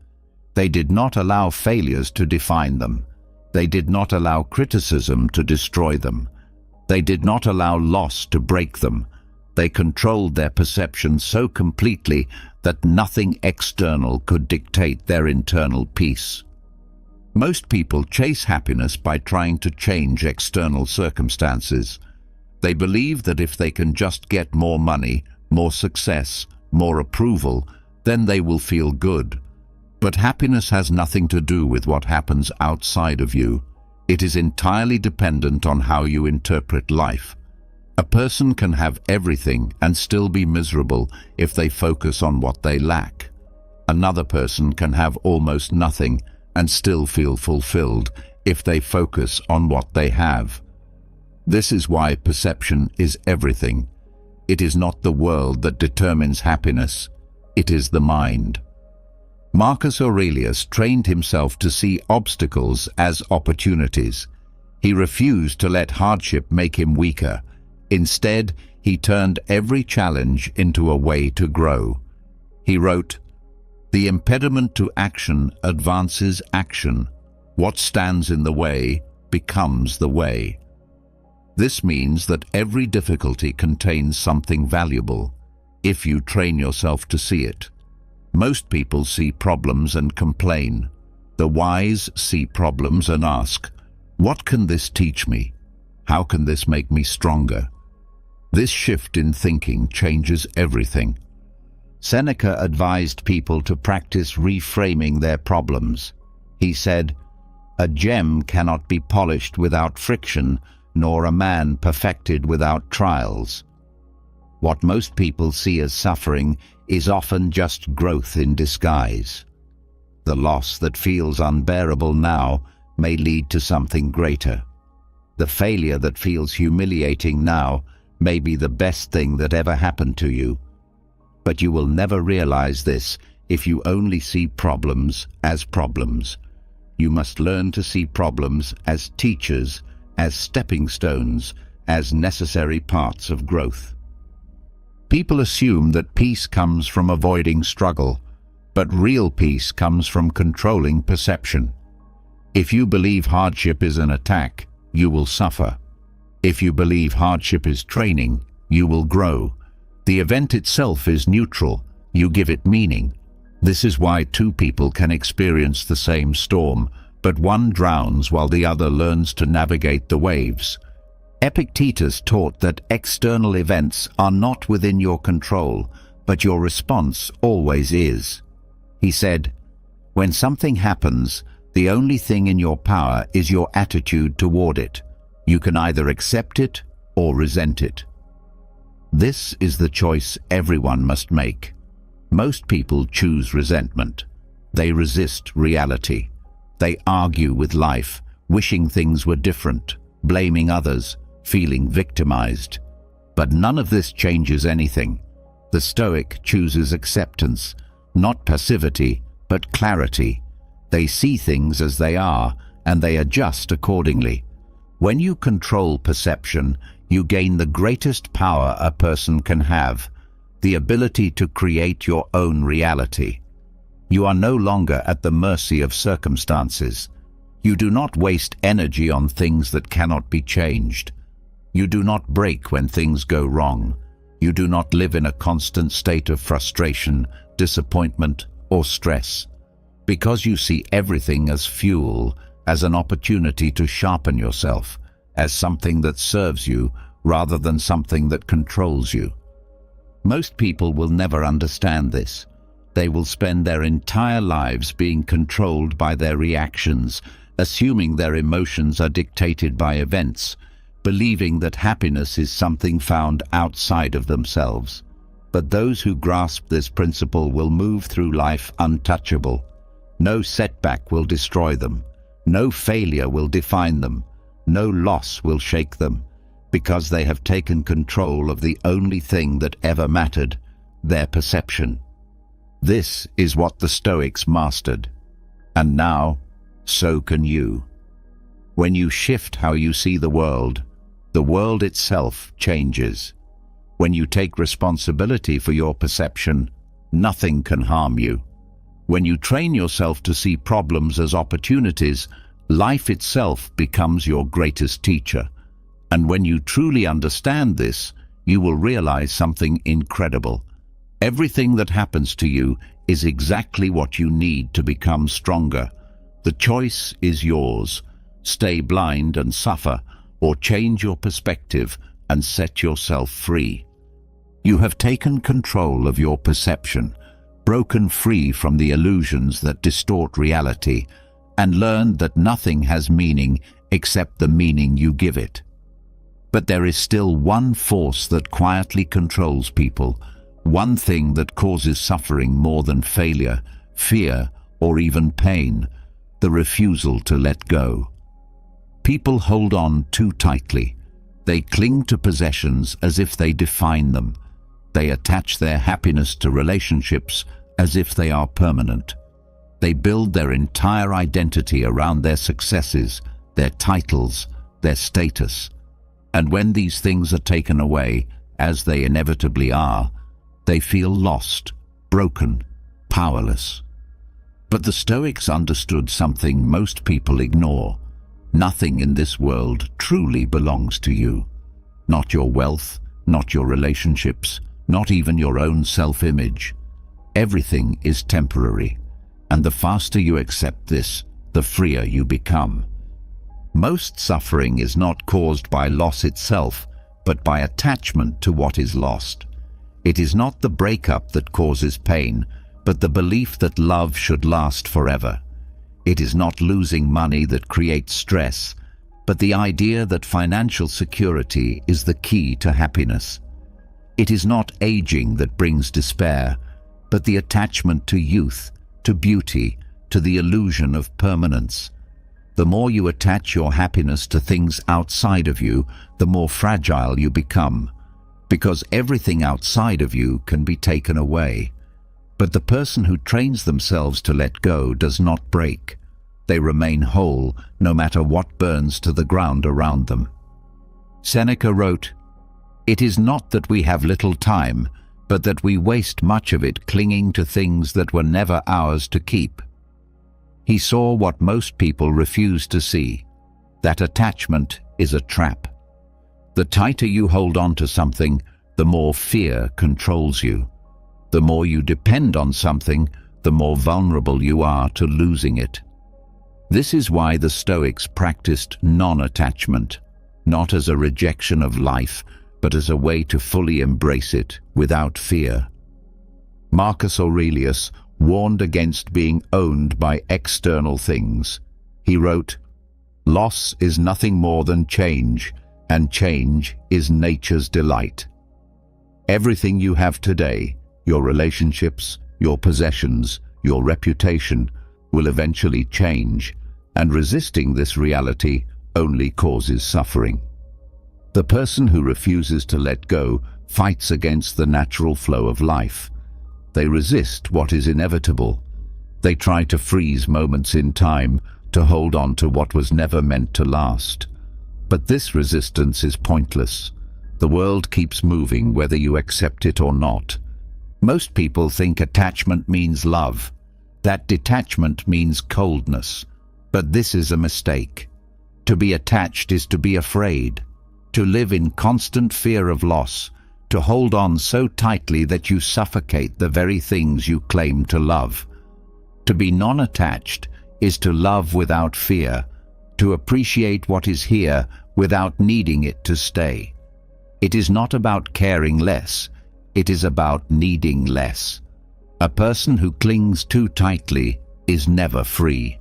They did not allow failures to define them. They did not allow criticism to destroy them. They did not allow loss to break them. They controlled their perception so completely that nothing external could dictate their internal peace. Most people chase happiness by trying to change external circumstances. They believe that if they can just get more money, more success, more approval, then they will feel good. But happiness has nothing to do with what happens outside of you. It is entirely dependent on how you interpret life. A person can have everything and still be miserable if they focus on what they lack. Another person can have almost nothing and still feel fulfilled if they focus on what they have. This is why perception is everything. It is not the world that determines happiness, it is the mind. Marcus Aurelius trained himself to see obstacles as opportunities. He refused to let hardship make him weaker. Instead, he turned every challenge into a way to grow. He wrote, "The impediment to action advances action. What stands in the way becomes the way." This means that every difficulty contains something valuable, if you train yourself to see it. Most people see problems and complain. The wise see problems and ask, "What can this teach me? How can this make me stronger?" This shift in thinking changes everything. Seneca advised people to practice reframing their problems. He said, "A gem cannot be polished without friction, nor a man perfected without trials." What most people see as suffering is often just growth in disguise. The loss that feels unbearable now may lead to something greater. The failure that feels humiliating now may be the best thing that ever happened to you. But you will never realize this if you only see problems as problems. You must learn to see problems as teachers, as stepping stones, as necessary parts of growth. People assume that peace comes from avoiding struggle, but real peace comes from controlling perception. If you believe hardship is an attack, you will suffer. If you believe hardship is training, you will grow. The event itself is neutral, you give it meaning. This is why two people can experience the same storm, but one drowns while the other learns to navigate the waves. Epictetus taught that external events are not within your control, but your response always is. He said, "When something happens, the only thing in your power is your attitude toward it. You can either accept it or resent it." This is the choice everyone must make. Most people choose resentment. They resist reality. They argue with life, wishing things were different, blaming others, feeling victimized. But none of this changes anything. The Stoic chooses acceptance, not passivity, but clarity. They see things as they are, and they adjust accordingly. When you control perception, you gain the greatest power a person can have, the ability to create your own reality. You are no longer at the mercy of circumstances. You do not waste energy on things that cannot be changed. You do not break when things go wrong. You do not live in a constant state of frustration, disappointment, or stress, because you see everything as fuel, as an opportunity to sharpen yourself, as something that serves you rather than something that controls you. Most people will never understand this. They will spend their entire lives being controlled by their reactions, assuming their emotions are dictated by events, believing that happiness is something found outside of themselves. But those who grasp this principle will move through life untouchable. No setback will destroy them. No failure will define them. No loss will shake them, because they have taken control of the only thing that ever mattered, their perception. This is what the Stoics mastered. And now, so can you. When you shift how you see the world itself changes. When you take responsibility for your perception, nothing can harm you. When you train yourself to see problems as opportunities, life itself becomes your greatest teacher. And when you truly understand this, you will realize something incredible. Everything that happens to you is exactly what you need to become stronger. The choice is yours. Stay blind and suffer, or change your perspective and set yourself free. You have taken control of your perception, broken free from the illusions that distort reality, and learned that nothing has meaning except the meaning you give it. But there is still one force that quietly controls people, one thing that causes suffering more than failure, fear, or even pain: the refusal to let go. People hold on too tightly. They cling to possessions as if they define them. They attach their happiness to relationships as if they are permanent. They build their entire identity around their successes, their titles, their status. And when these things are taken away, as they inevitably are, they feel lost, broken, powerless. But the Stoics understood something most people ignore. Nothing in this world truly belongs to you. Not your wealth, not your relationships, not even your own self-image. Everything is temporary, and the faster you accept this, the freer you become. Most suffering is not caused by loss itself, but by attachment to what is lost. It is not the breakup that causes pain, but the belief that love should last forever. It is not losing money that creates stress, but the idea that financial security is the key to happiness. It is not aging that brings despair, but the attachment to youth, to beauty, to the illusion of permanence. The more you attach your happiness to things outside of you, the more fragile you become, because everything outside of you can be taken away. But the person who trains themselves to let go does not break. They remain whole, no matter what burns to the ground around them. Seneca wrote, "It is not that we have little time, but that we waste much of it clinging to things that were never ours to keep." He saw what most people refuse to see, that attachment is a trap. The tighter you hold on to something, the more fear controls you. The more you depend on something, the more vulnerable you are to losing it. This is why the Stoics practiced non-attachment, not as a rejection of life, but as a way to fully embrace it without fear. Marcus Aurelius warned against being owned by external things. He wrote, "Loss is nothing more than change, and change is nature's delight." Everything you have today, your relationships, your possessions, your reputation, will eventually change, and resisting this reality only causes suffering. The person who refuses to let go fights against the natural flow of life. They resist what is inevitable. They try to freeze moments in time, to hold on to what was never meant to last. But this resistance is pointless. The world keeps moving whether you accept it or not. Most people think attachment means love, that detachment means coldness. But this is a mistake. To be attached is to be afraid, to live in constant fear of loss, to hold on so tightly that you suffocate the very things you claim to love. To be non-attached is to love without fear, to appreciate what is here without needing it to stay. It is not about caring less, it is about needing less. A person who clings too tightly is never free.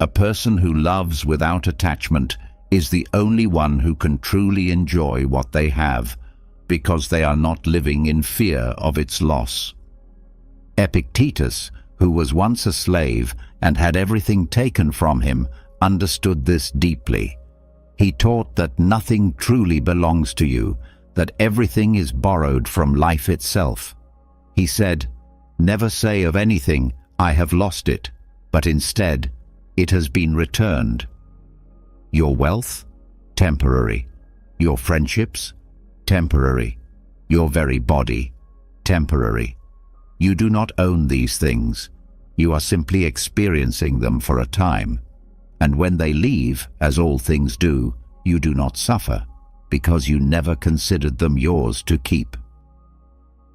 A person who loves without attachment is the only one who can truly enjoy what they have, because they are not living in fear of its loss. Epictetus, who was once a slave and had everything taken from him, understood this deeply. He taught that nothing truly belongs to you, that everything is borrowed from life itself. He said, "Never say of anything, 'I have lost it,' but instead, 'It has been returned.' Your wealth? Temporary. Your friendships? Temporary. Your very body? Temporary. You do not own these things. You are simply experiencing them for a time. And when they leave, as all things do, you do not suffer, because you never considered them yours to keep."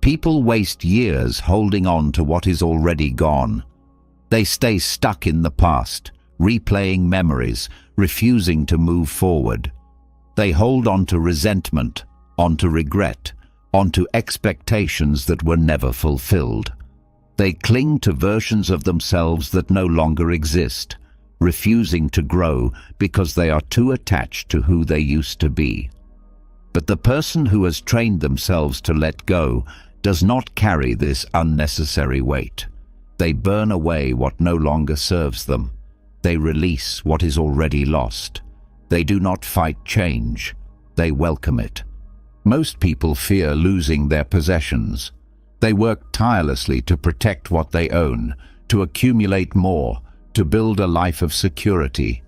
People waste years holding on to what is already gone. They stay stuck in the past, replaying memories, refusing to move forward. They hold on to resentment, onto regret, onto expectations that were never fulfilled. They cling to versions of themselves that no longer exist, refusing to grow because they are too attached to who they used to be. But the person who has trained themselves to let go does not carry this unnecessary weight. They burn away what no longer serves them. They release what is already lost. They do not fight change. They welcome it. Most people fear losing their possessions. They work tirelessly to protect what they own, to accumulate more, to build a life of security.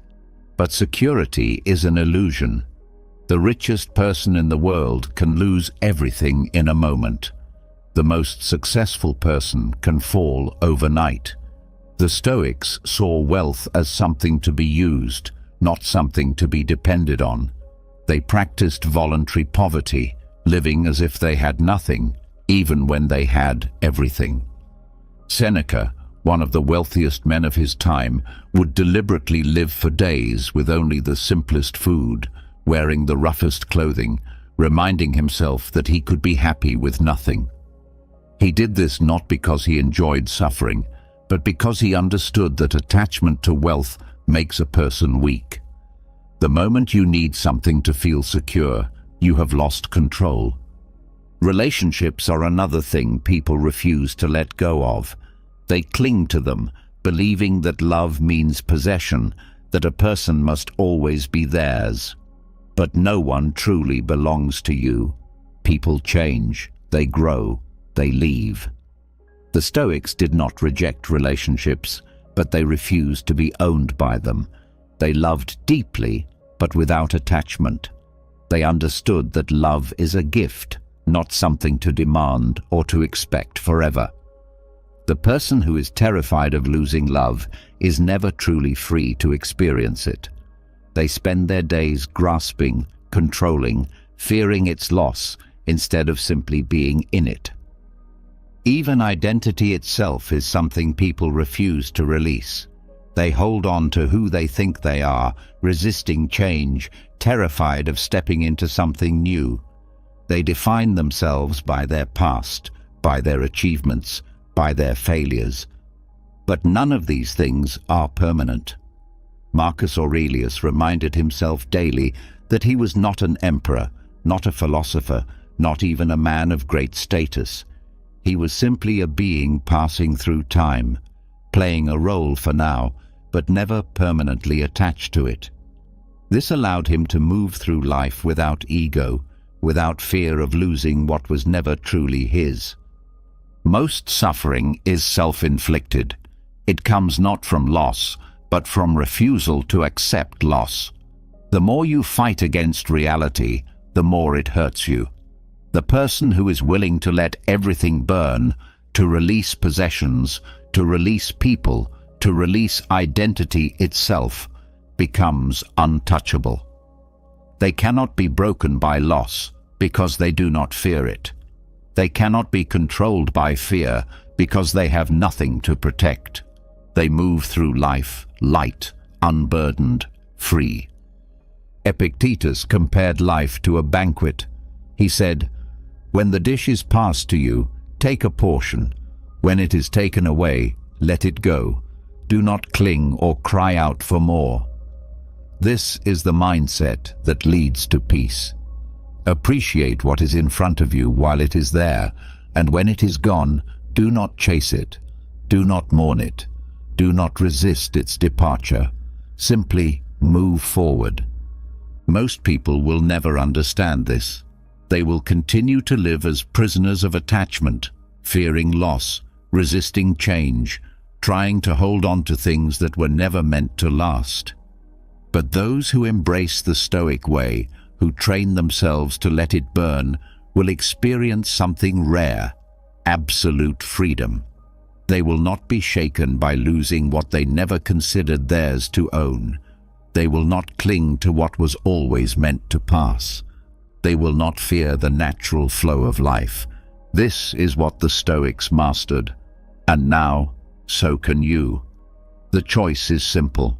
But security is an illusion. The richest person in the world can lose everything in a moment. The most successful person can fall overnight. The Stoics saw wealth as something to be used, not something to be depended on. They practiced voluntary poverty, living as if they had nothing, even when they had everything. Seneca, one of the wealthiest men of his time, would deliberately live for days with only the simplest food, wearing the roughest clothing, reminding himself that he could be happy with nothing. He did this not because he enjoyed suffering, but because he understood that attachment to wealth makes a person weak. The moment you need something to feel secure, you have lost control. Relationships are another thing people refuse to let go of. They cling to them, believing that love means possession, that a person must always be theirs. But no one truly belongs to you. People change, they grow, they leave. The Stoics did not reject relationships, but they refused to be owned by them. They loved deeply, but without attachment. They understood that love is a gift, not something to demand or to expect forever. The person who is terrified of losing love is never truly free to experience it. They spend their days grasping, controlling, fearing its loss, instead of simply being in it. Even identity itself is something people refuse to release. They hold on to who they think they are, resisting change, terrified of stepping into something new. They define themselves by their past, by their achievements, by their failures. But none of these things are permanent. Marcus Aurelius reminded himself daily that he was not an emperor, not a philosopher, not even a man of great status. He was simply a being passing through time, playing a role for now, but never permanently attached to it. This allowed him to move through life without ego, without fear of losing what was never truly his. Most suffering is self-inflicted. It comes not from loss, but from refusal to accept loss. The more you fight against reality, the more it hurts you. The person who is willing to let everything burn, to release possessions, to release people, to release identity itself, becomes untouchable. They cannot be broken by loss because they do not fear it. They cannot be controlled by fear because they have nothing to protect. They move through life light, unburdened, free. Epictetus compared life to a banquet. He said, "When the dish is passed to you, take a portion. When it is taken away, let it go. Do not cling or cry out for more." This is the mindset that leads to peace. Appreciate what is in front of you while it is there, and when it is gone, do not chase it. Do not mourn it. Do not resist its departure. Simply move forward. Most people will never understand this. They will continue to live as prisoners of attachment, fearing loss, resisting change, trying to hold on to things that were never meant to last. But those who embrace the Stoic way, who train themselves to let it burn, will experience something rare, absolute freedom. They will not be shaken by losing what they never considered theirs to own. They will not cling to what was always meant to pass. They will not fear the natural flow of life. This is what the Stoics mastered. And now, so can you. The choice is simple.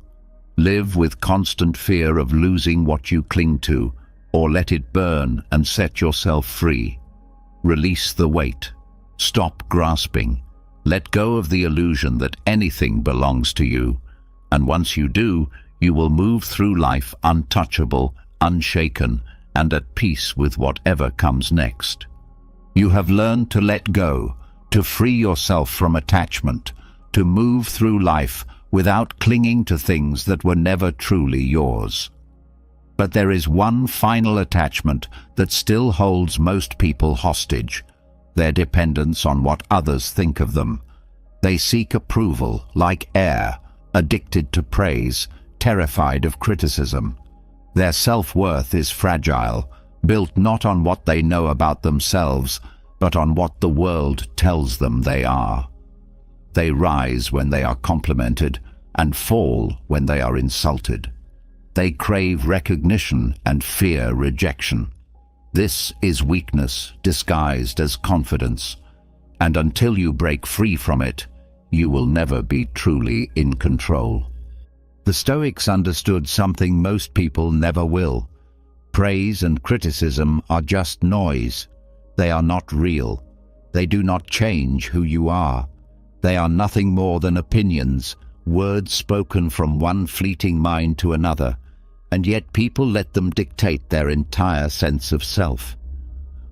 Live with constant fear of losing what you cling to, or let it burn and set yourself free. Release the weight. Stop grasping. Let go of the illusion that anything belongs to you. And once you do, you will move through life untouchable, unshaken, and at peace with whatever comes next. You have learned to let go, to free yourself from attachment, to move through life without clinging to things that were never truly yours. But there is one final attachment that still holds most people hostage: their dependence on what others think of them. They seek approval like air, addicted to praise, terrified of criticism. Their self-worth is fragile, built not on what they know about themselves, but on what the world tells them they are. They rise when they are complimented and fall when they are insulted. They crave recognition and fear rejection. This is weakness disguised as confidence, and until you break free from it, you will never be truly in control. The Stoics understood something most people never will. Praise and criticism are just noise. They are not real. They do not change who you are. They are nothing more than opinions, words spoken from one fleeting mind to another, and yet people let them dictate their entire sense of self.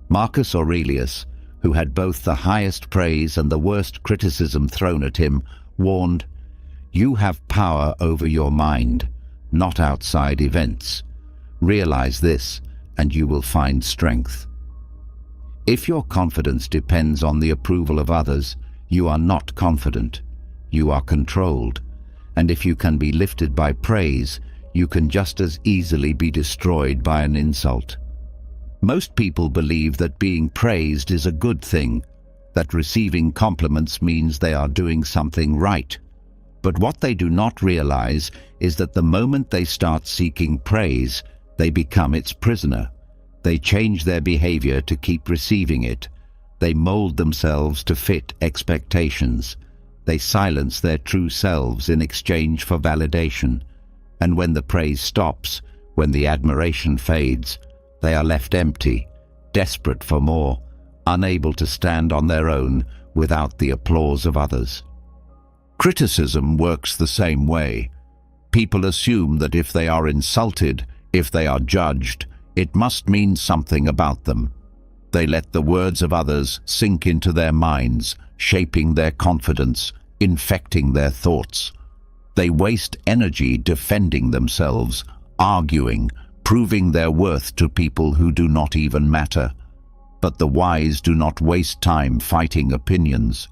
Marcus Aurelius, who had both the highest praise and the worst criticism thrown at him, warned, "You have power over your mind, not outside events. Realize this, and you will find strength." If your confidence depends on the approval of others, you are not confident. You are controlled. And if you can be lifted by praise, you can just as easily be destroyed by an insult. Most people believe that being praised is a good thing, that receiving compliments means they are doing something right. But what they do not realize is that the moment they start seeking praise, they become its prisoner. They change their behavior to keep receiving it. They mold themselves to fit expectations. They silence their true selves in exchange for validation. And when the praise stops, when the admiration fades, they are left empty, desperate for more, unable to stand on their own without the applause of others. Criticism works the same way. People assume that if they are insulted, if they are judged, it must mean something about them. They let the words of others sink into their minds, shaping their confidence, infecting their thoughts. They waste energy defending themselves, arguing, proving their worth to people who do not even matter. But the wise do not waste time fighting opinions.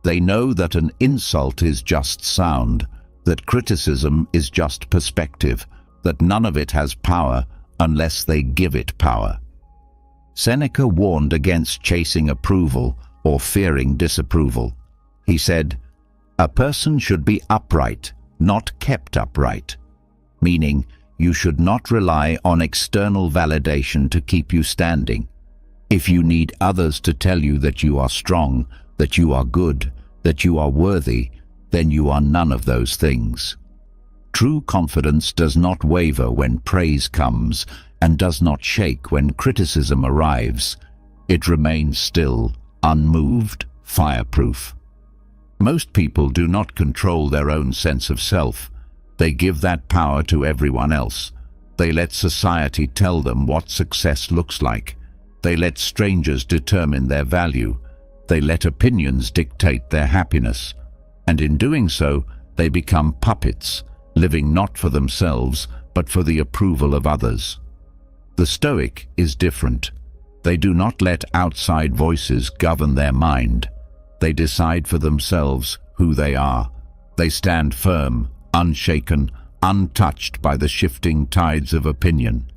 They know that an insult is just sound, that criticism is just perspective, that none of it has power unless they give it power. Seneca warned against chasing approval or fearing disapproval. He said, A person should be upright, not kept upright, meaning you should not rely on external validation to keep you standing. If you need others to tell you that you are strong, that you are good, that you are worthy, then you are none of those things. True confidence does not waver when praise comes and does not shake when criticism arrives. It remains still, unmoved, fireproof. Most people do not control their own sense of self. They give that power to everyone else. They let society tell them what success looks like. They let strangers determine their value. They let opinions dictate their happiness. And in doing so, they become puppets, living not for themselves, but for the approval of others. The Stoic is different. They do not let outside voices govern their mind. They decide for themselves who they are. They stand firm, unshaken, untouched by the shifting tides of opinion.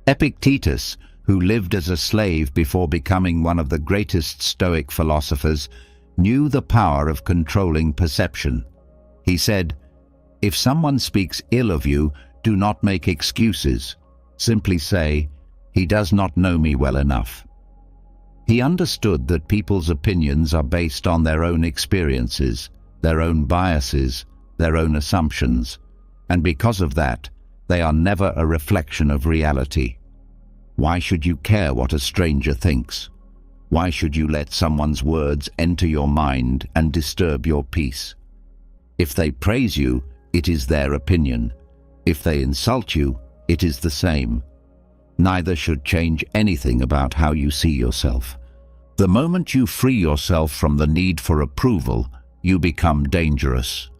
Epictetus, who lived as a slave before becoming one of the greatest Stoic philosophers, knew the power of controlling perception. He said, "If someone speaks ill of you, do not make excuses. Simply say, 'He does not know me well enough.'" He understood that people's opinions are based on their own experiences, their own biases, their own assumptions, and because of that, they are never a reflection of reality. Why should you care what a stranger thinks? Why should you let someone's words enter your mind and disturb your peace? If they praise you, it is their opinion. If they insult you, it is the same. Neither should change anything about how you see yourself. The moment you free yourself from the need for approval, you become dangerous.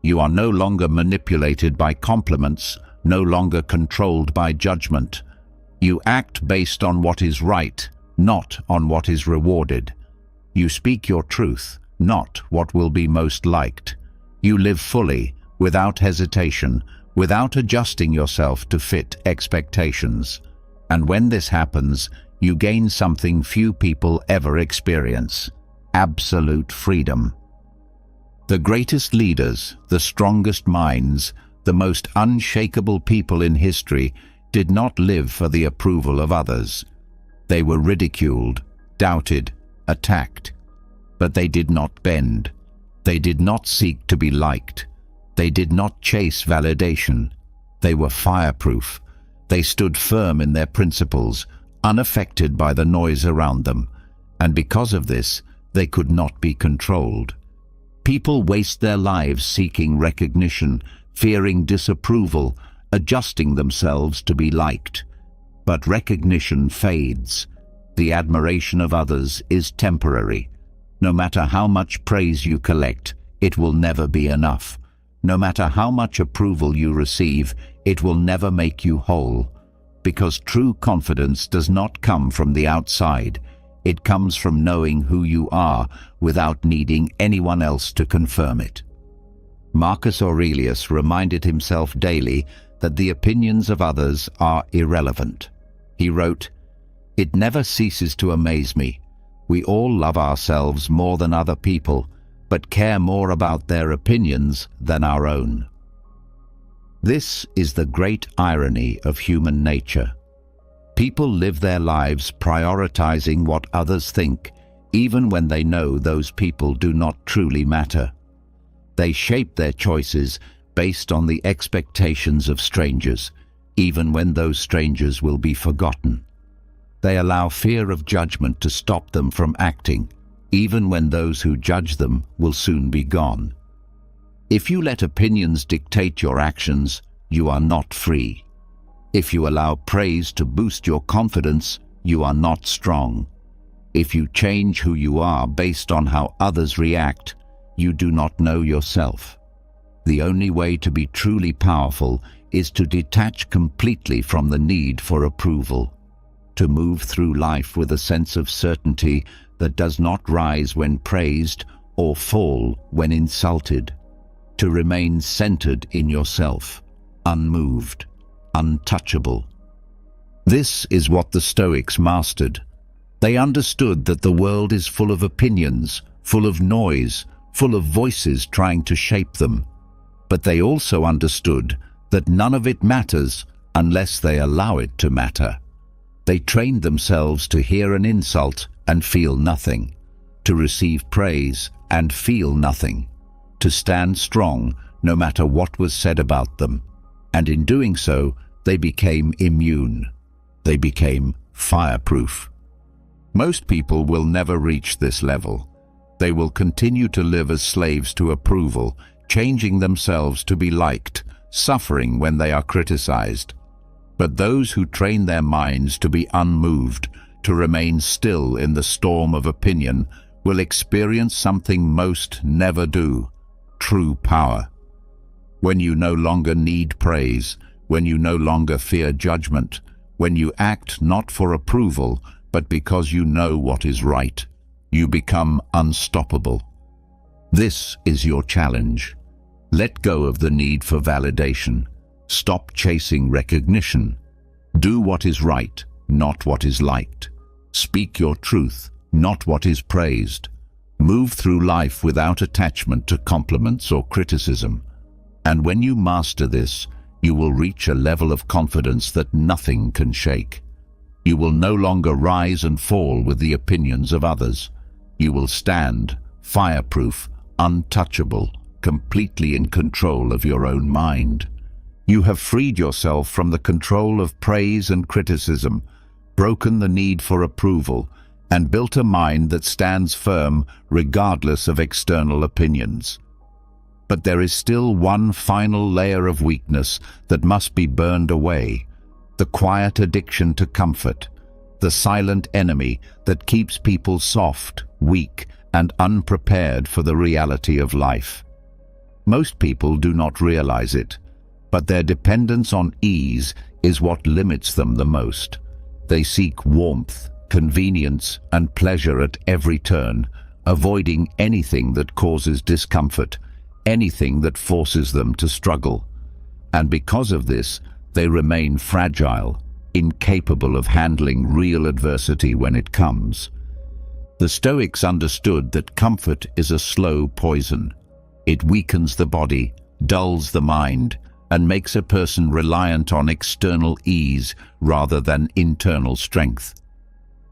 You are no longer manipulated by compliments, no longer controlled by judgment. You act based on what is right, not on what is rewarded. You speak your truth, not what will be most liked. You live fully, without hesitation, without adjusting yourself to fit expectations. And when this happens, you gain something few people ever experience: absolute freedom. The greatest leaders, the strongest minds, the most unshakable people in history did not live for the approval of others. They were ridiculed, doubted, attacked. But they did not bend. They did not seek to be liked. They did not chase validation. They were fireproof. They stood firm in their principles, unaffected by the noise around them, and because of this, they could not be controlled. People waste their lives seeking recognition, fearing disapproval, adjusting themselves to be liked. But recognition fades. The admiration of others is temporary. No matter how much praise you collect, it will never be enough. No matter how much approval you receive, it will never make you whole. Because true confidence does not come from the outside. It comes from knowing who you are without needing anyone else to confirm it. Marcus Aurelius reminded himself daily that the opinions of others are irrelevant. He wrote, "It never ceases to amaze me. We all love ourselves more than other people, but care more about their opinions than our own." This is the great irony of human nature. People live their lives prioritizing what others think, even when they know those people do not truly matter. They shape their choices based on the expectations of strangers, even when those strangers will be forgotten. They allow fear of judgment to stop them from acting, even when those who judge them will soon be gone. If you let opinions dictate your actions, you are not free. If you allow praise to boost your confidence, you are not strong. If you change who you are based on how others react, you do not know yourself. The only way to be truly powerful is to detach completely from the need for approval, to move through life with a sense of certainty that does not rise when praised or fall when insulted, to remain centered in yourself, unmoved, untouchable. This is what the Stoics mastered. They understood that the world is full of opinions, full of noise, full of voices trying to shape them. But they also understood that none of it matters unless they allow it to matter. They trained themselves to hear an insult and feel nothing, to receive praise and feel nothing, to stand strong no matter what was said about them. And in doing so, they became immune. They became fireproof. Most people will never reach this level. They will continue to live as slaves to approval, changing themselves to be liked, suffering when they are criticized. But those who train their minds to be unmoved, to remain still in the storm of opinion, will experience something most never do: true power. When you no longer need praise, when you no longer fear judgment, when you act not for approval, but because you know what is right, you become unstoppable. This is your challenge. Let go of the need for validation. Stop chasing recognition. Do what is right, not what is liked. Speak your truth, not what is praised. Move through life without attachment to compliments or criticism. And when you master this, you will reach a level of confidence that nothing can shake. You will no longer rise and fall with the opinions of others. You will stand, fireproof, untouchable, completely in control of your own mind. You have freed yourself from the control of praise and criticism, broken the need for approval, and built a mind that stands firm regardless of external opinions. But there is still one final layer of weakness that must be burned away: the quiet addiction to comfort, the silent enemy that keeps people soft, weak, and unprepared for the reality of life. Most people do not realize it, but their dependence on ease is what limits them the most. They seek warmth, convenience, and pleasure at every turn, avoiding anything that causes discomfort, anything that forces them to struggle. And because of this, they remain fragile, incapable of handling real adversity when it comes. The Stoics understood that comfort is a slow poison. It weakens the body, dulls the mind, and makes a person reliant on external ease rather than internal strength.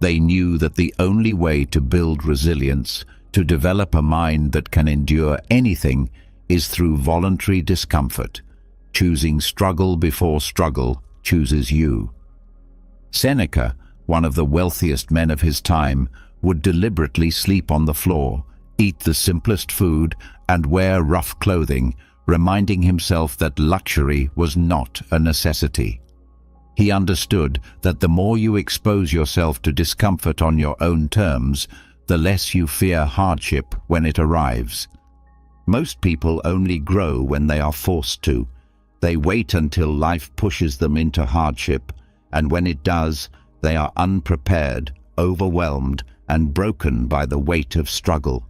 They knew that the only way to build resilience, to develop a mind that can endure anything, is through voluntary discomfort. Choosing struggle before struggle chooses you. Seneca, one of the wealthiest men of his time, would deliberately sleep on the floor, eat the simplest food, and wear rough clothing, reminding himself that luxury was not a necessity. He understood that the more you expose yourself to discomfort on your own terms, the less you fear hardship when it arrives. Most people only grow when they are forced to. They wait until life pushes them into hardship, and when it does, they are unprepared, overwhelmed, and broken by the weight of struggle.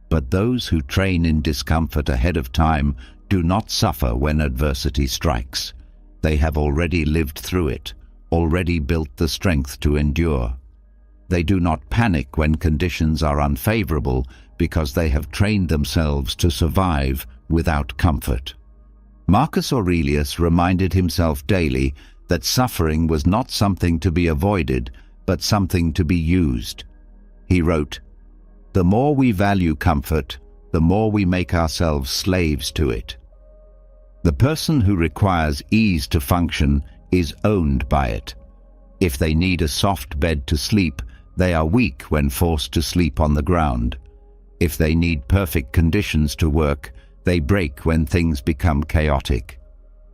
But those who train in discomfort ahead of time do not suffer when adversity strikes. They have already lived through it, already built the strength to endure. They do not panic when conditions are unfavorable because they have trained themselves to survive without comfort. Marcus Aurelius reminded himself daily that suffering was not something to be avoided, but something to be used. He wrote, "The more we value comfort, the more we make ourselves slaves to it." The person who requires ease to function is owned by it. If they need a soft bed to sleep, they are weak when forced to sleep on the ground. If they need perfect conditions to work, they break when things become chaotic.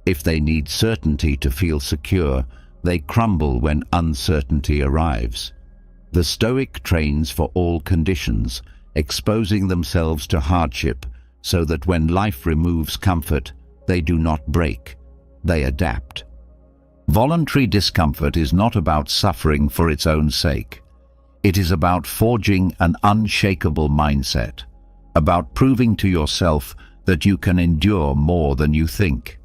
If they need certainty to feel secure, they crumble when uncertainty arrives. The Stoic trains for all conditions, exposing themselves to hardship so that when life removes comfort, they do not break, they adapt. Voluntary discomfort is not about suffering for its own sake. It is about forging an unshakable mindset, about proving to yourself that you can endure more than you think.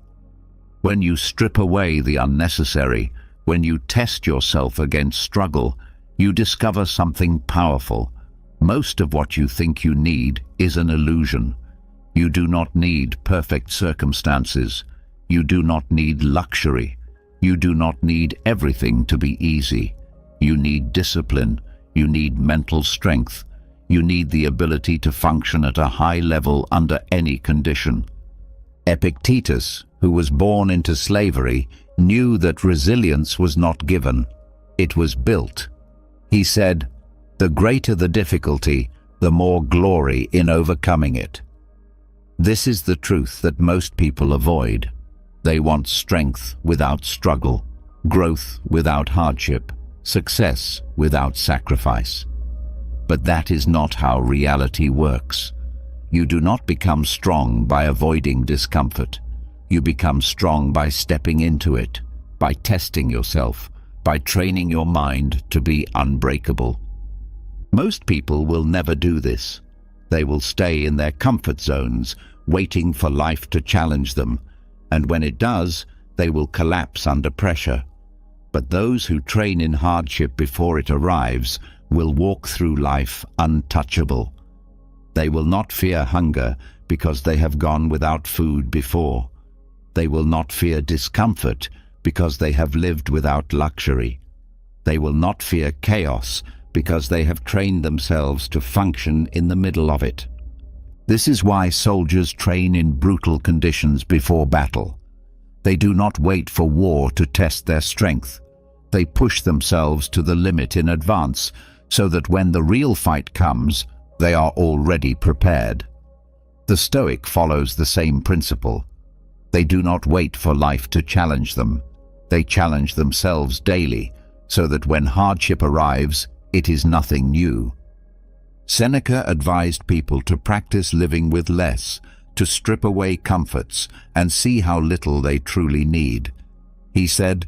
When you strip away the unnecessary, when you test yourself against struggle, you discover something powerful. Most of what you think you need is an illusion. You do not need perfect circumstances. You do not need luxury. You do not need everything to be easy. You need discipline. You need mental strength. You need the ability to function at a high level under any condition. Epictetus, who was born into slavery, knew that resilience was not given. It was built. He said, "The greater the difficulty, the more glory in overcoming it." This is the truth that most people avoid. They want strength without struggle, growth without hardship, success without sacrifice. But that is not how reality works. You do not become strong by avoiding discomfort. You become strong by stepping into it, by testing yourself, by training your mind to be unbreakable. Most people will never do this. They will stay in their comfort zones, waiting for life to challenge them, and when it does, they will collapse under pressure. But those who train in hardship before it arrives will walk through life untouchable. They will not fear hunger because they have gone without food before. They will not fear discomfort because they have lived without luxury. They will not fear chaos because they have trained themselves to function in the middle of it. This is why soldiers train in brutal conditions before battle. They do not wait for war to test their strength. They push themselves to the limit in advance so that when the real fight comes, they are already prepared. The Stoic follows the same principle. They do not wait for life to challenge them. They challenge themselves daily so that when hardship arrives, it is nothing new. Seneca advised people to practice living with less, to strip away comforts and see how little they truly need. He said,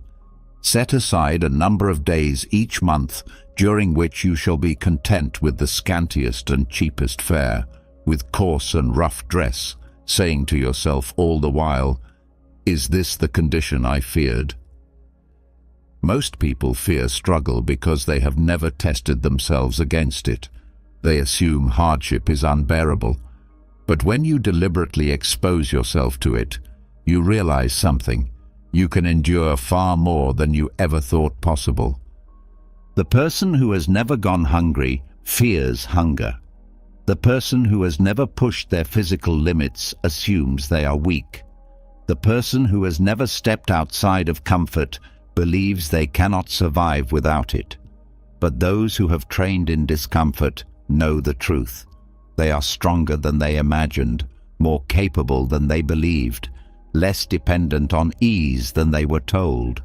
"Set aside a number of days each month during which you shall be content with the scantiest and cheapest fare, with coarse and rough dress, saying to yourself all the while, 'Is this the condition I feared?'" Most people fear struggle because they have never tested themselves against it. They assume hardship is unbearable. But when you deliberately expose yourself to it, you realize something. You can endure far more than you ever thought possible. The person who has never gone hungry fears hunger. The person who has never pushed their physical limits assumes they are weak. The person who has never stepped outside of comfort believes they cannot survive without it. But those who have trained in discomfort know the truth. They are stronger than they imagined, more capable than they believed, less dependent on ease than they were told.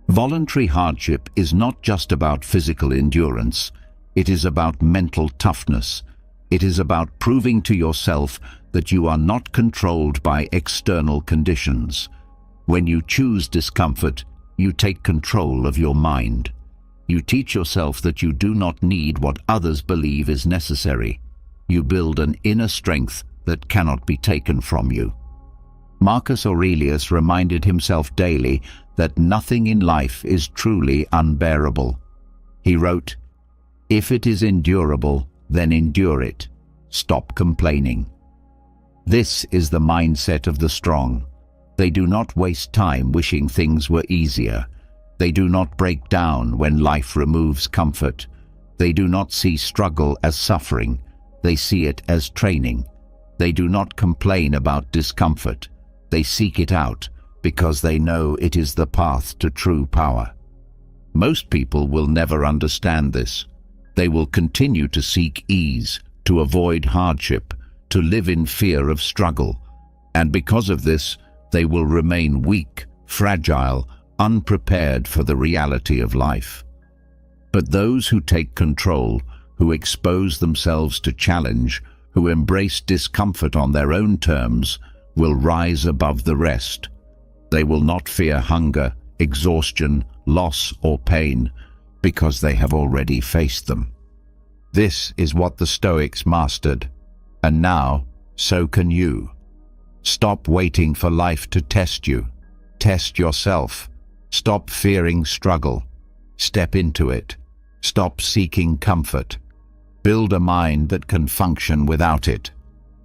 Voluntary hardship is not just about physical endurance. It is about mental toughness. It is about proving to yourself that you are not controlled by external conditions. When you choose discomfort, you take control of your mind. You teach yourself that you do not need what others believe is necessary. You build an inner strength that cannot be taken from you. Marcus Aurelius reminded himself daily that nothing in life is truly unbearable. He wrote, "If it is endurable, then endure it. Stop complaining." This is the mindset of the strong. They do not waste time wishing things were easier. They do not break down when life removes comfort. They do not see struggle as suffering. They see it as training. They do not complain about discomfort. They seek it out because they know it is the path to true power. Most people will never understand this. They will continue to seek ease, to avoid hardship, to live in fear of struggle. And because of this, they will remain weak, fragile, unprepared for the reality of life. But those who take control, who expose themselves to challenge, who embrace discomfort on their own terms, will rise above the rest. They will not fear hunger, exhaustion, loss, or pain, because they have already faced them. This is what the Stoics mastered, and now so can you. Stop waiting for life to test you. Test yourself. Stop fearing struggle. Step into it. Stop seeking comfort. Build a mind that can function without it.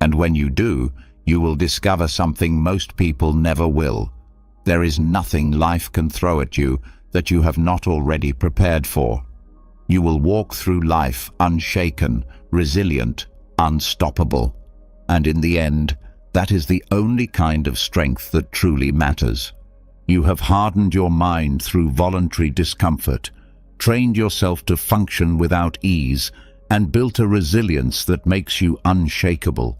And when you do, you will discover something most people never will. There is nothing life can throw at you that you have not already prepared for. You will walk through life unshaken, resilient, unstoppable. And in the end, that is the only kind of strength that truly matters. You have hardened your mind through voluntary discomfort, trained yourself to function without ease, and built a resilience that makes you unshakable.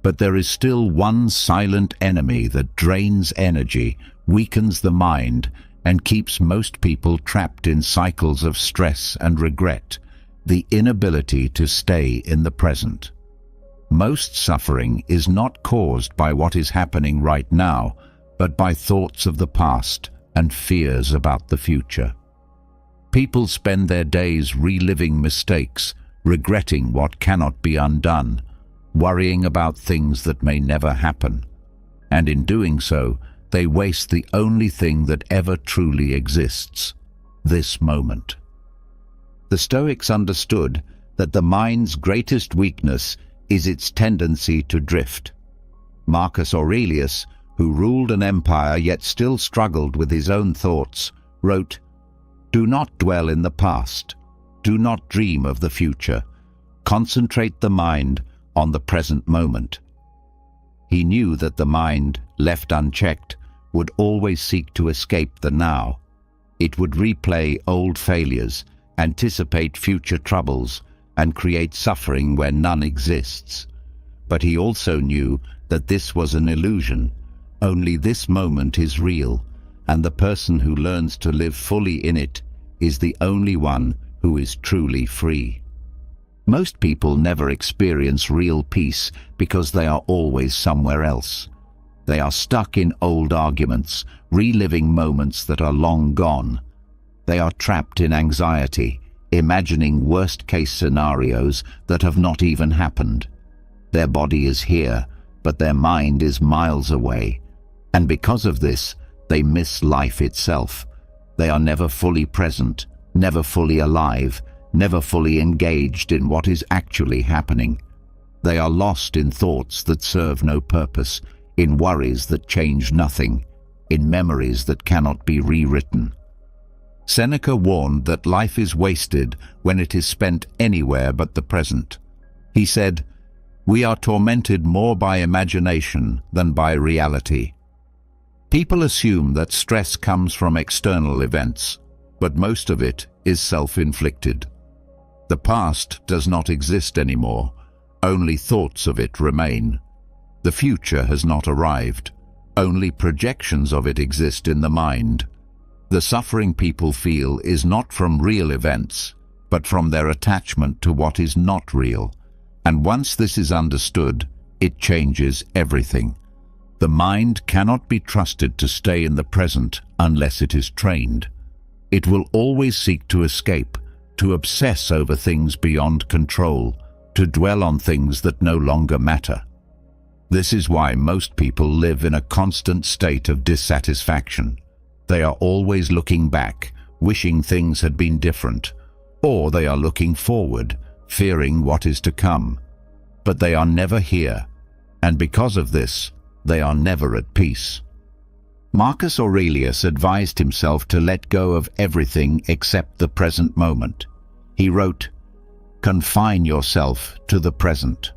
But there is still one silent enemy that drains energy, weakens the mind, and keeps most people trapped in cycles of stress and regret: the inability to stay in the present. Most suffering is not caused by what is happening right now, but by thoughts of the past and fears about the future. People spend their days reliving mistakes, regretting what cannot be undone, worrying about things that may never happen. And in doing so, they waste the only thing that ever truly exists: this moment. The Stoics understood that the mind's greatest weakness is its tendency to drift. Marcus Aurelius, who ruled an empire yet still struggled with his own thoughts, wrote, "Do not dwell in the past. Do not dream of the future. Concentrate the mind on the present moment." He knew that the mind, left unchecked, would always seek to escape the now. It would replay old failures, anticipate future troubles, and create suffering where none exists. But he also knew that this was an illusion. Only this moment is real, and the person who learns to live fully in it is the only one who is truly free. Most people never experience real peace because they are always somewhere else. They are stuck in old arguments, reliving moments that are long gone. They are trapped in anxiety, imagining worst-case scenarios that have not even happened. Their body is here, but their mind is miles away. And because of this, they miss life itself. They are never fully present, never fully alive, never fully engaged in what is actually happening. They are lost in thoughts that serve no purpose, in worries that change nothing, in memories that cannot be rewritten. Seneca warned that life is wasted when it is spent anywhere but the present. He said, "We are tormented more by imagination than by reality." People assume that stress comes from external events, but most of it is self-inflicted. The past does not exist anymore. Only thoughts of it remain. The future has not arrived. Only projections of it exist in the mind. The suffering people feel is not from real events, but from their attachment to what is not real. And once this is understood, it changes everything. The mind cannot be trusted to stay in the present unless it is trained. It will always seek to escape, to obsess over things beyond control, to dwell on things that no longer matter. This is why most people live in a constant state of dissatisfaction. They are always looking back, wishing things had been different, or they are looking forward, fearing what is to come. But they are never here, and because of this, they are never at peace. Marcus Aurelius advised himself to let go of everything except the present moment. He wrote, "Confine yourself to the present."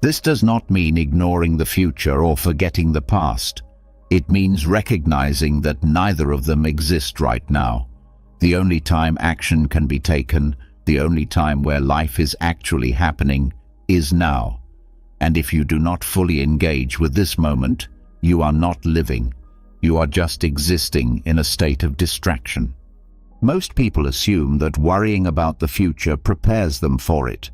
This does not mean ignoring the future or forgetting the past. It means recognizing that neither of them exist right now. The only time action can be taken, the only time where life is actually happening, is now. And if you do not fully engage with this moment, you are not living. You are just existing in a state of distraction. Most people assume that worrying about the future prepares them for it.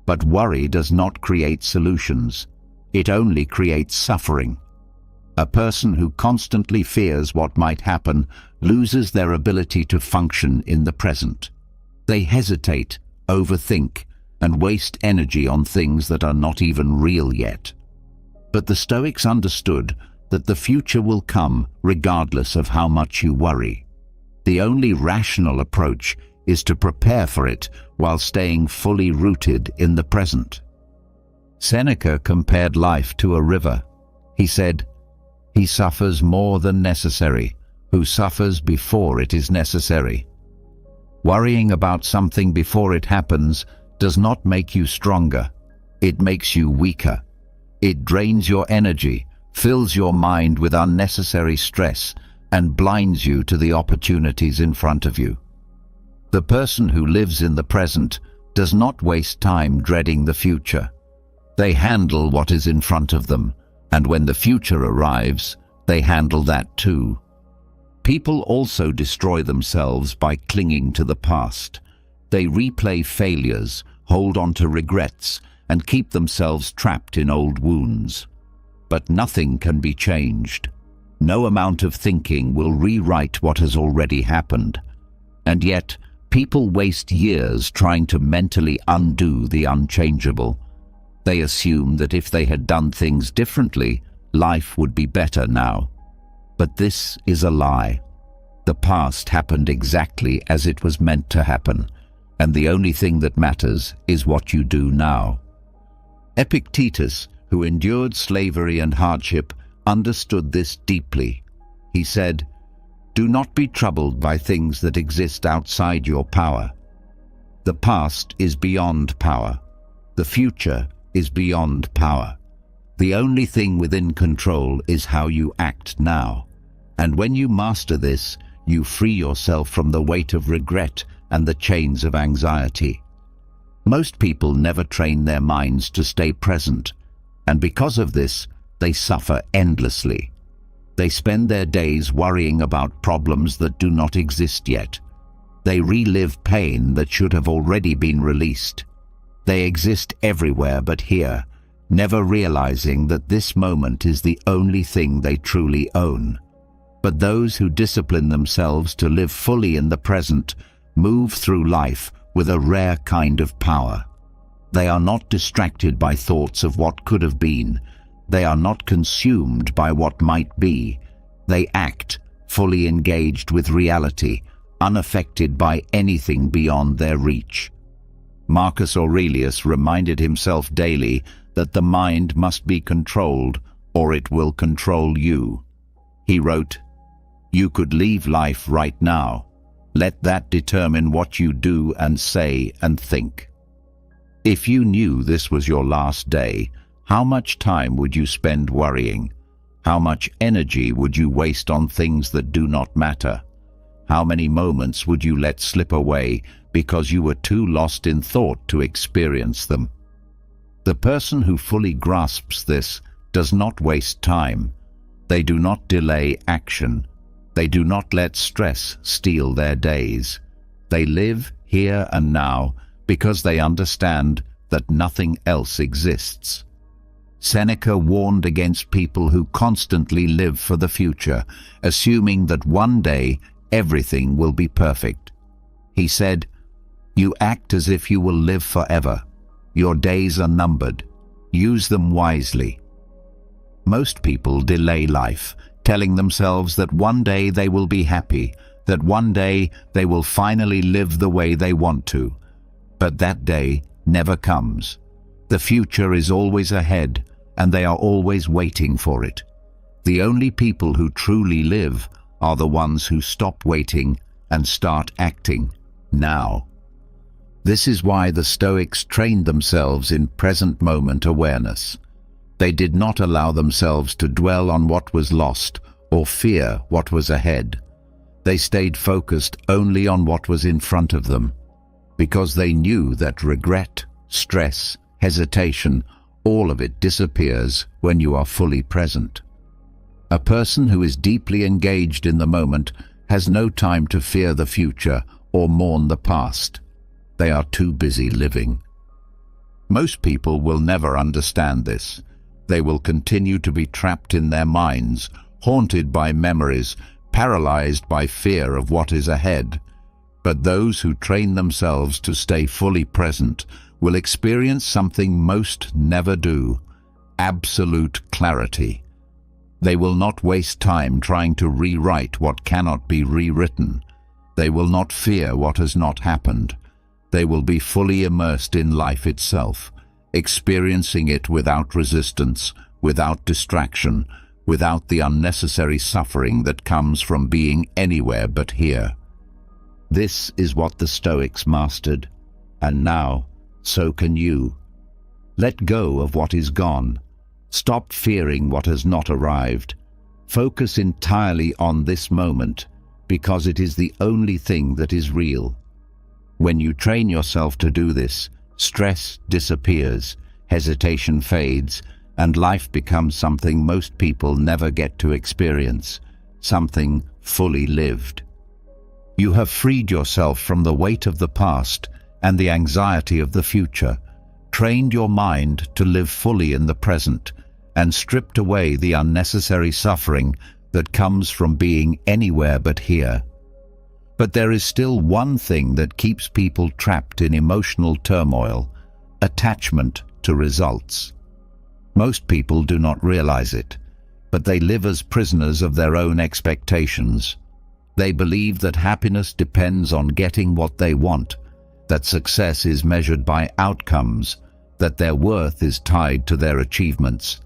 But worry does not create solutions. It only creates suffering. A person who constantly fears what might happen loses their ability to function in the present. They hesitate, overthink, and waste energy on things that are not even real yet. But the Stoics understood that the future will come regardless of how much you worry. The only rational approach is to prepare for it while staying fully rooted in the present. Seneca compared life to a river. He said, "He suffers more than necessary, who suffers before it is necessary." Worrying about something before it happens does not make you stronger. It makes you weaker. It drains your energy, fills your mind with unnecessary stress, and blinds you to the opportunities in front of you. The person who lives in the present does not waste time dreading the future. They handle what is in front of them, and when the future arrives, they handle that too. People also destroy themselves by clinging to the past. They replay failures, hold on to regrets, and keep themselves trapped in old wounds. But nothing can be changed. No amount of thinking will rewrite what has already happened. And yet, people waste years trying to mentally undo the unchangeable. They assume that if they had done things differently, life would be better now. But this is a lie. The past happened exactly as it was meant to happen, and the only thing that matters is what you do now. Epictetus, who endured slavery and hardship, understood this deeply. He said, "Do not be troubled by things that exist outside your power. The past is beyond power. The future is beyond power. The only thing within control is how you act now. And when you master this, you free yourself from the weight of regret and the chains of anxiety." Most people never train their minds to stay present, and because of this, they suffer endlessly. They spend their days worrying about problems that do not exist yet. They relive pain that should have already been released. They exist everywhere but here, never realizing that this moment is the only thing they truly own. But those who discipline themselves to live fully in the present move through life with a rare kind of power. They are not distracted by thoughts of what could have been. They are not consumed by what might be. They act, fully engaged with reality, unaffected by anything beyond their reach. Marcus Aurelius reminded himself daily that the mind must be controlled or it will control you. He wrote, "You could leave life right now. Let that determine what you do and say and think." If you knew this was your last day, how much time would you spend worrying? How much energy would you waste on things that do not matter? How many moments would you let slip away because you were too lost in thought to experience them? The person who fully grasps this does not waste time. They do not delay action. They do not let stress steal their days. They live here and now because they understand that nothing else exists. Seneca warned against people who constantly live for the future, assuming that one day everything will be perfect. He said, "You act as if you will live forever. Your days are numbered. Use them wisely." Most people delay life, telling themselves that one day they will be happy, that one day they will finally live the way they want to. But that day never comes. The future is always ahead, and they are always waiting for it. The only people who truly live are the ones who stop waiting and start acting now. This is why the Stoics trained themselves in present moment awareness. They did not allow themselves to dwell on what was lost or fear what was ahead. They stayed focused only on what was in front of them, because they knew that regret, stress, hesitation, all of it disappears when you are fully present. A person who is deeply engaged in the moment has no time to fear the future or mourn the past. They are too busy living. Most people will never understand this. They will continue to be trapped in their minds, haunted by memories, paralyzed by fear of what is ahead. But those who train themselves to stay fully present will experience something most never do: absolute clarity. They will not waste time trying to rewrite what cannot be rewritten. They will not fear what has not happened. They will be fully immersed in life itself, experiencing it without resistance, without distraction, without the unnecessary suffering that comes from being anywhere but here. This is what the Stoics mastered, and now, so can you. Let go of what is gone. Stop fearing what has not arrived. Focus entirely on this moment, because it is the only thing that is real. When you train yourself to do this, stress disappears, hesitation fades, and life becomes something most people never get to experience, something fully lived. You have freed yourself from the weight of the past and the anxiety of the future, trained your mind to live fully in the present, and stripped away the unnecessary suffering that comes from being anywhere but here. But there is still one thing that keeps people trapped in emotional turmoil: attachment to results. Most people do not realize it, but they live as prisoners of their own expectations. They believe that happiness depends on getting what they want, that success is measured by outcomes, that their worth is tied to their achievements,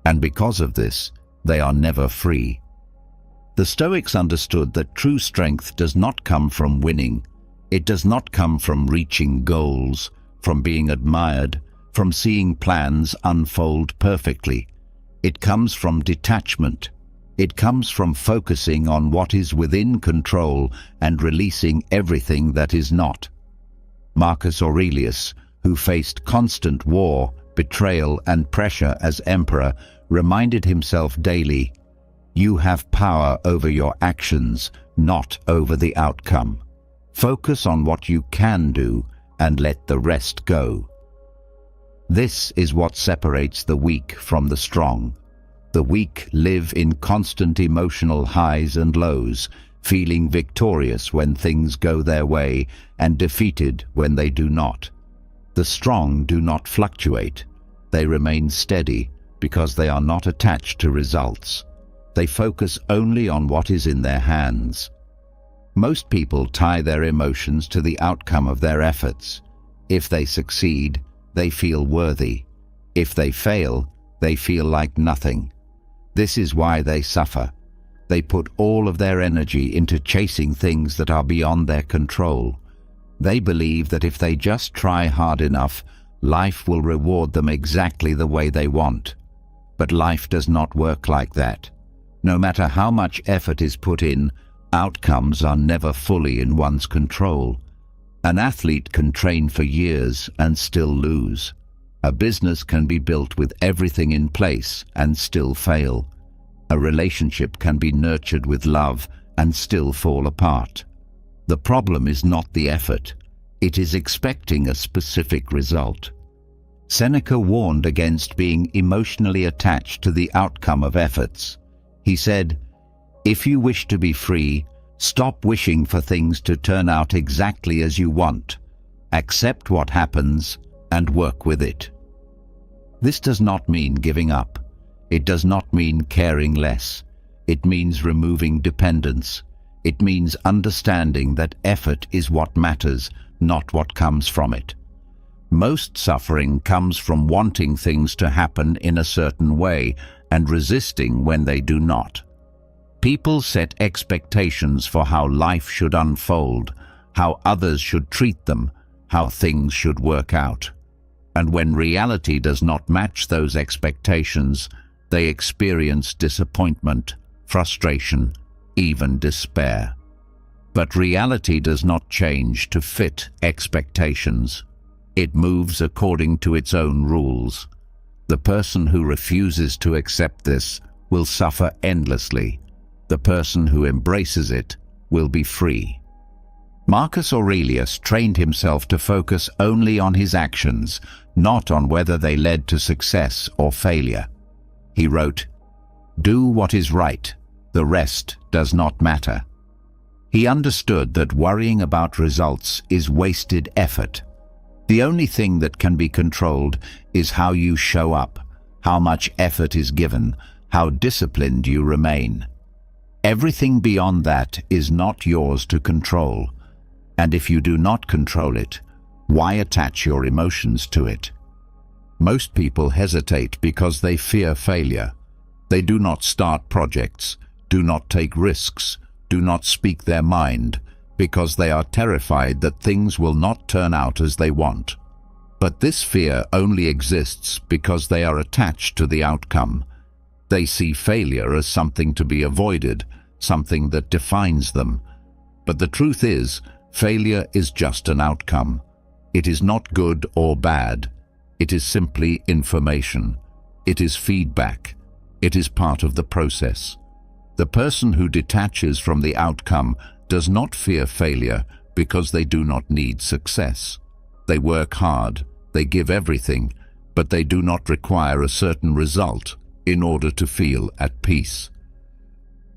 and because of this, they are never free. The Stoics understood that true strength does not come from winning. It does not come from reaching goals, from being admired, from seeing plans unfold perfectly. It comes from detachment. It comes from focusing on what is within control and releasing everything that is not. Marcus Aurelius, who faced constant war, betrayal, and pressure as emperor, reminded himself daily, "You have power over your actions, not over the outcome. Focus on what you can do and let the rest go." This is what separates the weak from the strong. The weak live in constant emotional highs and lows, feeling victorious when things go their way and defeated when they do not. The strong do not fluctuate. They remain steady because they are not attached to results. They focus only on what is in their hands. Most people tie their emotions to the outcome of their efforts. If they succeed, they feel worthy. If they fail, they feel like nothing. This is why they suffer. They put all of their energy into chasing things that are beyond their control. They believe that if they just try hard enough, life will reward them exactly the way they want. But life does not work like that. No matter how much effort is put in, outcomes are never fully in one's control. An athlete can train for years and still lose. A business can be built with everything in place and still fail. A relationship can be nurtured with love and still fall apart. The problem is not the effort. It is expecting a specific result. Seneca warned against being emotionally attached to the outcome of efforts. He said, "If you wish to be free, stop wishing for things to turn out exactly as you want. Accept what happens and work with it." This does not mean giving up. It does not mean caring less. It means removing dependence. It means understanding that effort is what matters, not what comes from it. Most suffering comes from wanting things to happen in a certain way and resisting when they do not. People set expectations for how life should unfold, how others should treat them, how things should work out. And when reality does not match those expectations, they experience disappointment, frustration, even despair. But reality does not change to fit expectations. It moves according to its own rules. The person who refuses to accept this will suffer endlessly. The person who embraces it will be free. Marcus Aurelius trained himself to focus only on his actions, not on whether they led to success or failure. He wrote, "Do what is right. The rest does not matter." He understood that worrying about results is wasted effort. The only thing that can be controlled is how you show up, how much effort is given, how disciplined you remain. Everything beyond that is not yours to control. And if you do not control it, why attach your emotions to it? Most people hesitate because they fear failure. They do not start projects, do not take risks, do not speak their mind, because they are terrified that things will not turn out as they want. But this fear only exists because they are attached to the outcome. They see failure as something to be avoided, something that defines them. But the truth is, failure is just an outcome. It is not good or bad. It is simply information. It is feedback. It is part of the process. The person who detaches from the outcome does not fear failure because they do not need success. They work hard, they give everything, but they do not require a certain result in order to feel at peace.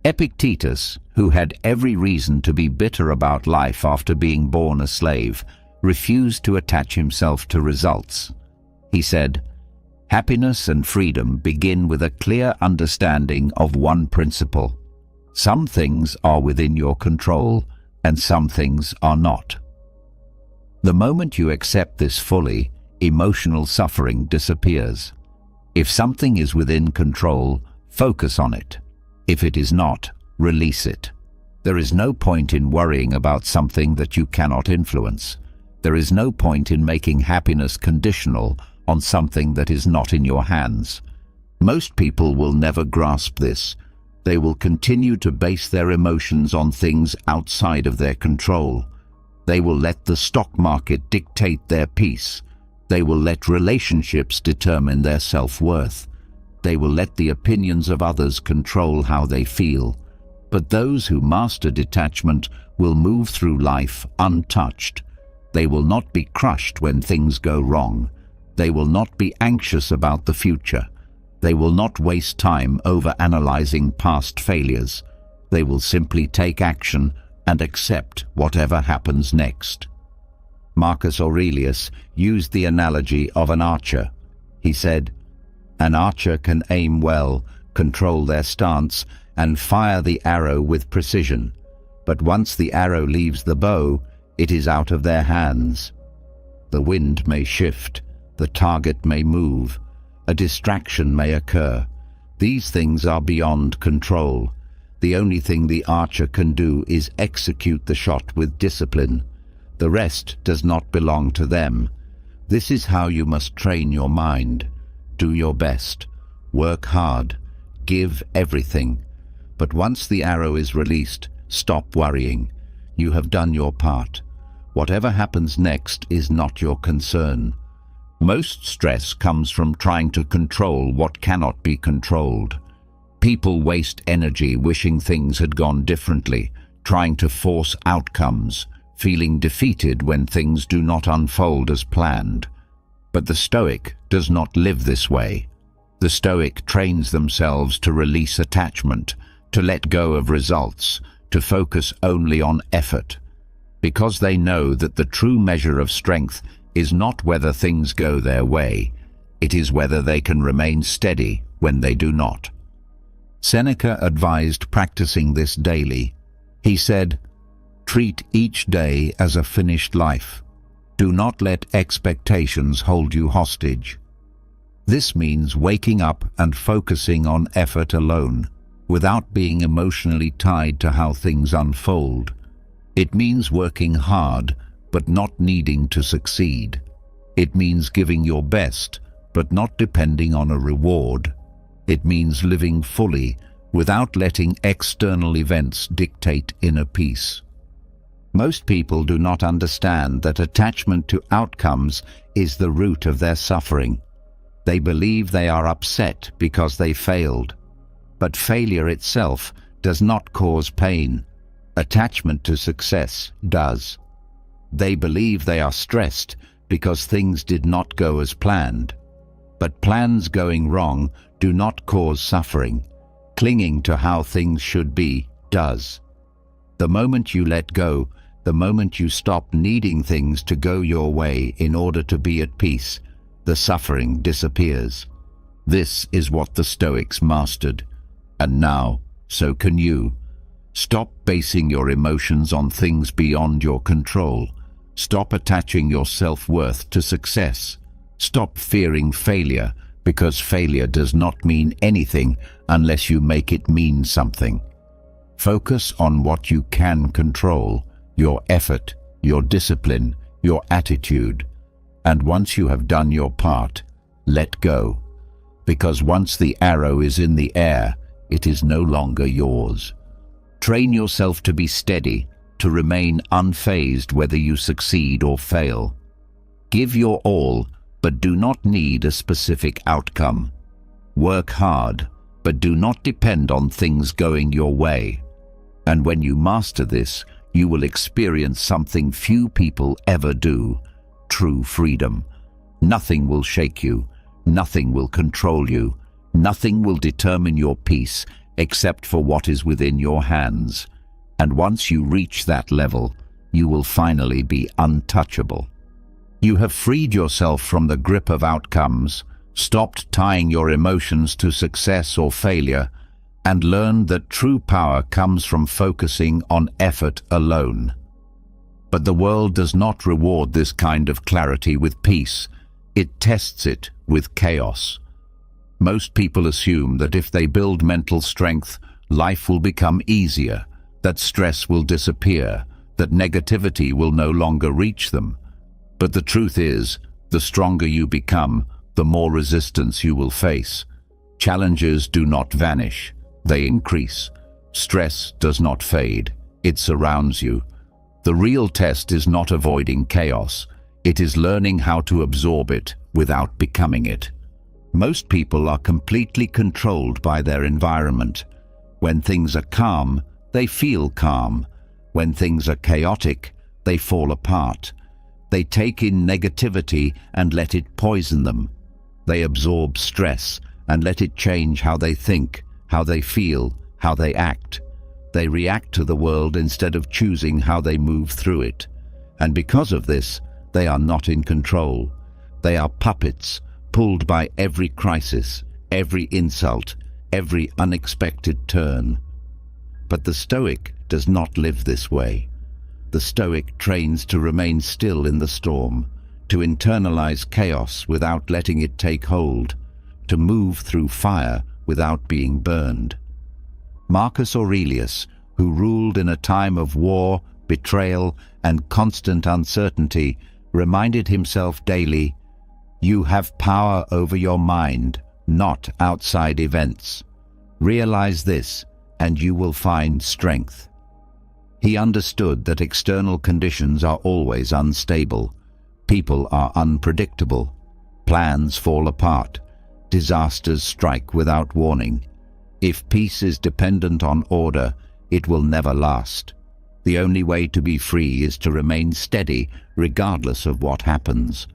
Epictetus, who had every reason to be bitter about life after being born a slave, refused to attach himself to results. He said, "Happiness and freedom begin with a clear understanding of one principle. Some things are within your control, and some things are not." The moment you accept this fully, emotional suffering disappears. If something is within control, focus on it. If it is not, release it. There is no point in worrying about something that you cannot influence. There is no point in making happiness conditional on something that is not in your hands. Most people will never grasp this. They will continue to base their emotions on things outside of their control. They will let the stock market dictate their peace. They will let relationships determine their self-worth. They will let the opinions of others control how they feel. But those who master detachment will move through life untouched. They will not be crushed when things go wrong. They will not be anxious about the future. They will not waste time over-analyzing past failures. They will simply take action and accept whatever happens next. Marcus Aurelius used the analogy of an archer. He said, "An archer can aim well, control their stance, and fire the arrow with precision. But once the arrow leaves the bow, it is out of their hands. The wind may shift, the target may move, a distraction may occur. These things are beyond control. The only thing the archer can do is execute the shot with discipline. The rest does not belong to them. This is how you must train your mind. Do your best. Work hard. Give everything. But once the arrow is released, stop worrying. You have done your part. Whatever happens next is not your concern." Most stress comes from trying to control what cannot be controlled. People waste energy wishing things had gone differently, trying to force outcomes, feeling defeated when things do not unfold as planned. But the Stoic does not live this way. The Stoic trains themselves to release attachment, to let go of results, to focus only on effort, because they know that the true measure of strength is not whether things go their way, it is whether they can remain steady when they do not. Seneca advised practicing this daily. He said, "Treat each day as a finished life. Do not let expectations hold you hostage." This means waking up and focusing on effort alone, without being emotionally tied to how things unfold. It means working hard, but not needing to succeed. It means giving your best, but not depending on a reward. It means living fully, without letting external events dictate inner peace. Most people do not understand that attachment to outcomes is the root of their suffering. They believe they are upset because they failed. But failure itself does not cause pain. Attachment to success does. They believe they are stressed because things did not go as planned. But plans going wrong do not cause suffering. Clinging to how things should be does. The moment you let go, the moment you stop needing things to go your way in order to be at peace, the suffering disappears. This is what the Stoics mastered. And now, so can you. Stop basing your emotions on things beyond your control. Stop attaching your self-worth to success. Stop fearing failure, because failure does not mean anything unless you make it mean something. Focus on what you can control, your effort, your discipline, your attitude. And once you have done your part, let go. Because once the arrow is in the air, it is no longer yours. Train yourself to be steady, to remain unfazed whether you succeed or fail. Give your all, but do not need a specific outcome. Work hard, but do not depend on things going your way. And when you master this, you will experience something few people ever do: true freedom. Nothing will shake you, nothing will control you, nothing will determine your peace except for what is within your hands. And once you reach that level, you will finally be untouchable. You have freed yourself from the grip of outcomes, stopped tying your emotions to success or failure, and learned that true power comes from focusing on effort alone. But the world does not reward this kind of clarity with peace. It tests it with chaos. Most people assume that if they build mental strength, life will become easier, that stress will disappear, that negativity will no longer reach them. But the truth is, the stronger you become, the more resistance you will face. Challenges do not vanish, they increase. Stress does not fade, it surrounds you. The real test is not avoiding chaos, it is learning how to absorb it without becoming it. Most people are completely controlled by their environment. When things are calm, they feel calm. When things are chaotic, they fall apart. They take in negativity and let it poison them. They absorb stress and let it change how they think, how they feel, how they act. They react to the world instead of choosing how they move through it. And because of this, they are not in control. They are puppets, pulled by every crisis, every insult, every unexpected turn. But the Stoic does not live this way. The Stoic trains to remain still in the storm, to internalize chaos without letting it take hold, to move through fire without being burned. Marcus Aurelius, who ruled in a time of war, betrayal, and constant uncertainty, reminded himself daily, "You have power over your mind, not outside events. Realize this, and you will find strength." He understood that external conditions are always unstable. People are unpredictable. Plans fall apart. Disasters strike without warning. If peace is dependent on order, it will never last. The only way to be free is to remain steady, regardless of what happens.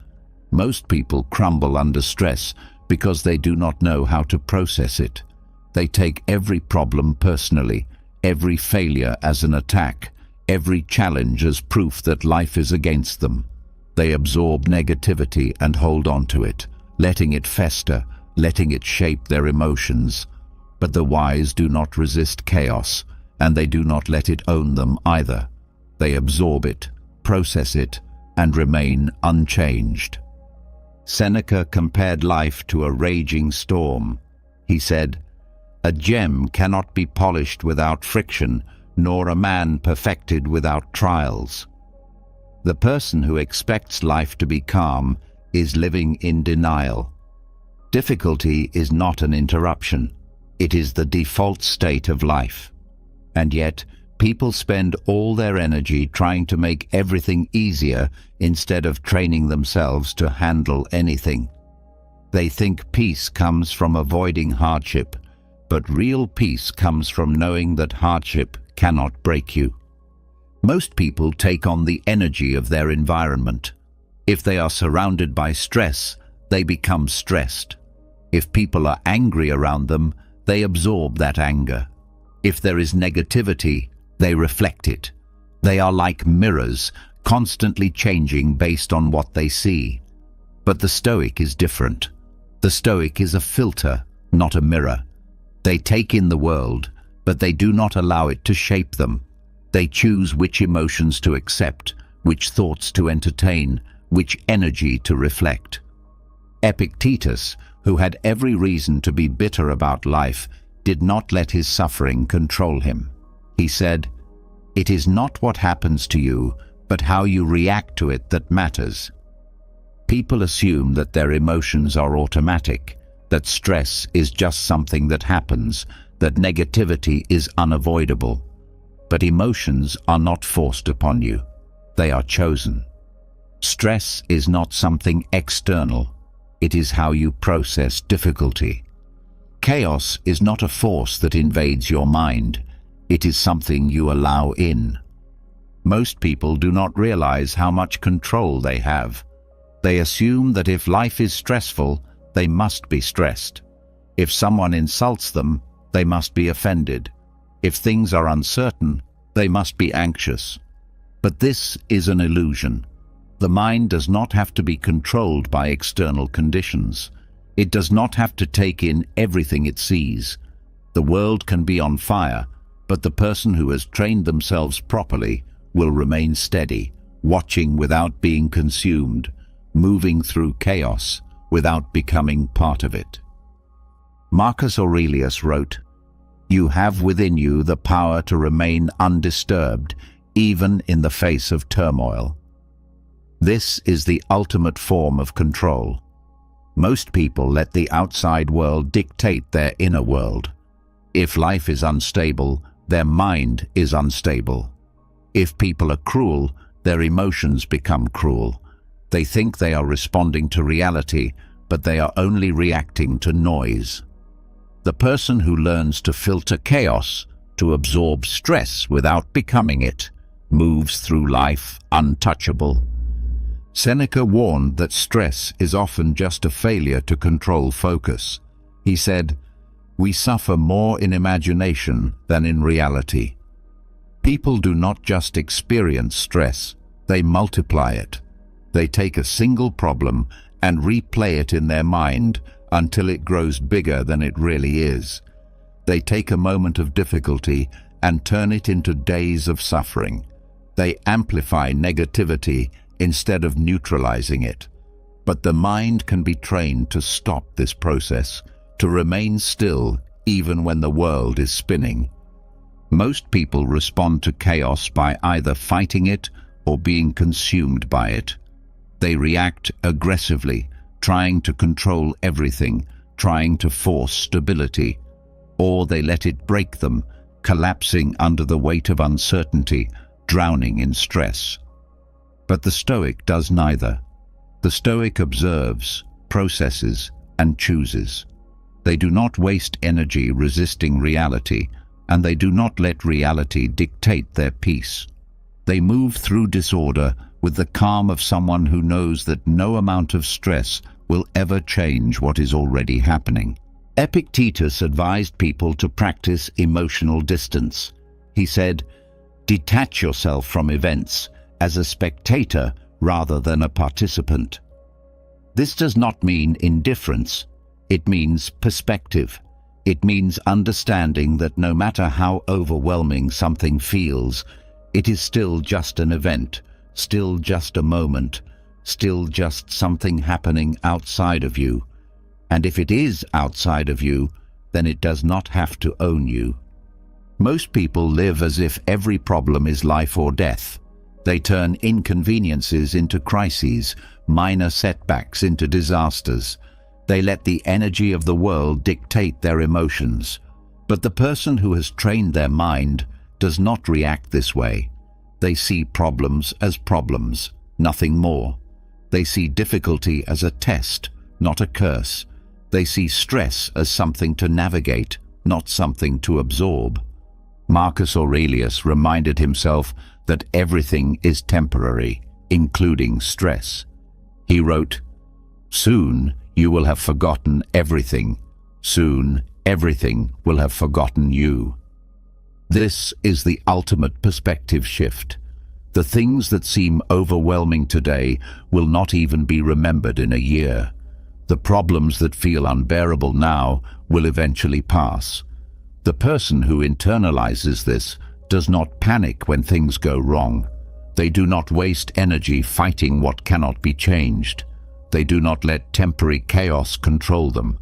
Most people crumble under stress because they do not know how to process it. They take every problem personally, every failure as an attack, every challenge as proof that life is against them. They absorb negativity and hold on to it, letting it fester, letting it shape their emotions. But the wise do not resist chaos, and they do not let it own them either. They absorb it, process it, and remain unchanged. Seneca compared life to a raging storm. He said, "A gem cannot be polished without friction, nor a man perfected without trials." The person who expects life to be calm is living in denial. Difficulty is not an interruption. It is the default state of life. And yet, people spend all their energy trying to make everything easier instead of training themselves to handle anything. They think peace comes from avoiding hardship, but real peace comes from knowing that hardship cannot break you. Most people take on the energy of their environment. If they are surrounded by stress, they become stressed. If people are angry around them, they absorb that anger. If there is negativity, they reflect it. They are like mirrors, constantly changing based on what they see. But the Stoic is different. The Stoic is a filter, not a mirror. They take in the world, but they do not allow it to shape them. They choose which emotions to accept, which thoughts to entertain, which energy to reflect. Epictetus, who had every reason to be bitter about life, did not let his suffering control him. He said, "It is not what happens to you, but how you react to it that matters." People assume that their emotions are automatic, that stress is just something that happens, that negativity is unavoidable. But emotions are not forced upon you. They are chosen. Stress is not something external. It is how you process difficulty. Chaos is not a force that invades your mind. It is something you allow in. Most people do not realize how much control they have. They assume that if life is stressful, they must be stressed. If someone insults them, they must be offended. If things are uncertain, they must be anxious. But this is an illusion. The mind does not have to be controlled by external conditions. It does not have to take in everything it sees. The world can be on fire, but the person who has trained themselves properly will remain steady, watching without being consumed, moving through chaos without becoming part of it. Marcus Aurelius wrote, "You have within you the power to remain undisturbed, even in the face of turmoil." This is the ultimate form of control. Most people let the outside world dictate their inner world. If life is unstable, their mind is unstable. If people are cruel, their emotions become cruel. They think they are responding to reality, but they are only reacting to noise. The person who learns to filter chaos, to absorb stress without becoming it, moves through life untouchable. Seneca warned that stress is often just a failure to control focus. He said, "We suffer more in imagination than in reality." People do not just experience stress, they multiply it. They take a single problem and replay it in their mind until it grows bigger than it really is. They take a moment of difficulty and turn it into days of suffering. They amplify negativity instead of neutralizing it. But the mind can be trained to stop this process, to remain still even when the world is spinning. Most people respond to chaos by either fighting it or being consumed by it. They react aggressively, trying to control everything, trying to force stability, or they let it break them, collapsing under the weight of uncertainty, drowning in stress. But the Stoic does neither. The Stoic observes, processes, and chooses. They do not waste energy resisting reality, and they do not let reality dictate their peace. They move through disorder with the calm of someone who knows that no amount of stress will ever change what is already happening. Epictetus advised people to practice emotional distance. He said, "Detach yourself from events as a spectator rather than a participant." This does not mean indifference. It means perspective. It means understanding that no matter how overwhelming something feels, it is still just an event, still just a moment, still just something happening outside of you. And if it is outside of you, then it does not have to own you. Most people live as if every problem is life or death. They turn inconveniences into crises, minor setbacks into disasters. They let the energy of the world dictate their emotions. But the person who has trained their mind does not react this way. They see problems as problems, nothing more. They see difficulty as a test, not a curse. They see stress as something to navigate, not something to absorb. Marcus Aurelius reminded himself that everything is temporary, including stress. He wrote, "Soon you will have forgotten everything. Soon everything will have forgotten you." This is the ultimate perspective shift. The things that seem overwhelming today will not even be remembered in a year. The problems that feel unbearable now will eventually pass. The person who internalizes this does not panic when things go wrong. They do not waste energy fighting what cannot be changed. They do not let temporary chaos control them.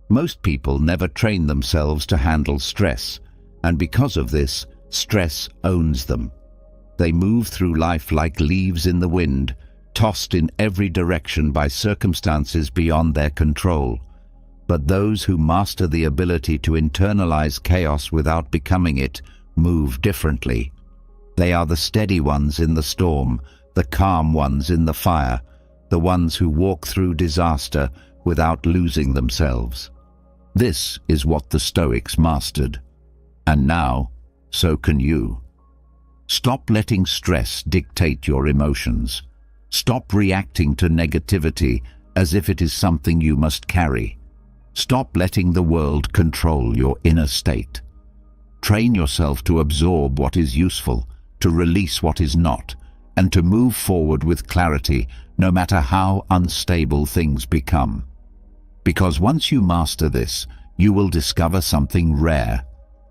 Most people never train themselves to handle stress, and because of this, stress owns them. They move through life like leaves in the wind, tossed in every direction by circumstances beyond their control. But those who master the ability to internalize chaos without becoming it move differently. They are the steady ones in the storm, the calm ones in the fire, the ones who walk through disaster without losing themselves. This is what the Stoics mastered. And now, so can you. Stop letting stress dictate your emotions. Stop reacting to negativity as if it is something you must carry. Stop letting the world control your inner state. Train yourself to absorb what is useful, to release what is not, and to move forward with clarity no matter how unstable things become. Because once you master this, you will discover something rare: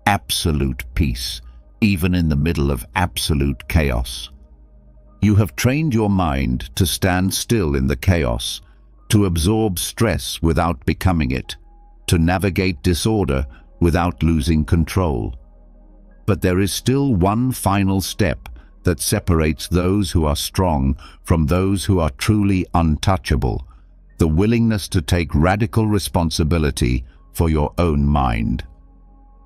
absolute peace, even in the middle of absolute chaos. You have trained your mind to stand still in the chaos, to absorb stress without becoming it, to navigate disorder without losing control. But there is still one final step that separates those who are strong from those who are truly untouchable: the willingness to take radical responsibility for your own mind.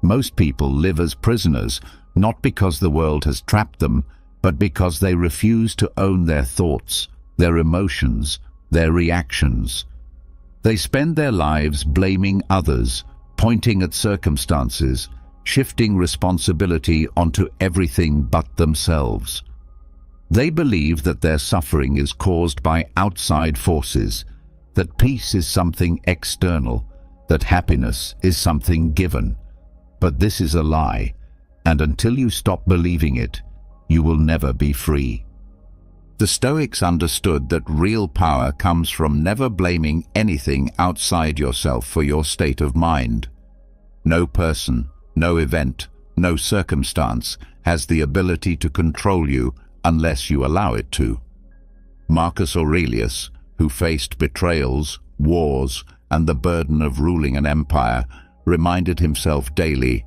Most people live as prisoners, not because the world has trapped them, but because they refuse to own their thoughts, their emotions, their reactions. They spend their lives blaming others, pointing at circumstances, shifting responsibility onto everything but themselves. They believe that their suffering is caused by outside forces, that peace is something external, that happiness is something given. But this is a lie, and until you stop believing it, you will never be free. The Stoics understood that real power comes from never blaming anything outside yourself for your state of mind. No person, no event, no circumstance has the ability to control you unless you allow it to. Marcus Aurelius, who faced betrayals, wars, and the burden of ruling an empire, reminded himself daily,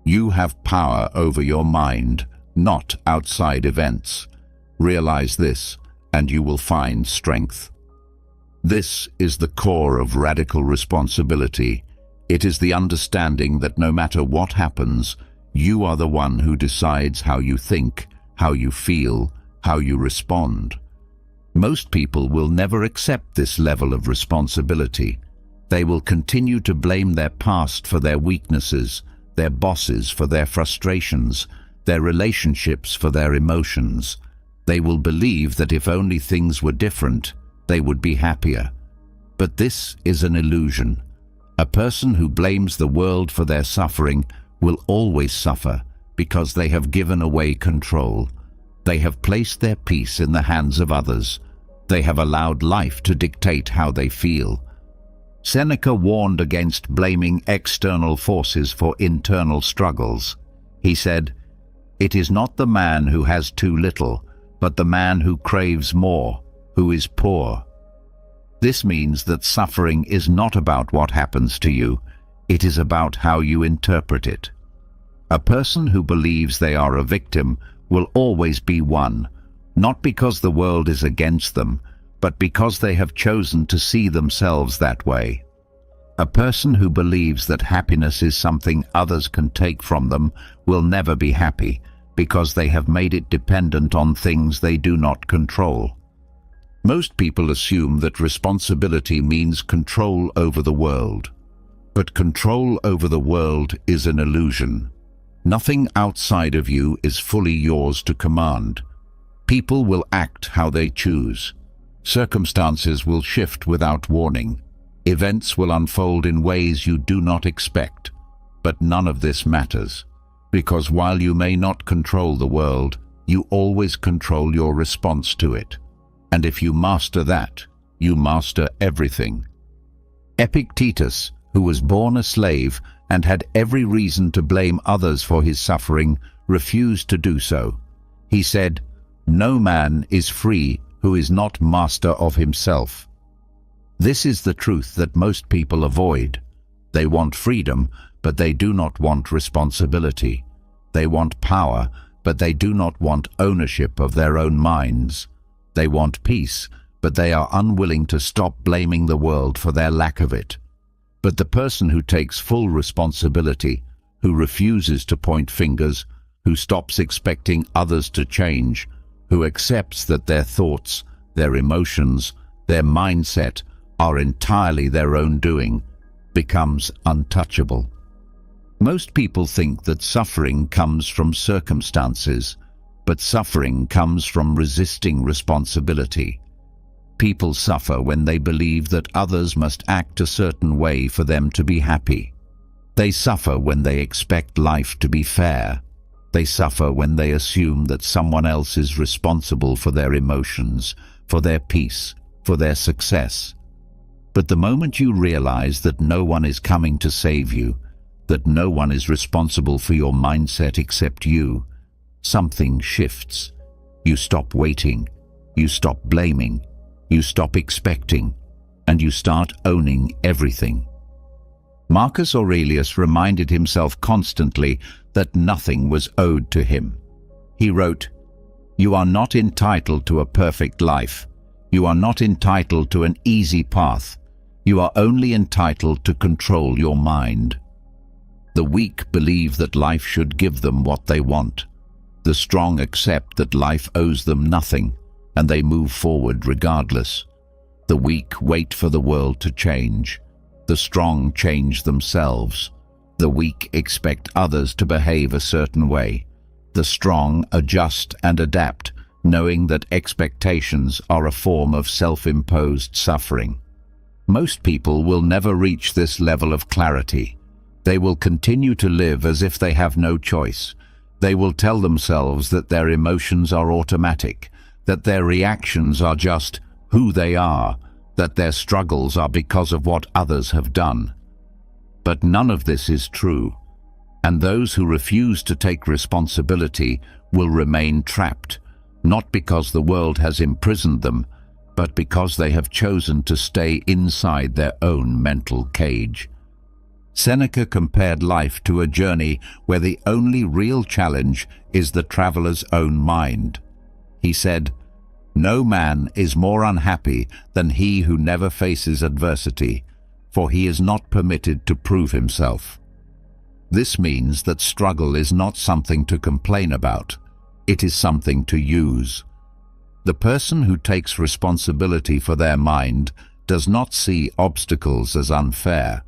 "You have power over your mind, not outside events. Realize this, and you will find strength." This is the core of radical responsibility. It is the understanding that no matter what happens, you are the one who decides how you think, how you feel, how you respond. Most people will never accept this level of responsibility. They will continue to blame their past for their weaknesses, their bosses for their frustrations, their relationships for their emotions. They will believe that if only things were different, they would be happier. But this is an illusion. A person who blames the world for their suffering will always suffer because they have given away control. They have placed their peace in the hands of others. They have allowed life to dictate how they feel. Seneca warned against blaming external forces for internal struggles. He said, "It is not the man who has too little, but the man who craves more, who is poor." This means that suffering is not about what happens to you, it is about how you interpret it. A person who believes they are a victim will always be one, not because the world is against them, but because they have chosen to see themselves that way. A person who believes that happiness is something others can take from them will never be happy, because they have made it dependent on things they do not control. Most people assume that responsibility means control over the world. But control over the world is an illusion. Nothing outside of you is fully yours to command. People will act how they choose. Circumstances will shift without warning. Events will unfold in ways you do not expect. But none of this matters, because while you may not control the world, you always control your response to it. And if you master that, you master everything. Epictetus, who was born a slave, and had every reason to blame others for his suffering, refused to do so. He said, "No man is free who is not master of himself." This is the truth that most people avoid. They want freedom, but they do not want responsibility. They want power, but they do not want ownership of their own minds. They want peace, but they are unwilling to stop blaming the world for their lack of it. But the person who takes full responsibility, who refuses to point fingers, who stops expecting others to change, who accepts that their thoughts, their emotions, their mindset are entirely their own doing, becomes untouchable. Most people think that suffering comes from circumstances, but suffering comes from resisting responsibility. People suffer when they believe that others must act a certain way for them to be happy. They suffer when they expect life to be fair. They suffer when they assume that someone else is responsible for their emotions, for their peace, for their success. But the moment you realize that no one is coming to save you, that no one is responsible for your mindset except you, something shifts. You stop waiting, you stop blaming, you stop expecting, and you start owning everything. Marcus Aurelius reminded himself constantly that nothing was owed to him. He wrote, "You are not entitled to a perfect life. You are not entitled to an easy path. You are only entitled to control your mind." The weak believe that life should give them what they want. The strong accept that life owes them nothing, and they move forward regardless. The weak wait for the world to change. The strong change themselves. The weak expect others to behave a certain way. The strong adjust and adapt, knowing that expectations are a form of self-imposed suffering. Most people will never reach this level of clarity. They will continue to live as if they have no choice. They will tell themselves that their emotions are automatic, that their reactions are just who they are, that their struggles are because of what others have done. But none of this is true, and those who refuse to take responsibility will remain trapped, not because the world has imprisoned them, but because they have chosen to stay inside their own mental cage. Seneca compared life to a journey where the only real challenge is the traveler's own mind. He said, "No man is more unhappy than he who never faces adversity, for he is not permitted to prove himself." This means that struggle is not something to complain about. It is something to use. The person who takes responsibility for their mind does not see obstacles as unfair.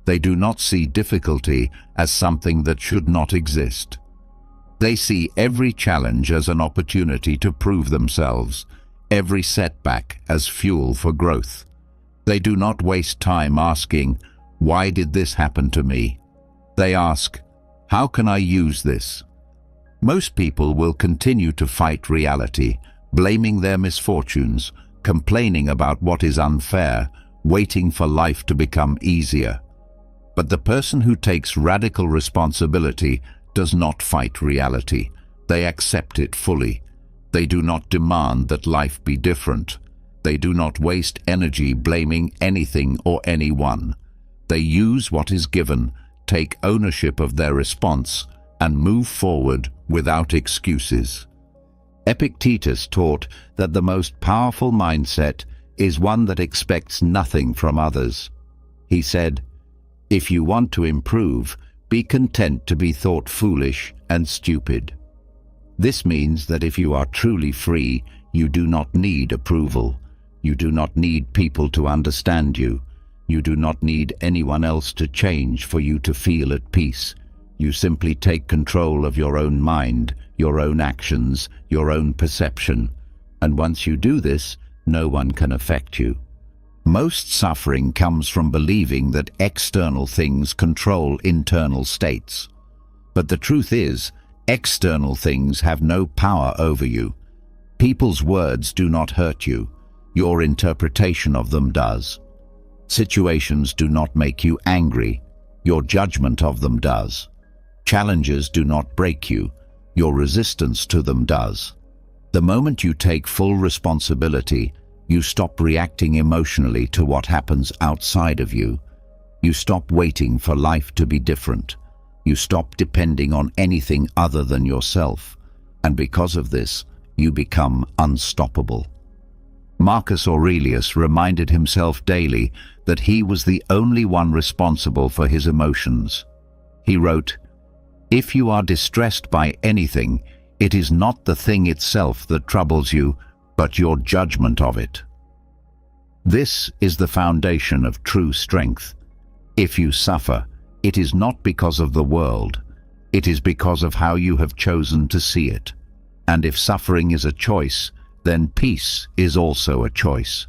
They do not see difficulty as something that should not exist. They see every challenge as an opportunity to prove themselves, every setback as fuel for growth. They do not waste time asking, "Why did this happen to me?" They ask, "How can I use this?" Most people will continue to fight reality, blaming their misfortunes, complaining about what is unfair, waiting for life to become easier. But the person who takes radical responsibility does not fight reality. They accept it fully. They do not demand that life be different. They do not waste energy blaming anything or anyone. They use what is given, take ownership of their response, and move forward without excuses. Epictetus taught that the most powerful mindset is one that expects nothing from others. He said, "If you want to improve, be content to be thought foolish and stupid." This means that if you are truly free, you do not need approval. You do not need people to understand you. You do not need anyone else to change for you to feel at peace. You simply take control of your own mind, your own actions, your own perception. And once you do this, no one can affect you. Most suffering comes from believing that external things control internal states. But the truth is, external things have no power over you. People's words do not hurt you. Your interpretation of them does. Situations do not make you angry. your judgment of them does. Challenges do not break you, your resistance to them does. The moment you take full responsibility, you stop reacting emotionally to what happens outside of you. You stop waiting for life to be different. You stop depending on anything other than yourself. And because of this, you become unstoppable. Marcus Aurelius reminded himself daily that he was the only one responsible for his emotions. He wrote, "If you are distressed by anything, it is not the thing itself that troubles you, but your judgment of it." This is the foundation of true strength. If you suffer, it is not because of the world. It is because of how you have chosen to see it. And if suffering is a choice, then peace is also a choice.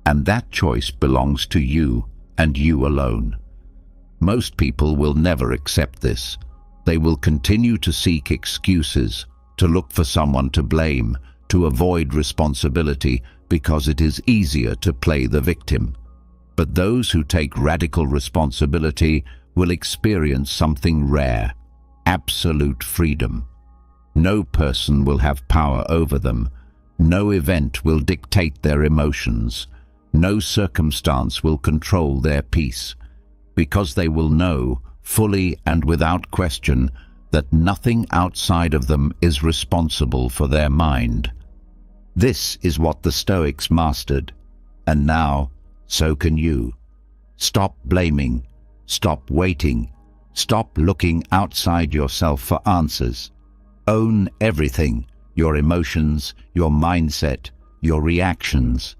And that choice belongs to you and you alone. Most people will never accept this. They will continue to seek excuses, to look for someone to blame, to avoid responsibility because it is easier to play the victim. But those who take radical responsibility will experience something rare: absolute freedom. No person will have power over them. No event will dictate their emotions. No circumstance will control their peace, because they will know, fully and without question, that nothing outside of them is responsible for their mind. This is what the Stoics mastered, and now, so can you. Stop blaming. Stop waiting. Stop looking outside yourself for answers. Own everything: your emotions, your mindset, your reactions.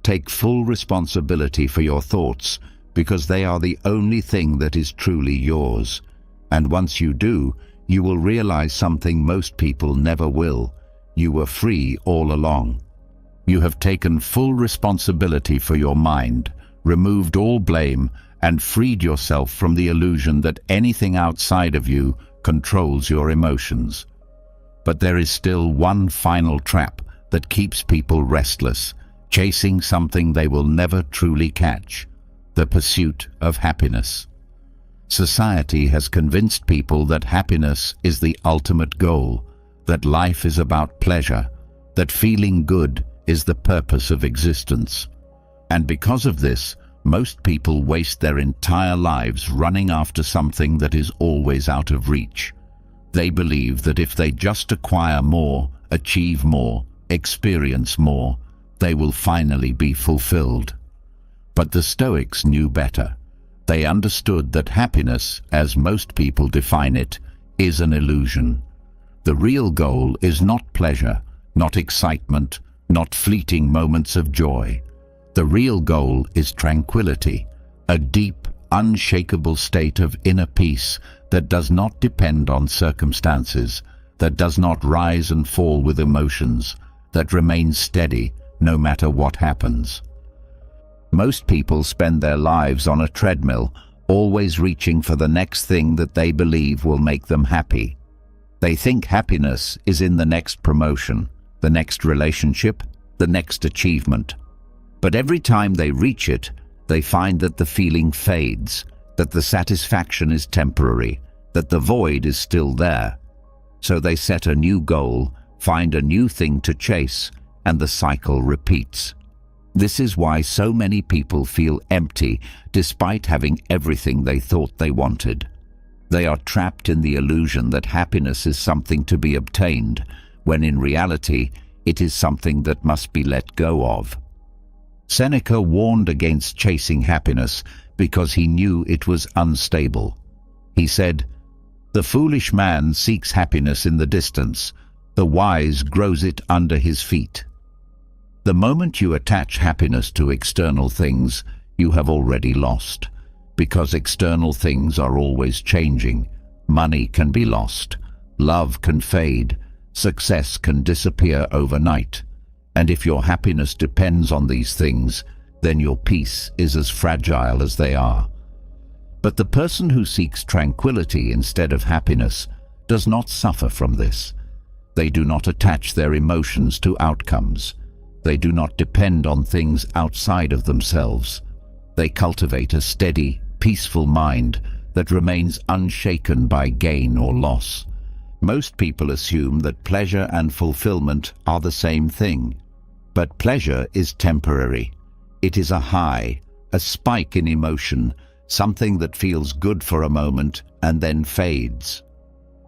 Take full responsibility for your thoughts, because they are the only thing that is truly yours. And once you do, you will realize something most people never will. You were free all along. You have taken full responsibility for your mind, removed all blame, and freed yourself from the illusion that anything outside of you controls your emotions. But there is still one final trap that keeps people restless, chasing something they will never truly catch: the pursuit of happiness. Society has convinced people that happiness is the ultimate goal, that life is about pleasure, that feeling good is the purpose of existence. And because of this, most people waste their entire lives running after something that is always out of reach. They believe that if they just acquire more, achieve more, experience more, they will finally be fulfilled. But the Stoics knew better. They understood that happiness, as most people define it, is an illusion. The real goal is not pleasure, not excitement, not fleeting moments of joy. The real goal is tranquility, a deep, unshakable state of inner peace that does not depend on circumstances, that does not rise and fall with emotions, that remains steady no matter what happens. Most people spend their lives on a treadmill, always reaching for the next thing that they believe will make them happy. They think happiness is in the next promotion, the next relationship, the next achievement. But every time they reach it, they find that the feeling fades, that the satisfaction is temporary, that the void is still there. So they set a new goal, find a new thing to chase, and the cycle repeats. This is why so many people feel empty despite having everything they thought they wanted. They are trapped in the illusion that happiness is something to be obtained, when in reality it is something that must be let go of. Seneca warned against chasing happiness because he knew it was unstable. He said, "The foolish man seeks happiness in the distance, the wise grows it under his feet." The moment you attach happiness to external things, you have already lost, because external things are always changing. Money can be lost, love can fade, success can disappear overnight. And if your happiness depends on these things, then your peace is as fragile as they are. But the person who seeks tranquility instead of happiness does not suffer from this. They do not attach their emotions to outcomes. They do not depend on things outside of themselves. They cultivate a steady, peaceful mind that remains unshaken by gain or loss. Most people assume that pleasure and fulfillment are the same thing. But pleasure is temporary. It is a high, a spike in emotion, something that feels good for a moment and then fades.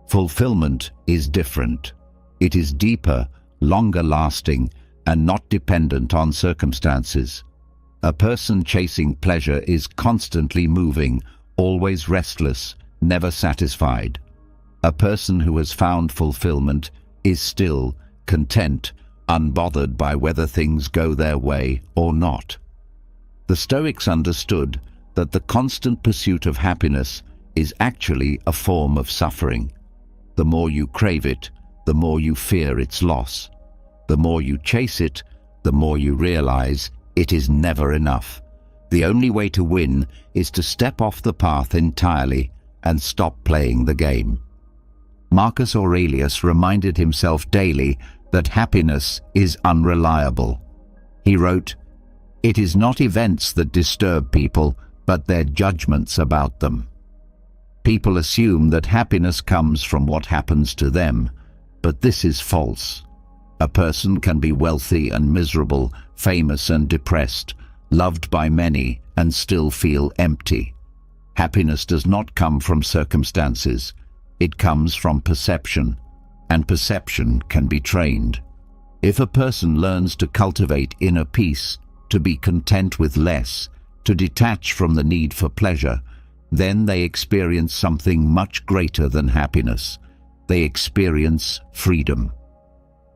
Fulfillment is different. It is deeper, longer lasting, and not dependent on circumstances. A person chasing pleasure is constantly moving, always restless, never satisfied. A person who has found fulfillment is still, content, unbothered by whether things go their way or not. The Stoics understood that the constant pursuit of happiness is actually a form of suffering. The more you crave it, the more you fear its loss. The more you chase it, the more you realize it is never enough. The only way to win is to step off the path entirely and stop playing the game. Marcus Aurelius reminded himself daily that happiness is unreliable. He wrote, "It is not events that disturb people, but their judgments about them." People assume that happiness comes from what happens to them, but this is false. A person can be wealthy and miserable, famous and depressed, loved by many, and still feel empty. Happiness does not come from circumstances. It comes from perception, and perception can be trained. If a person learns to cultivate inner peace, to be content with less, to detach from the need for pleasure, then they experience something much greater than happiness. They experience freedom.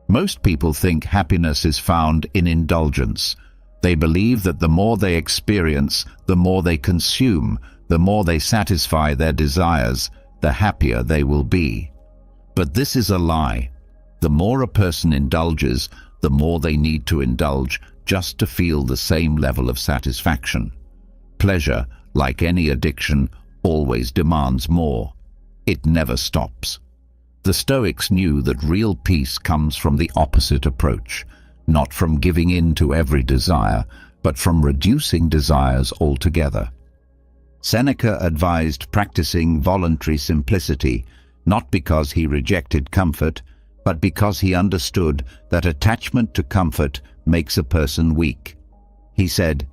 Most people think happiness is found in indulgence. They believe that the more they experience, the more they consume, the more they satisfy their desires, the happier they will be. But this is a lie. The more a person indulges, the more they need to indulge just to feel the same level of satisfaction. Pleasure, like any addiction, always demands more. It never stops. The Stoics knew that real peace comes from the opposite approach, not from giving in to every desire, but from reducing desires altogether. Seneca advised practicing voluntary simplicity, not because he rejected comfort, but because he understood that attachment to comfort makes a person weak. He said,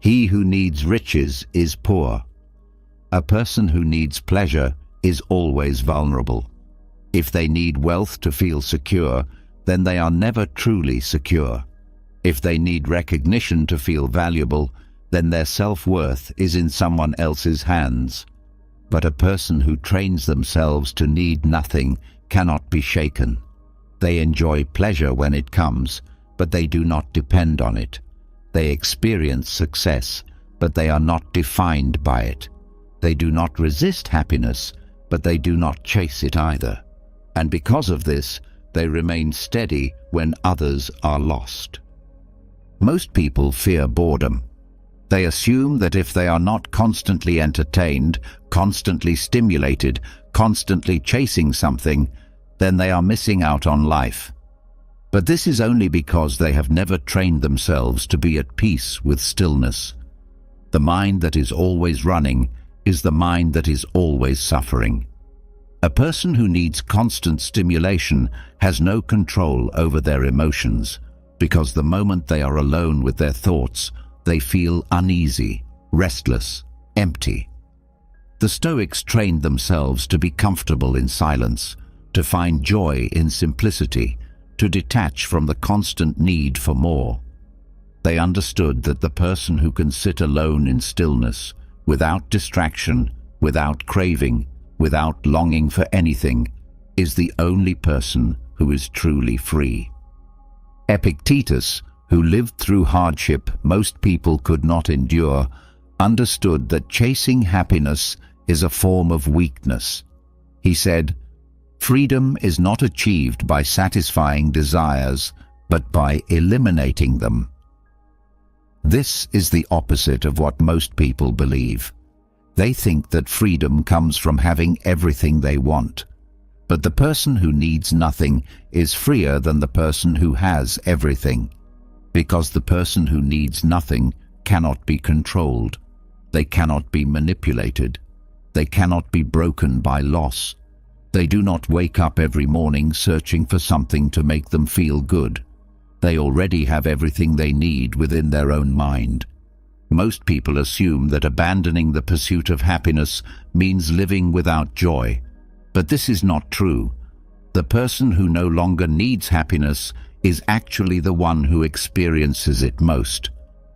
"He who needs riches is poor." A person who needs pleasure is always vulnerable. If they need wealth to feel secure, then they are never truly secure. If they need recognition to feel valuable, then their self-worth is in someone else's hands. But a person who trains themselves to need nothing cannot be shaken. They enjoy pleasure when it comes, but they do not depend on it. They experience success, but they are not defined by it. They do not resist happiness, but they do not chase it either. And because of this, they remain steady when others are lost. Most people fear boredom. They assume that if they are not constantly entertained, constantly stimulated, constantly chasing something, then they are missing out on life. But this is only because they have never trained themselves to be at peace with stillness. The mind that is always running is the mind that is always suffering. A person who needs constant stimulation has no control over their emotions, because the moment they are alone with their thoughts, they feel uneasy, restless, empty. The Stoics trained themselves to be comfortable in silence, to find joy in simplicity, to detach from the constant need for more. They understood that the person who can sit alone in stillness, without distraction, without craving, without longing for anything, is the only person who is truly free. Epictetus, who lived through hardship most people could not endure, understood that chasing happiness is a form of weakness. He said, "Freedom is not achieved by satisfying desires, but by eliminating them." This is the opposite of what most people believe. They think that freedom comes from having everything they want. But the person who needs nothing is freer than the person who has everything, because the person who needs nothing cannot be controlled. They cannot be manipulated. They cannot be broken by loss. They do not wake up every morning searching for something to make them feel good. They already have everything they need within their own mind. Most people assume that abandoning the pursuit of happiness means living without joy. But this is not true. The person who no longer needs happiness is actually the one who experiences it most,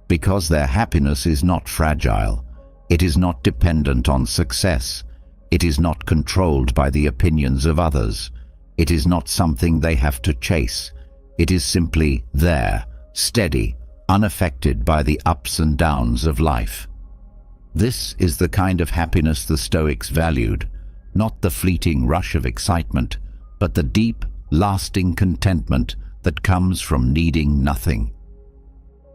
because their happiness is not fragile. It is not dependent on success. It is not controlled by the opinions of others. It is not something they have to chase. It is simply there, steady, unaffected by the ups and downs of life. This is the kind of happiness the Stoics valued, not the fleeting rush of excitement, but the deep, lasting contentment that comes from needing nothing.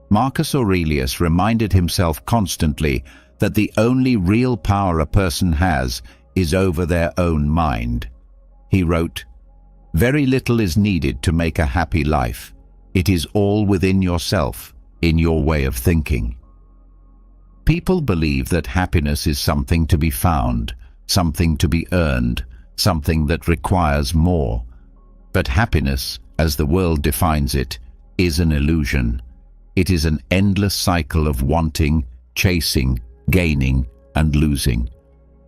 Marcus Aurelius reminded himself constantly that the only real power a person has is over their own mind. He wrote, "Very little is needed to make a happy life. It is all within yourself, in your way of thinking." People believe that happiness is something to be found, something to be earned, something that requires more. But happiness, as the world defines it, is an illusion. It is an endless cycle of wanting, chasing, gaining, and losing.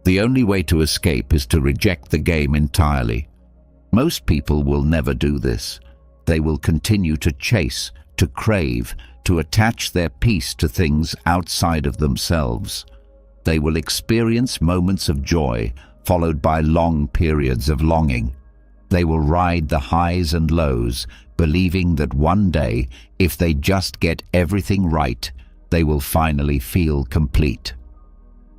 The only way to escape is to reject the game entirely. Most people will never do this. They will continue to chase, to crave, to attach their peace to things outside of themselves. They will experience moments of joy, followed by long periods of longing. They will ride the highs and lows, believing that one day, if they just get everything right, they will finally feel complete.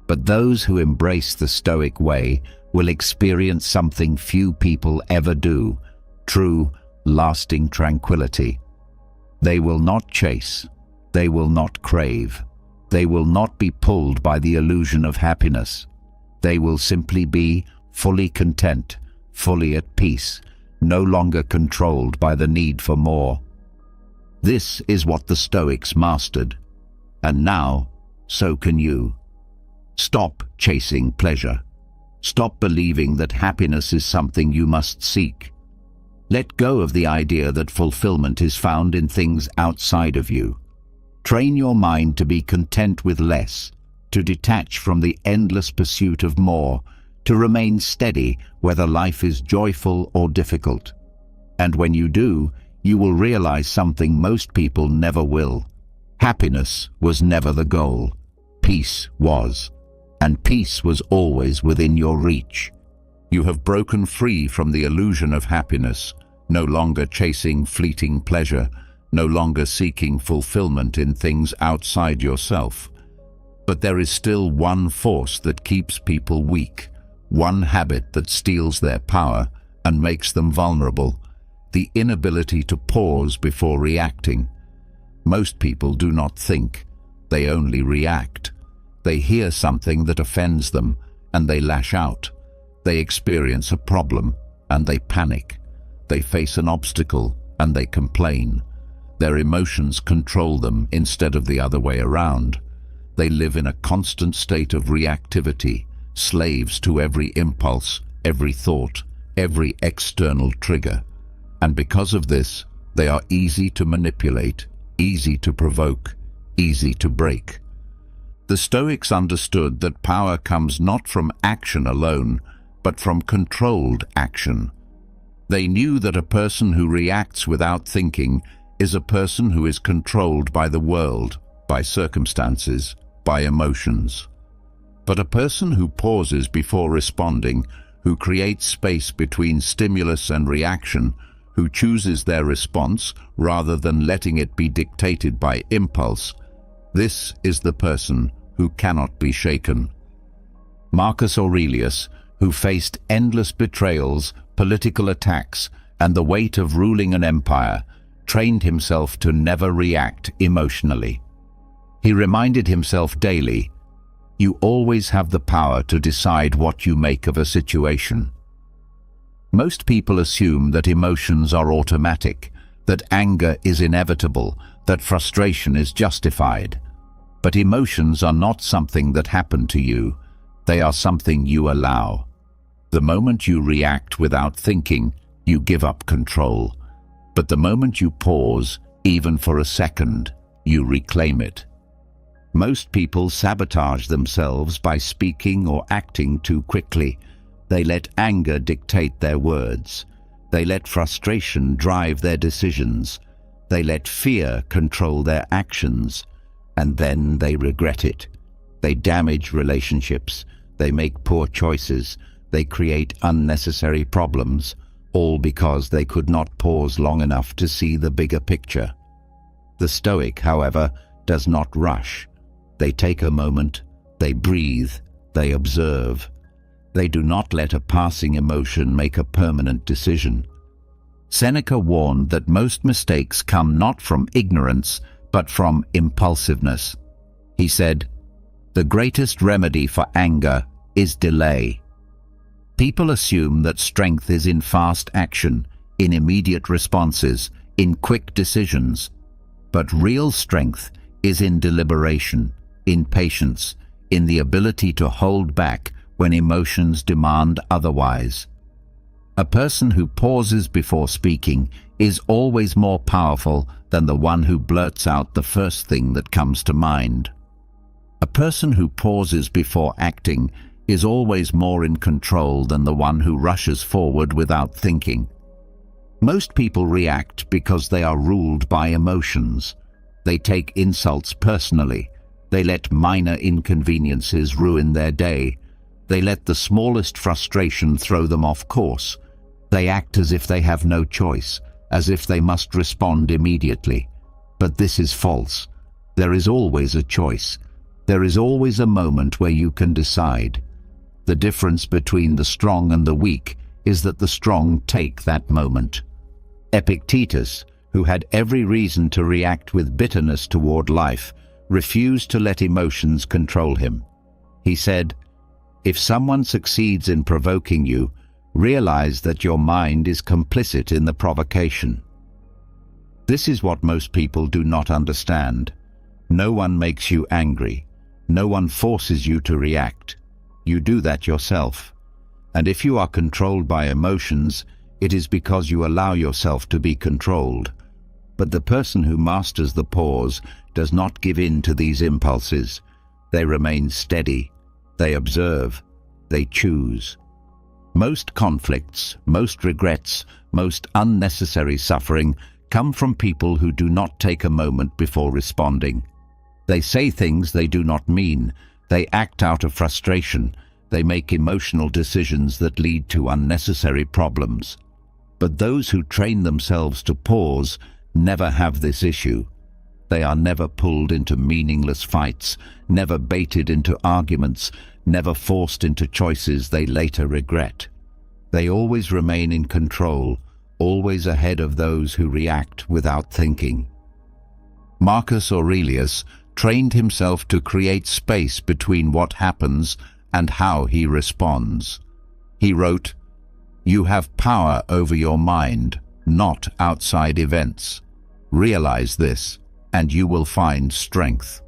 But those who embrace the Stoic way will experience something few people ever do: true, lasting tranquility. They will not chase. They will not crave. They will not be pulled by the illusion of happiness. They will simply be fully content, fully at peace, no longer controlled by the need for more. This is what the Stoics mastered. And now, so can you. Stop chasing pleasure. Stop believing that happiness is something you must seek. Let go of the idea that fulfillment is found in things outside of you. Train your mind to be content with less, to detach from the endless pursuit of more, to remain steady whether life is joyful or difficult. And when you do, you will realize something most people never will. Happiness was never the goal. Peace was. And peace was always within your reach. You have broken free from the illusion of happiness, no longer chasing fleeting pleasure, no longer seeking fulfillment in things outside yourself. But there is still one force that keeps people weak, one habit that steals their power and makes them vulnerable: the inability to pause before reacting. Most people do not think, they only react. They hear something that offends them, and they lash out. They experience a problem, and they panic. They face an obstacle, and they complain. Their emotions control them instead of the other way around. They live in a constant state of reactivity, slaves to every impulse, every thought, every external trigger. And because of this, they are easy to manipulate, easy to provoke, easy to break. The Stoics understood that power comes not from action alone, but from controlled action. They knew that a person who reacts without thinking is a person who is controlled by the world, by circumstances, by emotions. But a person who pauses before responding, who creates space between stimulus and reaction, who chooses their response rather than letting it be dictated by impulse, this is the person who cannot be shaken. Marcus Aurelius, who faced endless betrayals, political attacks, and the weight of ruling an empire, trained himself to never react emotionally. He reminded himself daily, "You always have the power to decide what you make of a situation." Most people assume that emotions are automatic, that anger is inevitable, that frustration is justified. But emotions are not something that happen to you. They are something you allow. The moment you react without thinking, you give up control. But the moment you pause, even for a second, you reclaim it. Most people sabotage themselves by speaking or acting too quickly. They let anger dictate their words. They let frustration drive their decisions. They let fear control their actions. And then they regret it. They damage relationships. They make poor choices. They create unnecessary problems, all because they could not pause long enough to see the bigger picture. The Stoic, however, does not rush. They take a moment, they breathe, they observe. They do not let a passing emotion make a permanent decision. Seneca warned that most mistakes come not from ignorance, but from impulsiveness. He said, "The greatest remedy for anger is delay." People assume that strength is in fast action, in immediate responses, in quick decisions. But real strength is in deliberation, in patience, in the ability to hold back when emotions demand otherwise. A person who pauses before speaking is always more powerful than the one who blurts out the first thing that comes to mind. A person who pauses before acting is always more in control than the one who rushes forward without thinking. Most people react because they are ruled by emotions. They take insults personally. They let minor inconveniences ruin their day. They let the smallest frustration throw them off course. They act as if they have no choice, as if they must respond immediately. But this is false. There is always a choice. There is always a moment where you can decide. The difference between the strong and the weak is that the strong take that moment. Epictetus, who had every reason to react with bitterness toward life, refused to let emotions control him. He said, "If someone succeeds in provoking you, realize that your mind is complicit in the provocation." This is what most people do not understand. No one makes you angry. No one forces you to react. You do that yourself. And if you are controlled by emotions, it is because you allow yourself to be controlled. But the person who masters the pause does not give in to these impulses. They remain steady. They observe. They choose. Most conflicts, most regrets, most unnecessary suffering come from people who do not take a moment before responding. They say things they do not mean. They act out of frustration. They make emotional decisions that lead to unnecessary problems. But those who train themselves to pause never have this issue. They are never pulled into meaningless fights, never baited into arguments, never forced into choices they later regret. They always remain in control, always ahead of those who react without thinking. Marcus Aurelius trained himself to create space between what happens and how he responds. He wrote, "You have power over your mind, not outside events. Realize this, and you will find strength."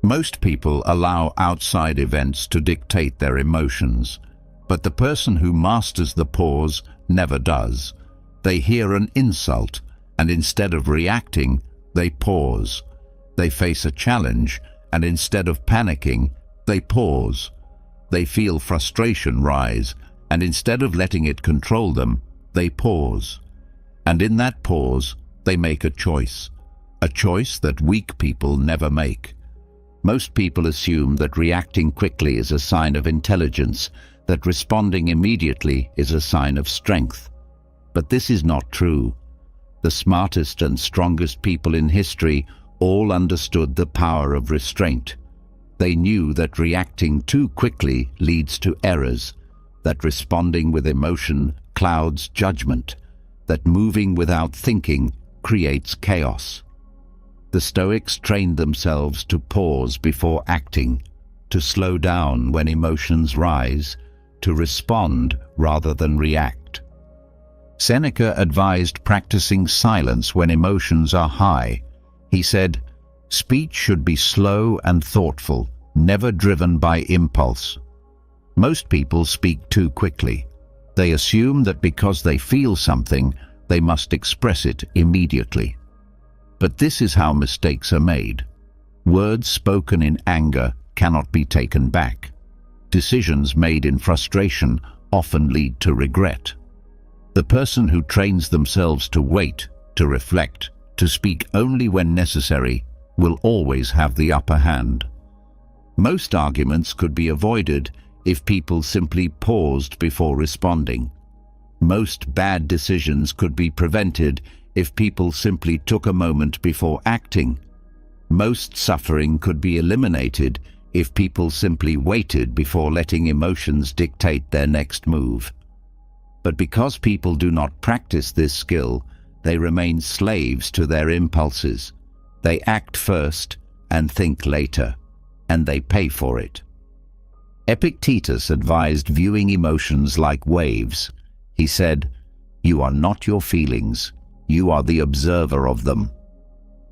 Most people allow outside events to dictate their emotions, but the person who masters the pause never does. They hear an insult, and instead of reacting, they pause. They face a challenge, and instead of panicking, they pause. They feel frustration rise, and instead of letting it control them, they pause. And in that pause, they make a choice that weak people never make. Most people assume that reacting quickly is a sign of intelligence, that responding immediately is a sign of strength. But this is not true. The smartest and strongest people in history all understood the power of restraint. They knew that reacting too quickly leads to errors, that responding with emotion clouds judgment, that moving without thinking creates chaos. The Stoics trained themselves to pause before acting, to slow down when emotions rise, to respond rather than react. Seneca advised practicing silence when emotions are high. He said, "Speech should be slow and thoughtful, never driven by impulse. Most people speak too quickly. They assume that because they feel something, they must express it immediately. But this is how mistakes are made. Words spoken in anger cannot be taken back. Decisions made in frustration often lead to regret. The person who trains themselves to wait, to reflect, to speak only when necessary, will always have the upper hand. Most arguments could be avoided if people simply paused before responding. Most bad decisions could be prevented if people simply took a moment before acting. Most suffering could be eliminated if people simply waited before letting emotions dictate their next move. But because people do not practice this skill, they remain slaves to their impulses. They act first and think later, and they pay for it. Epictetus advised viewing emotions like waves. He said, "You are not your feelings, you are the observer of them."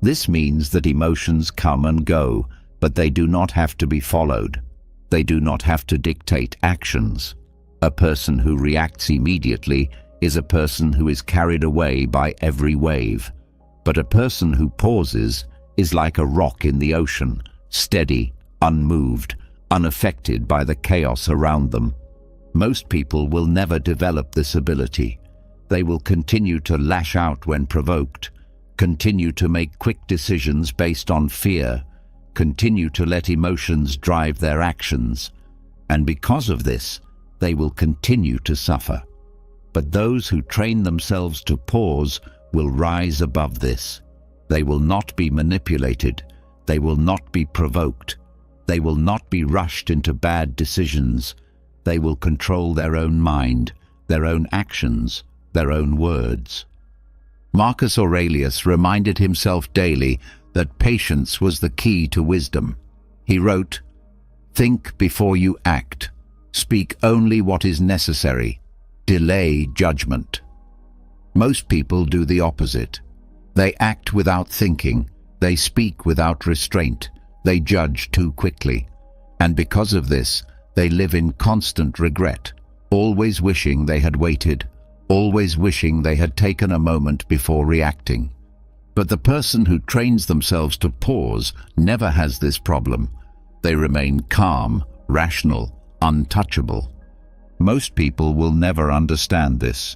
This means that emotions come and go, but they do not have to be followed. They do not have to dictate actions. A person who reacts immediately is a person who is carried away by every wave. But a person who pauses is like a rock in the ocean, steady, unmoved, unaffected by the chaos around them. Most people will never develop this ability. They will continue to lash out when provoked, continue to make quick decisions based on fear, continue to let emotions drive their actions, and because of this, they will continue to suffer. But those who train themselves to pause will rise above this. They will not be manipulated. They will not be provoked. They will not be rushed into bad decisions. They will control their own mind, their own actions, their own words. Marcus Aurelius reminded himself daily that patience was the key to wisdom. He wrote, "Think before you act. Speak only what is necessary. Delay judgment." Most people do the opposite. They act without thinking. They speak without restraint. They judge too quickly. And because of this, they live in constant regret, always wishing they had waited, always wishing they had taken a moment before reacting. But the person who trains themselves to pause never has this problem. They remain calm, rational, untouchable. Most people will never understand this.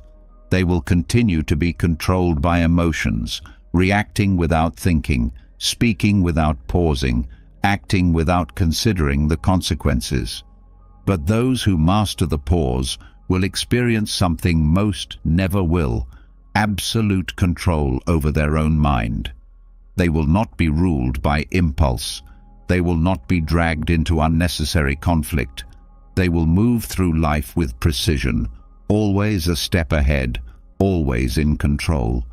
They will continue to be controlled by emotions, reacting without thinking, speaking without pausing, acting without considering the consequences. But those who master the pause will experience something most never will: absolute control over their own mind. They will not be ruled by impulse. They will not be dragged into unnecessary conflict. They will move through life with precision, always a step ahead, always in control.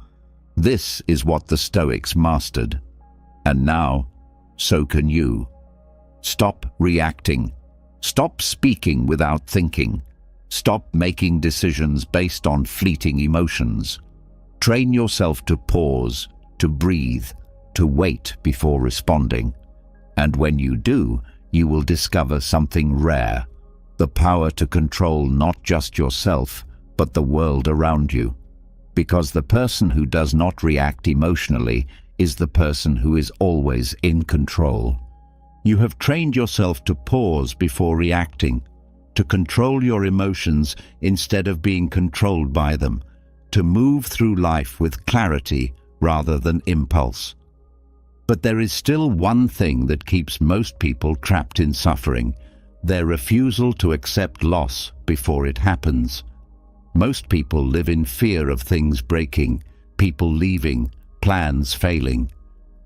This is what the Stoics mastered. And now, so can you. Stop reacting. Stop speaking without thinking. Stop making decisions based on fleeting emotions. Train yourself to pause, to breathe, to wait before responding. And when you do, you will discover something rare: the power to control not just yourself, but the world around you. Because the person who does not react emotionally is the person who is always in control. You have trained yourself to pause before reacting, to control your emotions instead of being controlled by them, to move through life with clarity rather than impulse. But there is still one thing that keeps most people trapped in suffering: their refusal to accept loss before it happens. Most people live in fear of things breaking, people leaving, plans failing.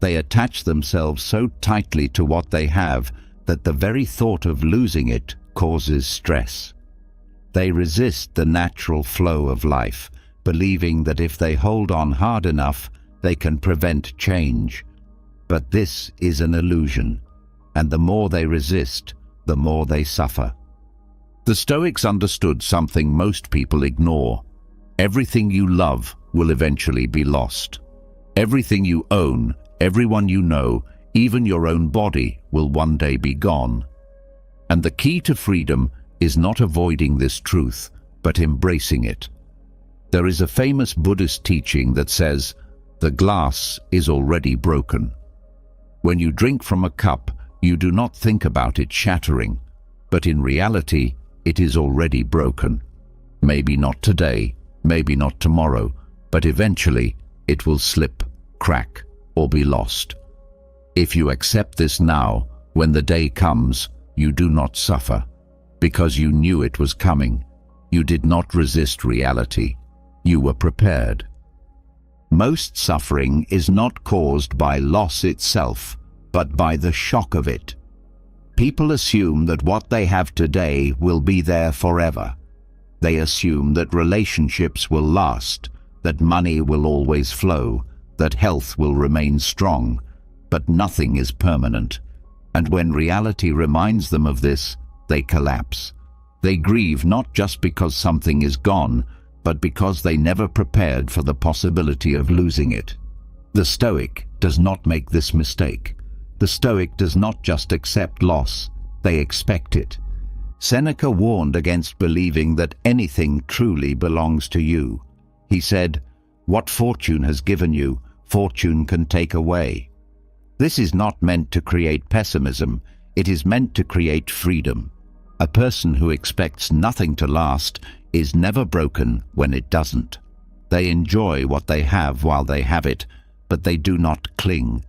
They attach themselves so tightly to what they have that the very thought of losing it causes stress. They resist the natural flow of life, believing that if they hold on hard enough, they can prevent change. But this is an illusion, and the more they resist, the more they suffer. The Stoics understood something most people ignore. Everything you love will eventually be lost. Everything you own, everyone you know, even your own body, will one day be gone. And the key to freedom is not avoiding this truth, but embracing it. There is a famous Buddhist teaching that says, "The glass is already broken." When you drink from a cup, you do not think about it shattering, but in reality, it is already broken. Maybe not today, maybe not tomorrow, but eventually it will slip, crack, or be lost. If you accept this now, when the day comes, you do not suffer, because you knew it was coming. You did not resist reality. You were prepared. Most suffering is not caused by loss itself, but by the shock of it. People assume that what they have today will be there forever. They assume that relationships will last, that money will always flow, that health will remain strong, but nothing is permanent. And when reality reminds them of this, they collapse. They grieve not just because something is gone, but because they never prepared for the possibility of losing it. The Stoic does not make this mistake. The Stoic does not just accept loss, they expect it. Seneca warned against believing that anything truly belongs to you. He said, "What fortune has given you, fortune can take away." This is not meant to create pessimism, it is meant to create freedom. A person who expects nothing to last is never broken when it doesn't. They enjoy what they have while they have it, but they do not cling.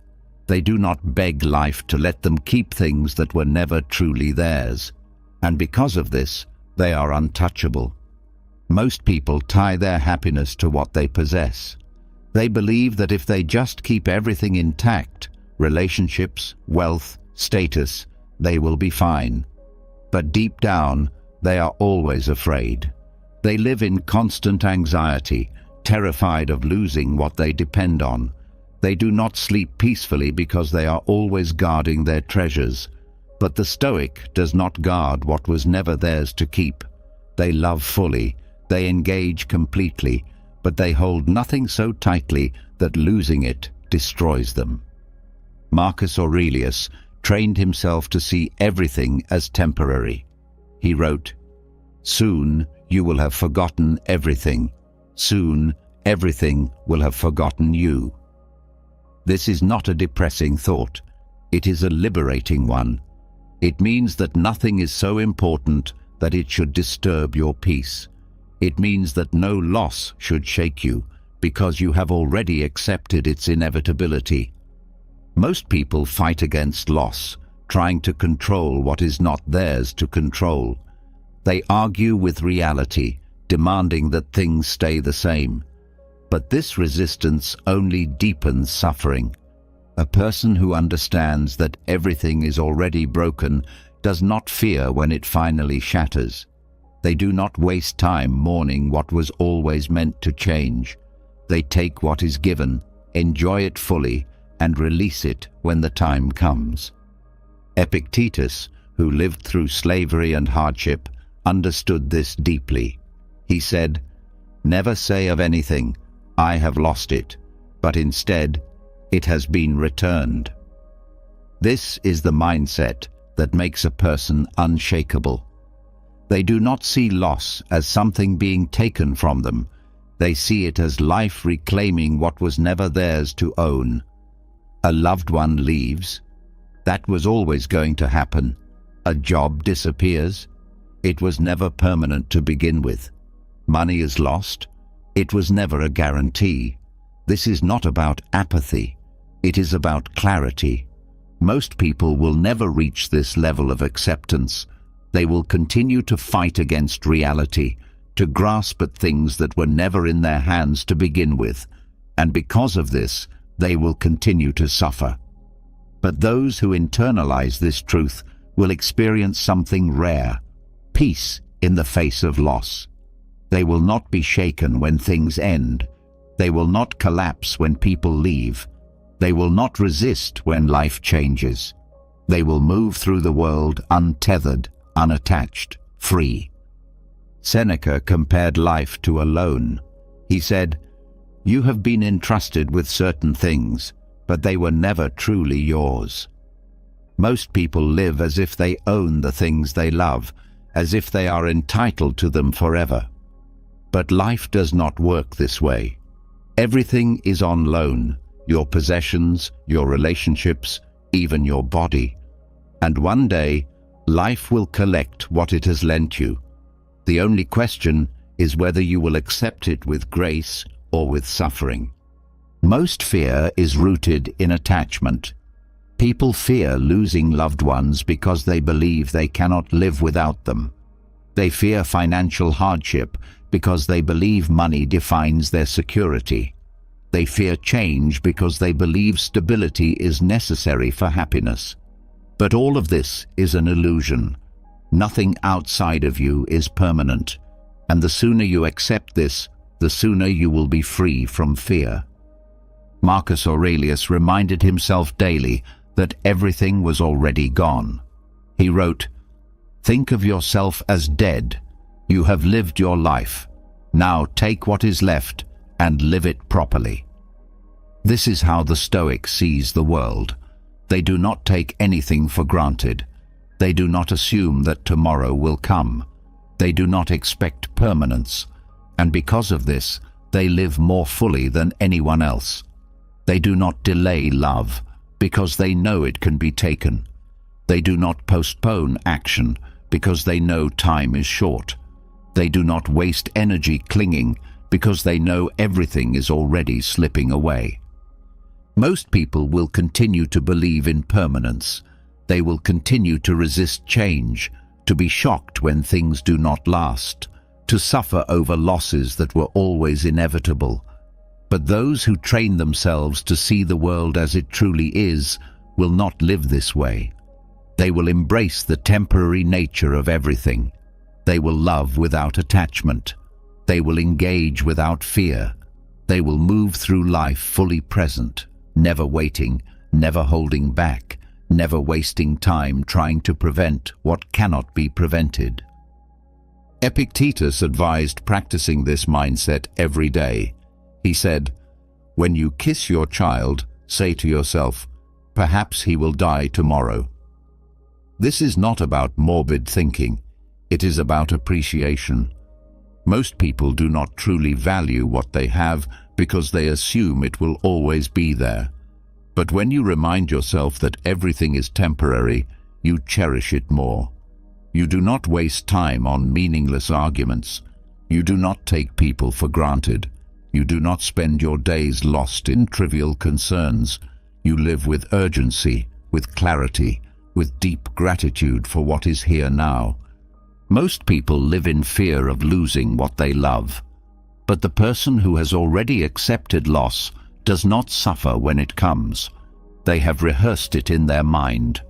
They do not beg life to let them keep things that were never truly theirs. And because of this, they are untouchable. Most people tie their happiness to what they possess. They believe that if they just keep everything intact, relationships, wealth, status, they will be fine. But deep down, they are always afraid. They live in constant anxiety, terrified of losing what they depend on. They do not sleep peacefully because they are always guarding their treasures. But the Stoic does not guard what was never theirs to keep. They love fully, they engage completely, but they hold nothing so tightly that losing it destroys them. Marcus Aurelius trained himself to see everything as temporary. He wrote, "Soon you will have forgotten everything. Soon everything will have forgotten you." This is not a depressing thought. It is a liberating one. It means that nothing is so important that it should disturb your peace. It means that no loss should shake you, because you have already accepted its inevitability. Most people fight against loss, trying to control what is not theirs to control. They argue with reality, demanding that things stay the same. But this resistance only deepens suffering. A person who understands that everything is already broken does not fear when it finally shatters. They do not waste time mourning what was always meant to change. They take what is given, enjoy it fully, and release it when the time comes. Epictetus, who lived through slavery and hardship, understood this deeply. He said, "Never say of anything, 'I have lost it,' but instead, 'It has been returned.'" This is the mindset that makes a person unshakable. They do not see loss as something being taken from them. They see it as life reclaiming what was never theirs to own. A loved one leaves. That was always going to happen. A job disappears. It was never permanent to begin with. Money is lost. It was never a guarantee. This is not about apathy. It is about clarity. Most people will never reach this level of acceptance. They will continue to fight against reality, to grasp at things that were never in their hands to begin with, and because of this, they will continue to suffer. But those who internalize this truth will experience something rare, peace in the face of loss. They will not be shaken when things end. They will not collapse when people leave. They will not resist when life changes. They will move through the world untethered, unattached, free. Seneca compared life to a loan. He said, "You have been entrusted with certain things, but they were never truly yours." Most people live as if they own the things they love, as if they are entitled to them forever. But life does not work this way. Everything is on loan, your possessions, your relationships, even your body. And one day, life will collect what it has lent you. The only question is whether you will accept it with grace or with suffering. Most fear is rooted in attachment. People fear losing loved ones because they believe they cannot live without them. They fear financial hardship because they believe money defines their security. They fear change because they believe stability is necessary for happiness. But all of this is an illusion. Nothing outside of you is permanent, and the sooner you accept this, the sooner you will be free from fear. Marcus Aurelius reminded himself daily that everything was already gone. He wrote, "Think of yourself as dead. You have lived your life. Now take what is left and live it properly." This is how the Stoic sees the world. They do not take anything for granted. They do not assume that tomorrow will come. They do not expect permanence, and because of this, they live more fully than anyone else. They do not delay love, because they know it can be taken. They do not postpone action, because they know time is short. They do not waste energy clinging, because they know everything is already slipping away. Most people will continue to believe in permanence. They will continue to resist change, to be shocked when things do not last, to suffer over losses that were always inevitable. But those who train themselves to see the world as it truly is will not live this way. They will embrace the temporary nature of everything. They will love without attachment. They will engage without fear. They will move through life fully present, never waiting, never holding back, never wasting time trying to prevent what cannot be prevented. Epictetus advised practicing this mindset every day. He said, "When you kiss your child, say to yourself, 'Perhaps he will die tomorrow.'" This is not about morbid thinking. It is about appreciation. Most people do not truly value what they have because they assume it will always be there. But when you remind yourself that everything is temporary, you cherish it more. You do not waste time on meaningless arguments. You do not take people for granted. You do not spend your days lost in trivial concerns. You live with urgency, with clarity, with deep gratitude for what is here now. Most people live in fear of losing what they love. But the person who has already accepted loss does not suffer when it comes. They have rehearsed it in their mind.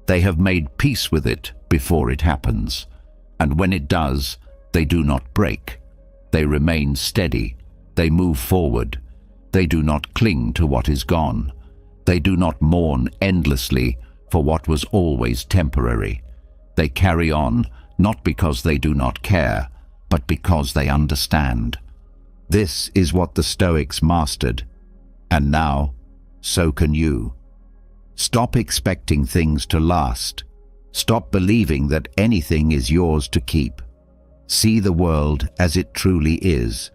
They have made peace with it before it happens. And when it does, they do not break. They remain steady. They move forward. They do not cling to what is gone. They do not mourn endlessly for what was always temporary. They carry on, not because they do not care, but because they understand. This is what the Stoics mastered. And now, so can you. Stop expecting things to last. Stop believing that anything is yours to keep. See the world as it truly is.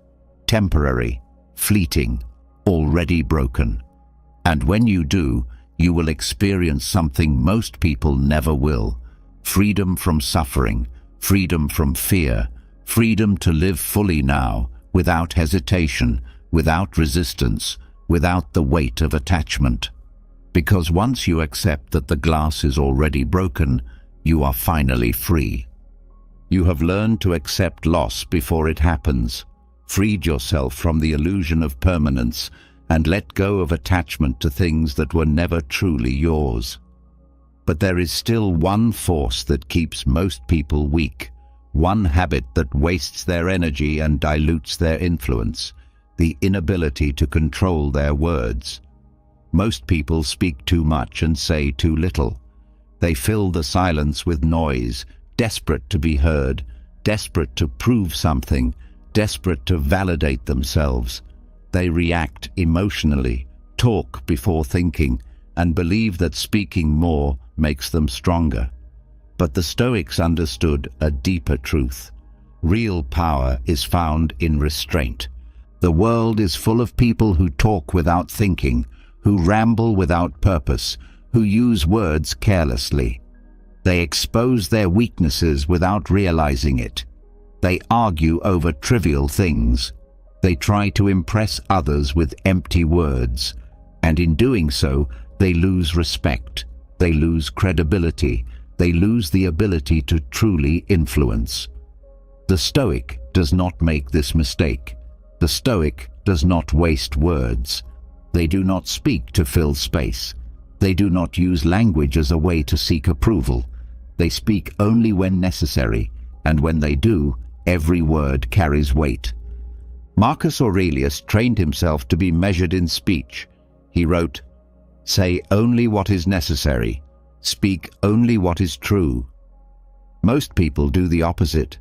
Temporary, fleeting, already broken. And when you do, you will experience something most people never will. Freedom from suffering, freedom from fear, freedom to live fully now, without hesitation, without resistance, without the weight of attachment. Because once you accept that the glass is already broken, you are finally free. You have learned to accept loss before it happens, freed yourself from the illusion of permanence, and let go of attachment to things that were never truly yours. But there is still one force that keeps most people weak, one habit that wastes their energy and dilutes their influence, the inability to control their words. Most people speak too much and say too little. They fill the silence with noise, desperate to be heard, desperate to prove something, desperate to validate themselves. They react emotionally, talk before thinking, and believe that speaking more makes them stronger. But the Stoics understood a deeper truth. Real power is found in restraint. The world is full of people who talk without thinking, who ramble without purpose, who use words carelessly. They expose their weaknesses without realizing it. They argue over trivial things. They try to impress others with empty words, and in doing so, they lose respect, they lose credibility, they lose the ability to truly influence. The Stoic does not make this mistake. The Stoic does not waste words. They do not speak to fill space. They do not use language as a way to seek approval. They speak only when necessary, and when they do, every word carries weight. Marcus Aurelius trained himself to be measured in speech. He wrote, "Say only what is necessary. Speak only what is true." Most people do the opposite.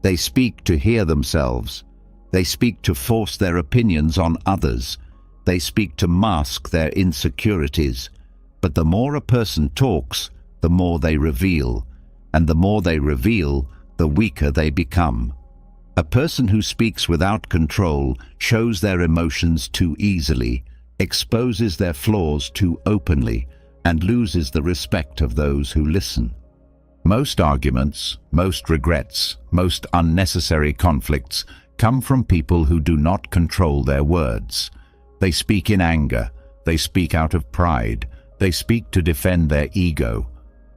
They speak to hear themselves. They speak to force their opinions on others. They speak to mask their insecurities. But the more a person talks, the more they reveal, and the more they reveal, the weaker they become. A person who speaks without control shows their emotions too easily, exposes their flaws too openly, and loses the respect of those who listen. Most arguments, most regrets, most unnecessary conflicts come from people who do not control their words. They speak in anger, they speak out of pride, they speak to defend their ego,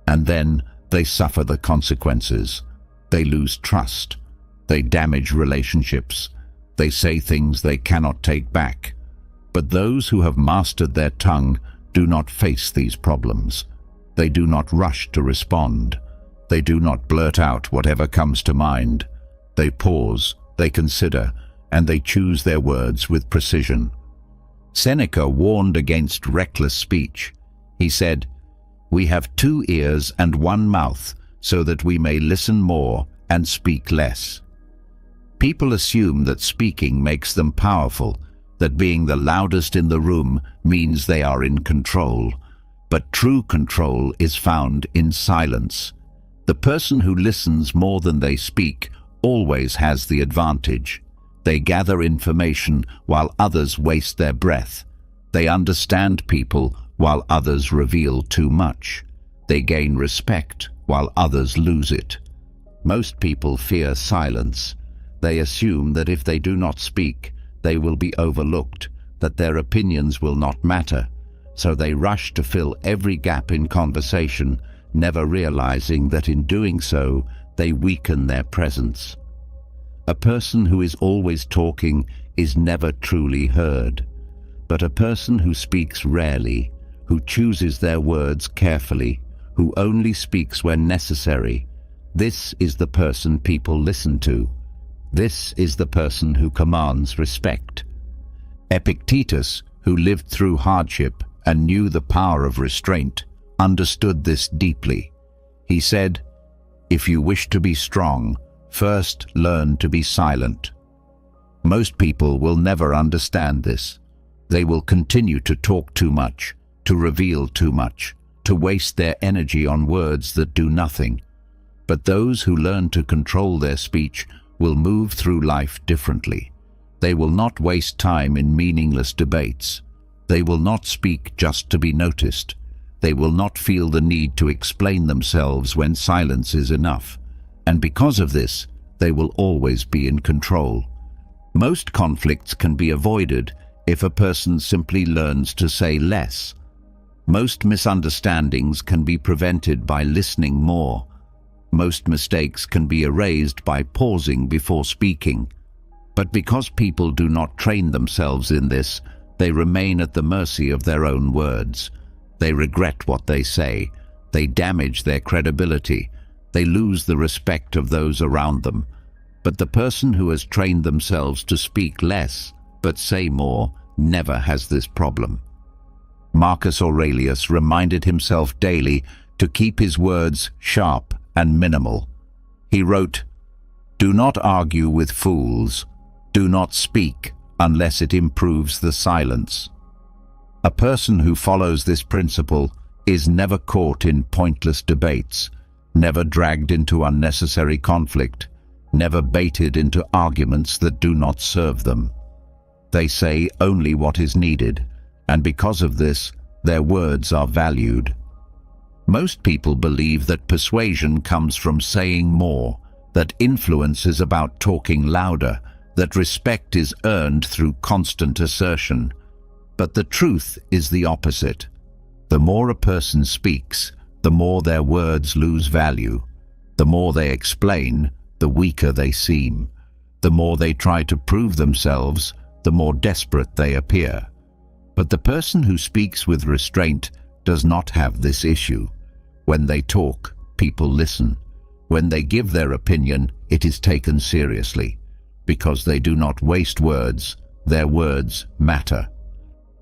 and then they suffer the consequences. They lose trust. They damage relationships. They say things they cannot take back. But those who have mastered their tongue do not face these problems. They do not rush to respond. They do not blurt out whatever comes to mind. They pause, they consider, and they choose their words with precision. Seneca warned against reckless speech. He said, "We have 2 ears and 1 mouth, so that we may listen more and speak less." People assume that speaking makes them powerful, that being the loudest in the room means they are in control. But true control is found in silence. The person who listens more than they speak always has the advantage. They gather information while others waste their breath. They understand people while others reveal too much. They gain respect while others lose it. Most people fear silence. They assume that if they do not speak, they will be overlooked, that their opinions will not matter. So they rush to fill every gap in conversation, never realizing that in doing so, they weaken their presence. A person who is always talking is never truly heard. But a person who speaks rarely, who chooses their words carefully, who only speaks when necessary, this is the person people listen to. This is the person who commands respect. Epictetus, who lived through hardship and knew the power of restraint, understood this deeply. He said, "If you wish to be strong, first learn to be silent." Most people will never understand this. They will continue to talk too much, to reveal too much, to waste their energy on words that do nothing. But those who learn to control their speech will move through life differently. They will not waste time in meaningless debates. They will not speak just to be noticed. They will not feel the need to explain themselves when silence is enough. And because of this, they will always be in control. Most conflicts can be avoided if a person simply learns to say less. Most misunderstandings can be prevented by listening more. Most mistakes can be erased by pausing before speaking. But because people do not train themselves in this, they remain at the mercy of their own words. They regret what they say. They damage their credibility. They lose the respect of those around them. But the person who has trained themselves to speak less, but say more, never has this problem. Marcus Aurelius reminded himself daily to keep his words sharp and minimal. He wrote, "Do not argue with fools. Do not speak unless it improves the silence." A person who follows this principle is never caught in pointless debates. never dragged into unnecessary conflict, never baited into arguments that do not serve them. They say only what is needed, and because of this, their words are valued. Most people believe that persuasion comes from saying more, that influence is about talking louder, that respect is earned through constant assertion. But the truth is the opposite. The more a person speaks, the more their words lose value. The more they explain, the weaker they seem. The more they try to prove themselves, the more desperate they appear. But the person who speaks with restraint does not have this issue. When they talk, people listen. When they give their opinion, it is taken seriously. Because they do not waste words, their words matter.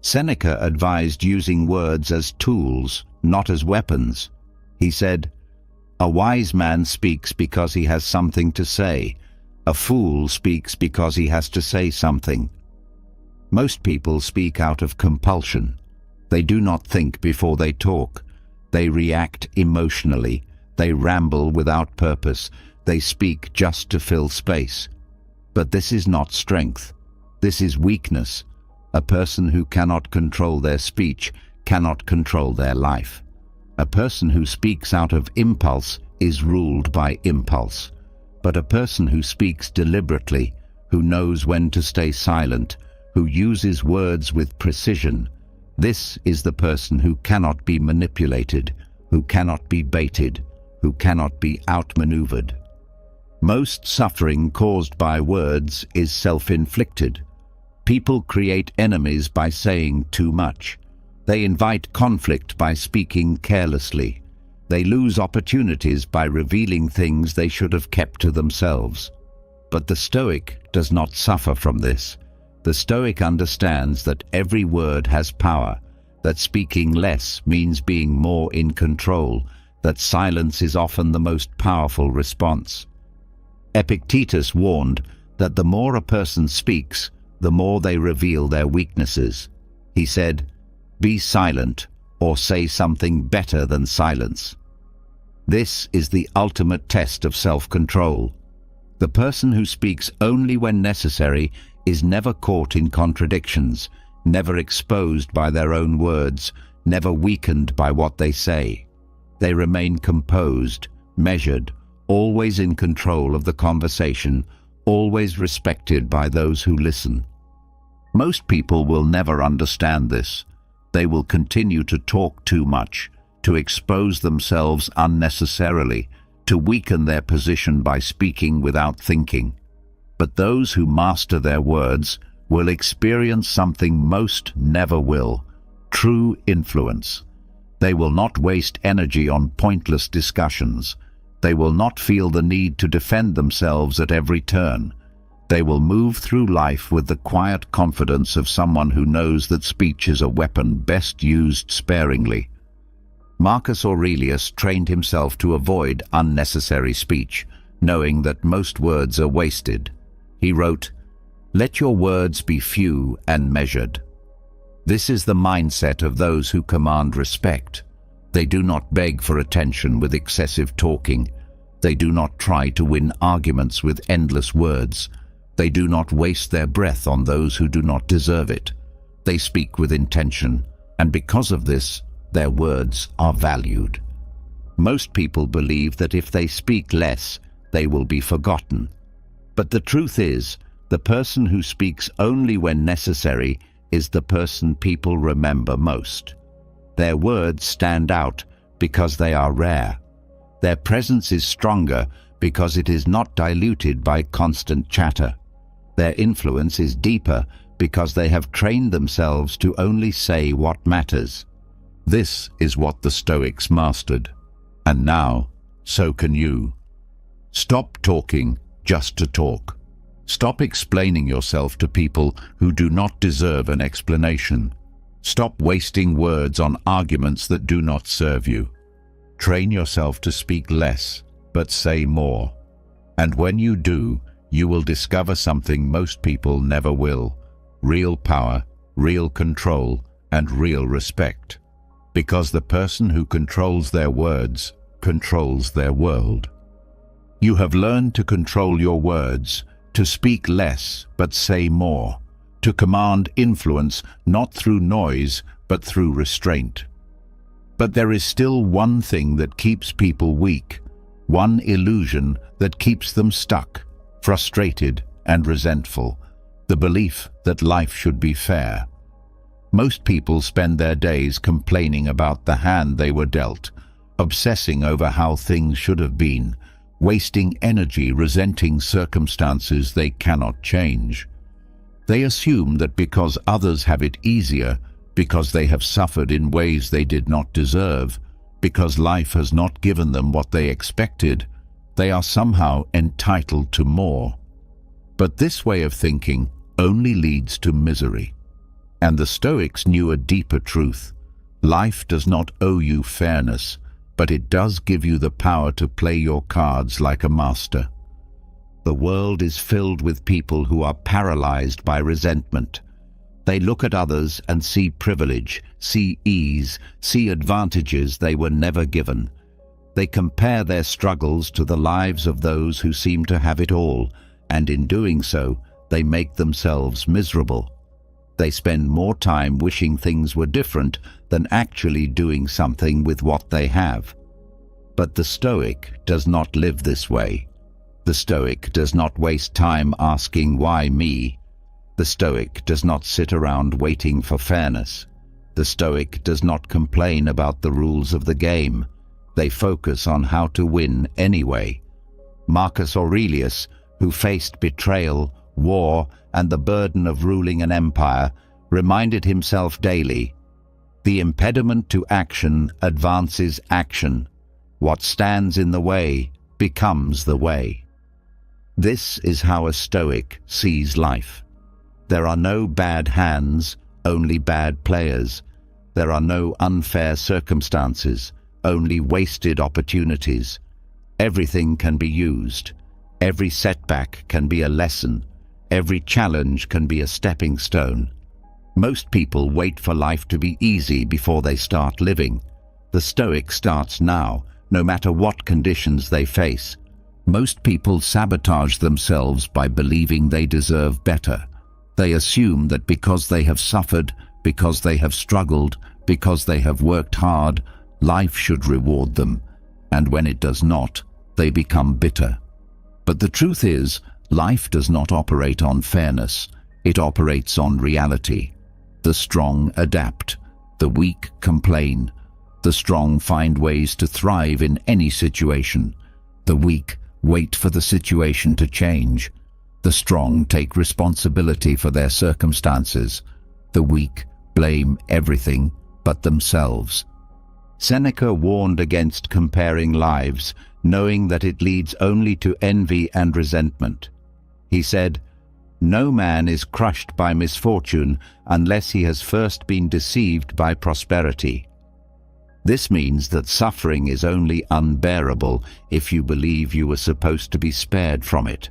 Seneca advised using words as tools, not as weapons. He said, "A wise man speaks because he has something to say. A fool speaks because he has to say something." Most people speak out of compulsion. They do not think before they talk. They react emotionally. They ramble without purpose. They speak just to fill space. But this is not strength. This is weakness. A person who cannot control their speech cannot control their life. A person who speaks out of impulse is ruled by impulse. But a person who speaks deliberately, who knows when to stay silent, who uses words with precision, this is the person who cannot be manipulated, who cannot be baited, who cannot be outmaneuvered. Most suffering caused by words is self-inflicted. People create enemies by saying too much. They invite conflict by speaking carelessly. They lose opportunities by revealing things they should have kept to themselves. But the Stoic does not suffer from this. The Stoic understands that every word has power, that speaking less means being more in control, that silence is often the most powerful response. Epictetus warned that the more a person speaks, the more they reveal their weaknesses. He said, "Be silent, or say something better than silence." This is the ultimate test of self-control. The person who speaks only when necessary is never caught in contradictions, never exposed by their own words, never weakened by what they say. They remain composed, measured, always in control of the conversation, always respected by those who listen. Most people will never understand this. They will continue to talk too much, to expose themselves unnecessarily, to weaken their position by speaking without thinking. But those who master their words will experience something most never will: true influence. They will not waste energy on pointless discussions. They will not feel the need to defend themselves at every turn. They will move through life with the quiet confidence of someone who knows that speech is a weapon best used sparingly. Marcus Aurelius trained himself to avoid unnecessary speech, knowing that most words are wasted. He wrote, "Let your words be few and measured." This is the mindset of those who command respect. They do not beg for attention with excessive talking. They do not try to win arguments with endless words. They do not waste their breath on those who do not deserve it. They speak with intention, and because of this, their words are valued. Most people believe that if they speak less, they will be forgotten. But the truth is, the person who speaks only when necessary is the person people remember most. Their words stand out because they are rare. Their presence is stronger because it is not diluted by constant chatter. Their influence is deeper because they have trained themselves to only say what matters. This is what the Stoics mastered. And now, so can you. Stop talking just to talk. Stop explaining yourself to people who do not deserve an explanation. Stop wasting words on arguments that do not serve you. Train yourself to speak less, but say more. And when you do, you will discover something most people never will: real power, real control, and real respect. Because the person who controls their words controls their world. You have learned to control your words, to speak less but say more, to command influence not through noise but through restraint. But there is still one thing that keeps people weak, one illusion that keeps them stuck, frustrated and resentful, the belief that life should be fair. Most people spend their days complaining about the hand they were dealt, obsessing over how things should have been, wasting energy resenting circumstances they cannot change. They assume that because others have it easier, because they have suffered in ways they did not deserve, because life has not given them what they expected, they are somehow entitled to more. But this way of thinking only leads to misery. And the Stoics knew a deeper truth. Life does not owe you fairness, but it does give you the power to play your cards like a master. The world is filled with people who are paralyzed by resentment. They look at others and see privilege, see ease, see advantages they were never given. They compare their struggles to the lives of those who seem to have it all, and in doing so, they make themselves miserable. They spend more time wishing things were different than actually doing something with what they have. But the Stoic does not live this way. The Stoic does not waste time asking, "Why me?" The Stoic does not sit around waiting for fairness. The Stoic does not complain about the rules of the game. They focus on how to win anyway. Marcus Aurelius, who faced betrayal, war, and the burden of ruling an empire, reminded himself daily, "The impediment to action advances action. What stands in the way becomes the way." This is how a Stoic sees life. There are no bad hands, only bad players. There are no unfair circumstances, only wasted opportunities. Everything can be used. Every setback can be a lesson. Every challenge can be a stepping stone. Most people wait for life to be easy before they start living. The Stoic starts now, no matter what conditions they face. Most people sabotage themselves by believing they deserve better. They assume that because they have suffered, because they have struggled, because they have worked hard, life should reward them. And when it does not, they become bitter. But the truth is, life does not operate on fairness. It operates on reality. The strong adapt. The weak complain. The strong find ways to thrive in any situation. The weak wait for the situation to change. The strong take responsibility for their circumstances. The weak blame everything but themselves. Seneca warned against comparing lives, knowing that it leads only to envy and resentment. He said, "No man is crushed by misfortune unless he has first been deceived by prosperity." This means that suffering is only unbearable if you believe you were supposed to be spared from it.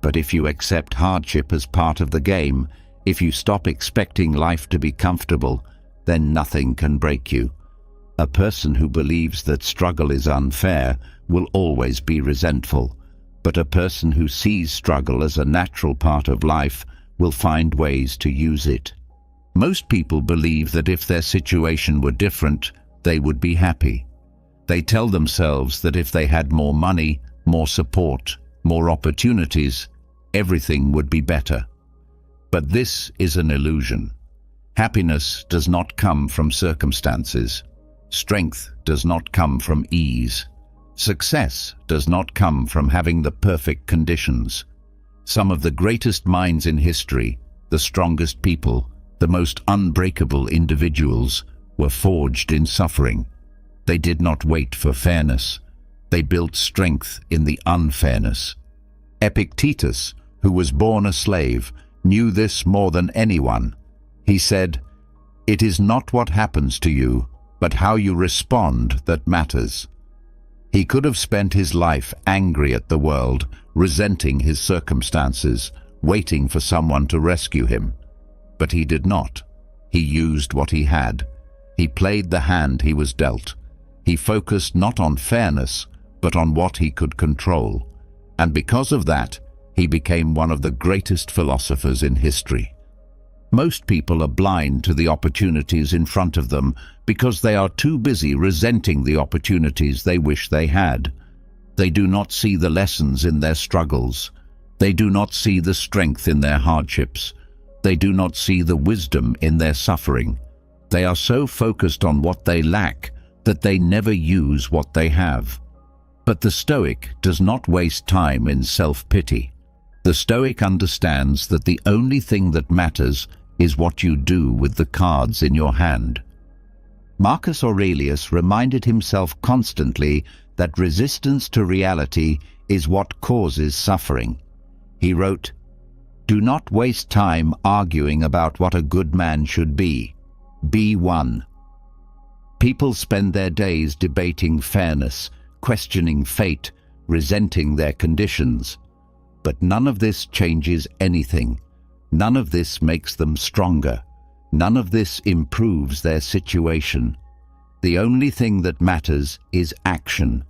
But if you accept hardship as part of the game, if you stop expecting life to be comfortable, then nothing can break you. A person who believes that struggle is unfair will always be resentful, but a person who sees struggle as a natural part of life will find ways to use it. Most people believe that if their situation were different, they would be happy. They tell themselves that if they had more money, more support, more opportunities, everything would be better. But this is an illusion. Happiness does not come from circumstances. Strength does not come from ease. Success does not come from having the perfect conditions. Some of the greatest minds in history, the strongest people, the most unbreakable individuals, were forged in suffering. They did not wait for fairness. They built strength in the unfairness. Epictetus, who was born a slave, knew this more than anyone. He said, "It is not what happens to you, but how you respond that matters." He could have spent his life angry at the world, resenting his circumstances, waiting for someone to rescue him. But he did not. He used what he had. He played the hand he was dealt. He focused not on fairness, but on what he could control. And because of that, he became one of the greatest philosophers in history. Most people are blind to the opportunities in front of them because they are too busy resenting the opportunities they wish they had. They do not see the lessons in their struggles. They do not see the strength in their hardships. They do not see the wisdom in their suffering. They are so focused on what they lack that they never use what they have. But the Stoic does not waste time in self-pity. The Stoic understands that the only thing that matters is what you do with the cards in your hand. Marcus Aurelius reminded himself constantly that resistance to reality is what causes suffering. He wrote, "Do not waste time arguing about what a good man should be. Be one." People spend their days debating fairness, questioning fate, resenting their conditions. But none of this changes anything. None of this makes them stronger. None of this improves their situation. The only thing that matters is action.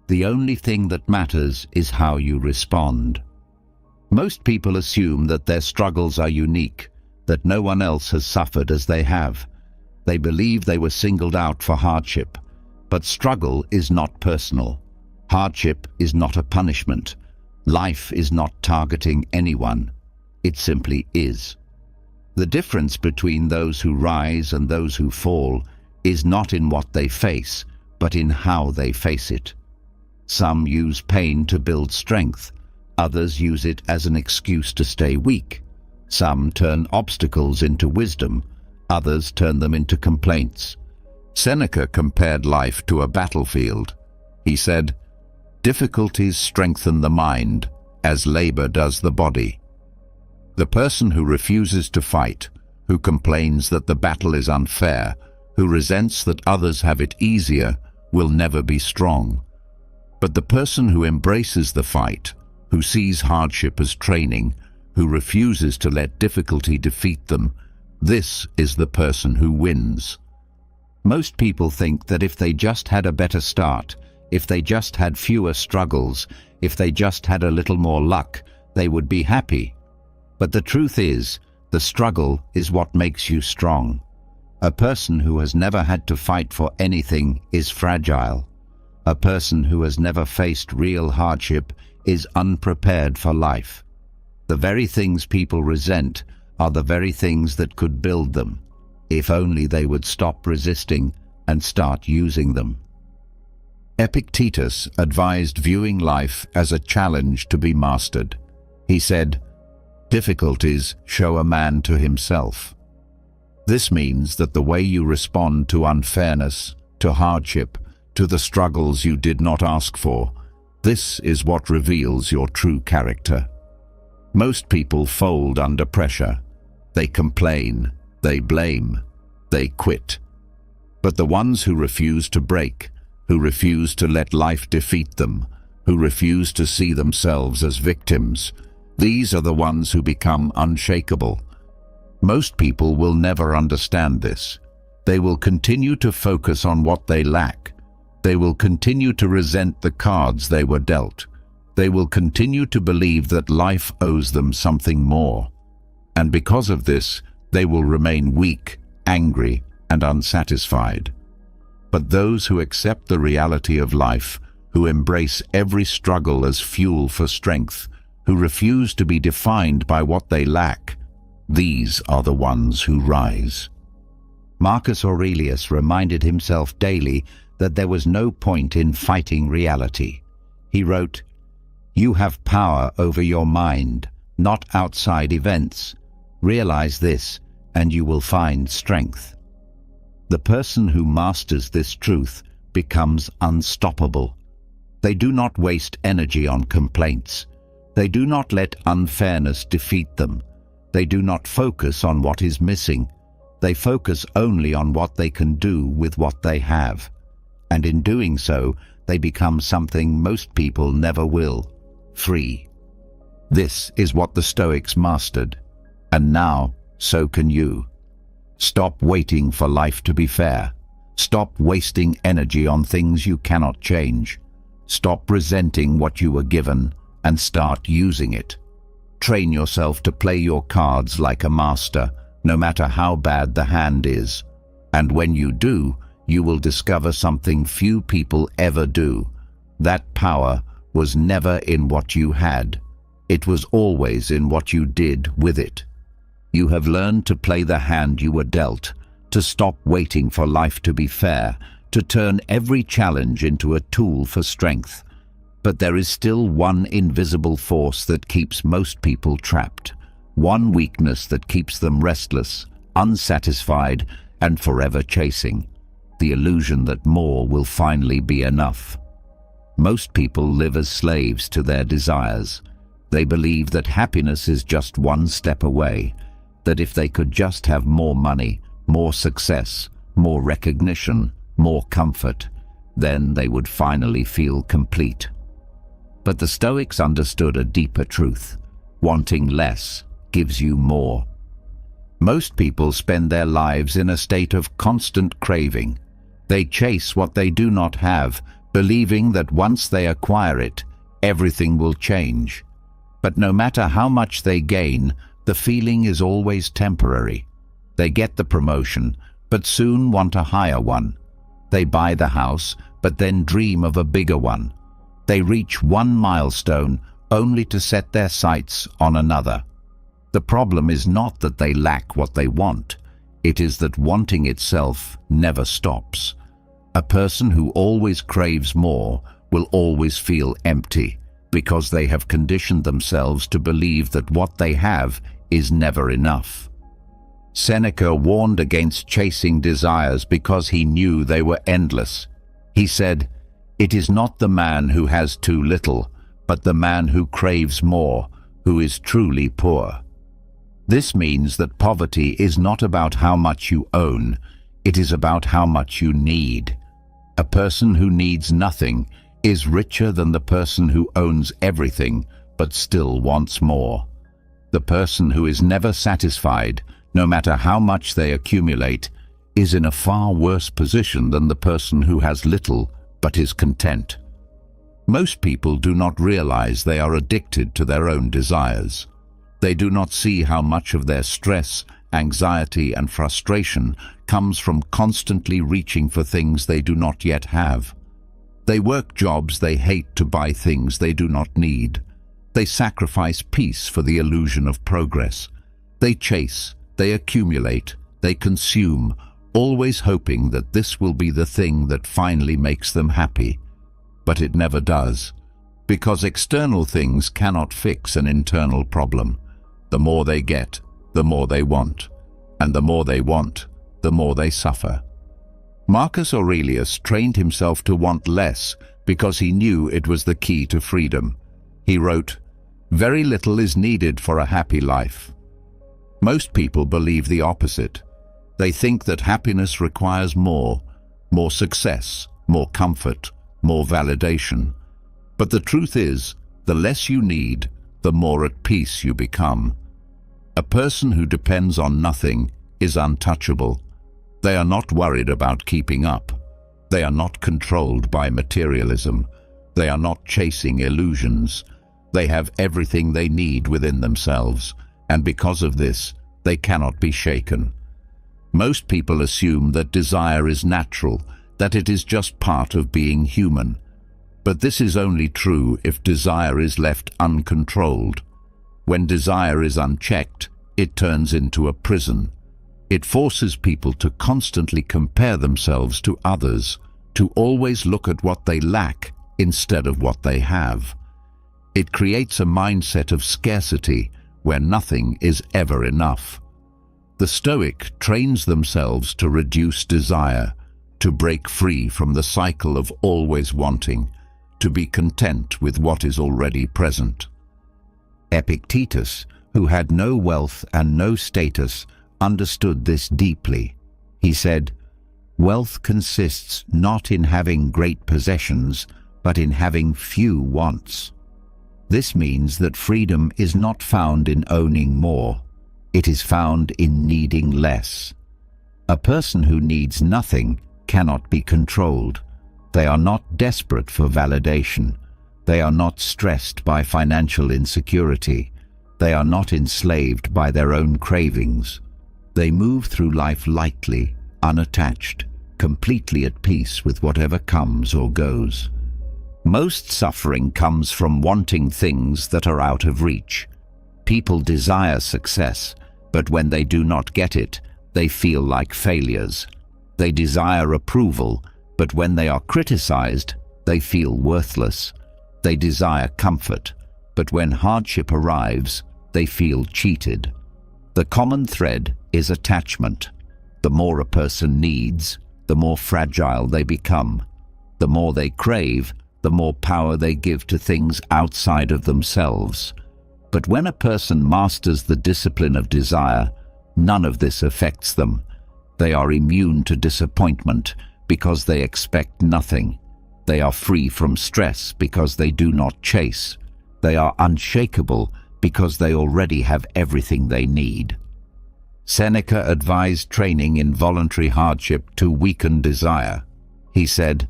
The only thing that matters is how you respond. Most people assume that their struggles are unique, that no one else has suffered as they have. They believe they were singled out for hardship. But struggle is not personal. Hardship is not a punishment. Life is not targeting anyone. It simply is. The difference between those who rise and those who fall is not in what they face, but in how they face it. Some use pain to build strength. Others use it as an excuse to stay weak. Some turn obstacles into wisdom. Others turn them into complaints. Seneca compared life to a battlefield. He said, "Difficulties strengthen the mind, as labor does the body." The person who refuses to fight, who complains that the battle is unfair, who resents that others have it easier, will never be strong. But the person who embraces the fight, who sees hardship as training, who refuses to let difficulty defeat them, this is the person who wins. Most people think that if they just had a better start, if they just had fewer struggles, if they just had a little more luck, they would be happy. But the truth is, the struggle is what makes you strong. A person who has never had to fight for anything is fragile. A person who has never faced real hardship is unprepared for life. The very things people resent are the very things that could build them, if only they would stop resisting and start using them. Epictetus advised viewing life as a challenge to be mastered. He said, "Difficulties show a man to himself." This means that the way you respond to unfairness, to hardship, to the struggles you did not ask for, this is what reveals your true character. Most people fold under pressure. They complain, they blame, they quit. But the ones who refuse to break, who refuse to let life defeat them, who refuse to see themselves as victims, these are the ones who become unshakable. Most people will never understand this. They will continue to focus on what they lack. They will continue to resent the cards they were dealt. They will continue to believe that life owes them something more. And because of this, they will remain weak, angry, and unsatisfied. But those who accept the reality of life, who embrace every struggle as fuel for strength, who refuse to be defined by what they lack, these are the ones who rise. Marcus Aurelius reminded himself daily that there was no point in fighting reality. He wrote, "You have power over your mind, not outside events. Realize this, and you will find strength." The person who masters this truth becomes unstoppable. They do not waste energy on complaints. They do not let unfairness defeat them. They do not focus on what is missing. They focus only on what they can do with what they have. And in doing so, they become something most people never will: free. This is what the Stoics mastered. And now, so can you. Stop waiting for life to be fair. Stop wasting energy on things you cannot change. Stop resenting what you were given and start using it. Train yourself to play your cards like a master, no matter how bad the hand is. And when you do, you will discover something few people ever do. That power was never in what you had. It was always in what you did with it. You have learned to play the hand you were dealt, to stop waiting for life to be fair, to turn every challenge into a tool for strength. But there is still one invisible force that keeps most people trapped, one weakness that keeps them restless, unsatisfied, and forever chasing: the illusion that more will finally be enough. Most people live as slaves to their desires. They believe that happiness is just one step away, that if they could just have more money, more success, more recognition, more comfort, then they would finally feel complete. But the Stoics understood a deeper truth: wanting less gives you more. Most people spend their lives in a state of constant craving. They chase what they do not have, believing that once they acquire it, everything will change. But no matter how much they gain, the feeling is always temporary. They get the promotion, but soon want a higher one. They buy the house, but then dream of a bigger one. They reach one milestone only to set their sights on another. The problem is not that they lack what they want. It is that wanting itself never stops. A person who always craves more will always feel empty, because they have conditioned themselves to believe that what they have is never enough. Seneca warned against chasing desires because he knew they were endless. He said, "It is not the man who has too little, but the man who craves more, who is truly poor." This means that poverty is not about how much you own, it is about how much you need. A person who needs nothing is richer than the person who owns everything but still wants more. The person who is never satisfied, no matter how much they accumulate, is in a far worse position than the person who has little but is content. Most people do not realize they are addicted to their own desires. They do not see how much of their stress, anxiety, and frustration comes from constantly reaching for things they do not yet have. They work jobs they hate to buy things they do not need. They sacrifice peace for the illusion of progress. They chase, they accumulate, they consume, always hoping that this will be the thing that finally makes them happy. But it never does, because external things cannot fix an internal problem. The more they get, the more they want, and the more they want, the more they suffer. Marcus Aurelius trained himself to want less because he knew it was the key to freedom. He wrote, "Very little is needed for a happy life." Most people believe the opposite. They think that happiness requires more success, more comfort, more validation. But the truth is, the less you need, the more at peace you become. A person who depends on nothing is untouchable. They are not worried about keeping up. They are not controlled by materialism. They are not chasing illusions. They have everything they need within themselves, and because of this, they cannot be shaken. Most people assume that desire is natural, that it is just part of being human. But this is only true if desire is left uncontrolled. When desire is unchecked, it turns into a prison. It forces people to constantly compare themselves to others, to always look at what they lack instead of what they have. It creates a mindset of scarcity where nothing is ever enough. The Stoic trains themselves to reduce desire, to break free from the cycle of always wanting, to be content with what is already present. Epictetus, who had no wealth and no status, understood this deeply. He said, "Wealth consists not in having great possessions, but in having few wants." This means that freedom is not found in owning more. It is found in needing less. A person who needs nothing cannot be controlled. They are not desperate for validation. They are not stressed by financial insecurity. They are not enslaved by their own cravings. They move through life lightly, unattached, completely at peace with whatever comes or goes. Most suffering comes from wanting things that are out of reach. People desire success, but when they do not get it, they feel like failures. They desire approval, but when they are criticized, they feel worthless. They desire comfort, but when hardship arrives, they feel cheated. The common thread is attachment. The more a person needs, the more fragile they become. The more they crave, the more power they give to things outside of themselves. But when a person masters the discipline of desire, none of this affects them. They are immune to disappointment because they expect nothing. They are free from stress because they do not chase. They are unshakable because they already have everything they need. Seneca advised training in voluntary hardship to weaken desire. He said,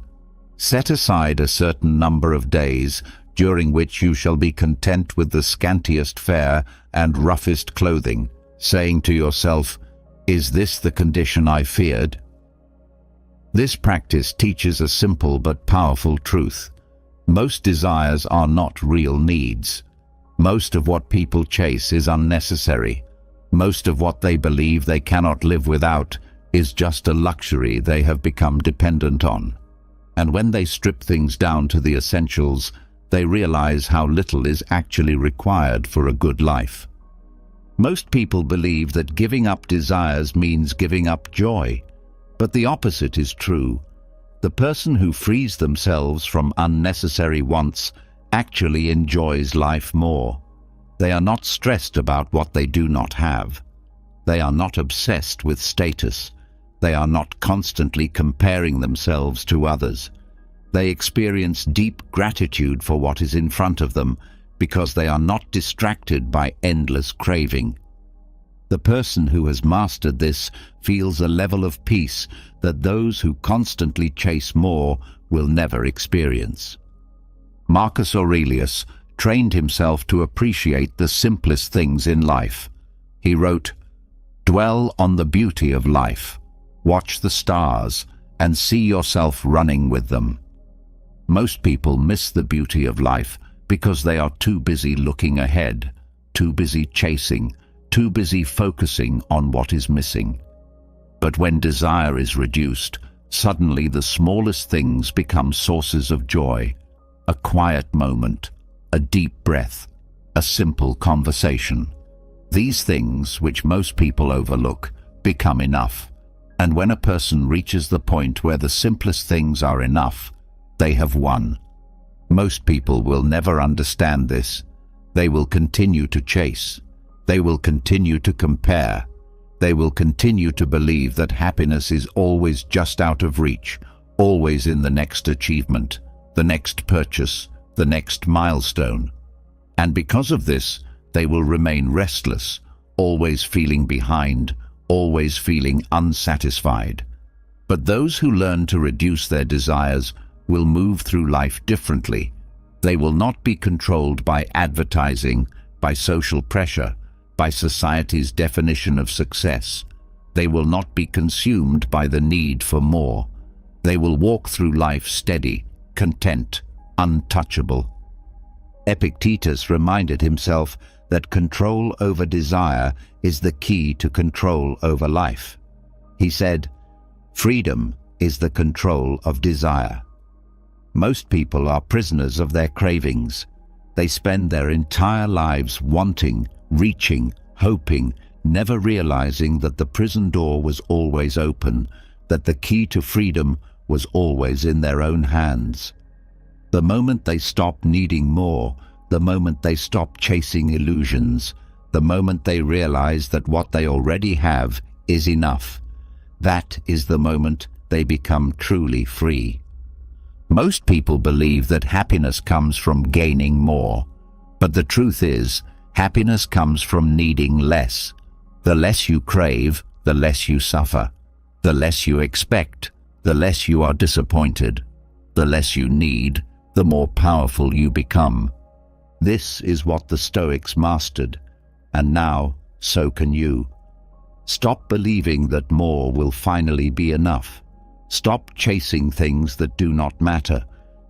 "Set aside a certain number of days during which you shall be content with the scantiest fare and roughest clothing, saying to yourself, 'Is this the condition I feared?'" This practice teaches a simple but powerful truth. Most desires are not real needs. Most of what people chase is unnecessary. Most of what they believe they cannot live without is just a luxury they have become dependent on. And when they strip things down to the essentials, they realize how little is actually required for a good life. Most people believe that giving up desires means giving up joy, but the opposite is true. The person who frees themselves from unnecessary wants actually enjoys life more. They are not stressed about what they do not have. They are not obsessed with status. They are not constantly comparing themselves to others. They experience deep gratitude for what is in front of them because they are not distracted by endless craving. The person who has mastered this feels a level of peace that those who constantly chase more will never experience. Marcus Aurelius trained himself to appreciate the simplest things in life. He wrote, "Dwell on the beauty of life, watch the stars, and see yourself running with them." Most people miss the beauty of life because they are too busy looking ahead, too busy chasing, too busy focusing on what is missing. But when desire is reduced, suddenly the smallest things become sources of joy. A quiet moment, a deep breath, a simple conversation. These things, which most people overlook, become enough. And when a person reaches the point where the simplest things are enough, they have won. Most people will never understand this. They will continue to chase. They will continue to compare. They will continue to believe that happiness is always just out of reach, always in the next achievement, the next purchase, the next milestone. And because of this, they will remain restless, always feeling behind, always feeling unsatisfied. But those who learn to reduce their desires will move through life differently. They will not be controlled by advertising, by social pressure, by society's definition of success. They will not be consumed by the need for more. They will walk through life steady, content, untouchable. Epictetus reminded himself that control over desire is the key to control over life. He said, "Freedom is the control of desire." Most people are prisoners of their cravings. They spend their entire lives wanting, reaching, hoping, never realizing that the prison door was always open, that the key to freedom was always in their own hands. The moment they stop needing more, the moment they stop chasing illusions, the moment they realize that what they already have is enough, that is the moment they become truly free. Most people believe that happiness comes from gaining more, but the truth is, happiness comes from needing less. The less you crave, the less you suffer. The less you expect, The less you are disappointed, the less you need, the more powerful you become. This is what the Stoics mastered, and now so can you. Stop believing that more will finally be enough. Stop chasing things that do not matter.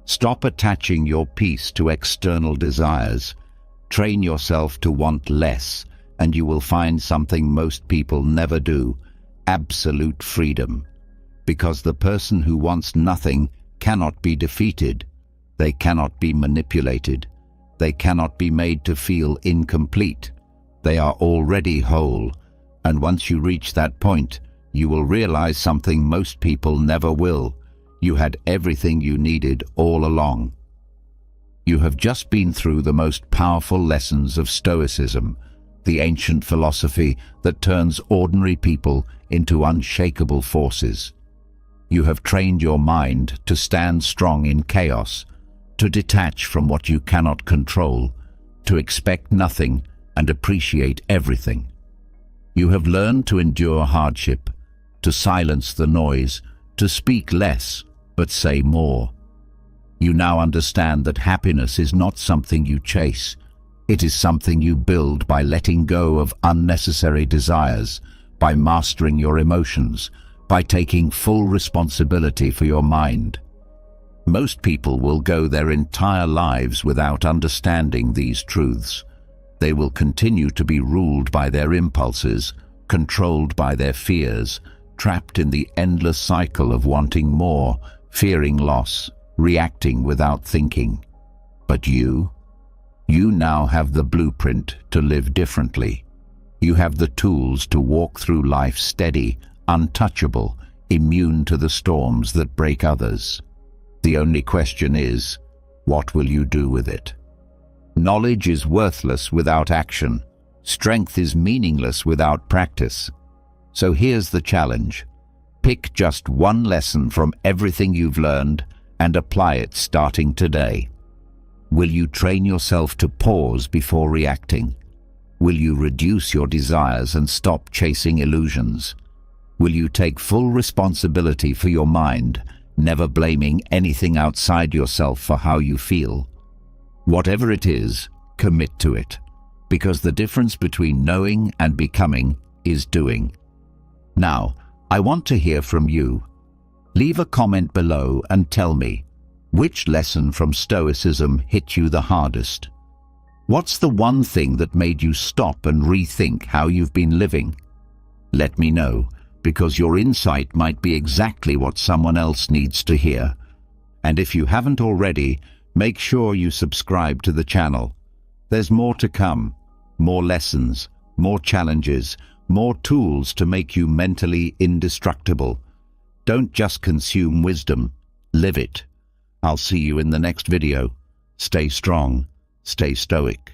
Stop attaching your peace to external desires. Train yourself to want less, and you will find something most people never do: absolute freedom. Because the person who wants nothing cannot be defeated. They cannot be manipulated. They cannot be made to feel incomplete. They are already whole, and once you reach that point, you will realize something most people never will. You had everything you needed all along. You have just been through the most powerful lessons of Stoicism, the ancient philosophy that turns ordinary people into unshakable forces. You have trained your mind to stand strong in chaos, to detach from what you cannot control, to expect nothing and appreciate everything. You have learned to endure hardship, to silence the noise, to speak less but say more. You now understand that happiness is not something you chase. It is something you build by letting go of unnecessary desires, by mastering your emotions, by taking full responsibility for your mind. Most people will go their entire lives without understanding these truths. They will continue to be ruled by their impulses, controlled by their fears, trapped in the endless cycle of wanting more, fearing loss, reacting without thinking. But you now have the blueprint to live differently. You have the tools to walk through life steady, untouchable, immune to the storms that break others. The only question is, what will you do with it? Knowledge is worthless without action. Strength is meaningless without practice. So here's the challenge. Pick just one lesson from everything you've learned and apply it starting today. Will you train yourself to pause before reacting? Will you reduce your desires and stop chasing illusions? Will you take full responsibility for your mind, never blaming anything outside yourself for how you feel? Whatever it is, commit to it, because the difference between knowing and becoming is doing. Now, I want to hear from you. Leave a comment below and tell me, which lesson from Stoicism hit you the hardest? What's the one thing that made you stop and rethink how you've been living? Let me know, because your insight might be exactly what someone else needs to hear. And if you haven't already, make sure you subscribe to the channel. There's more to come, more lessons, more challenges, more tools to make you mentally indestructible. Don't just consume wisdom, live it. I'll see you in the next video. Stay strong, stay stoic.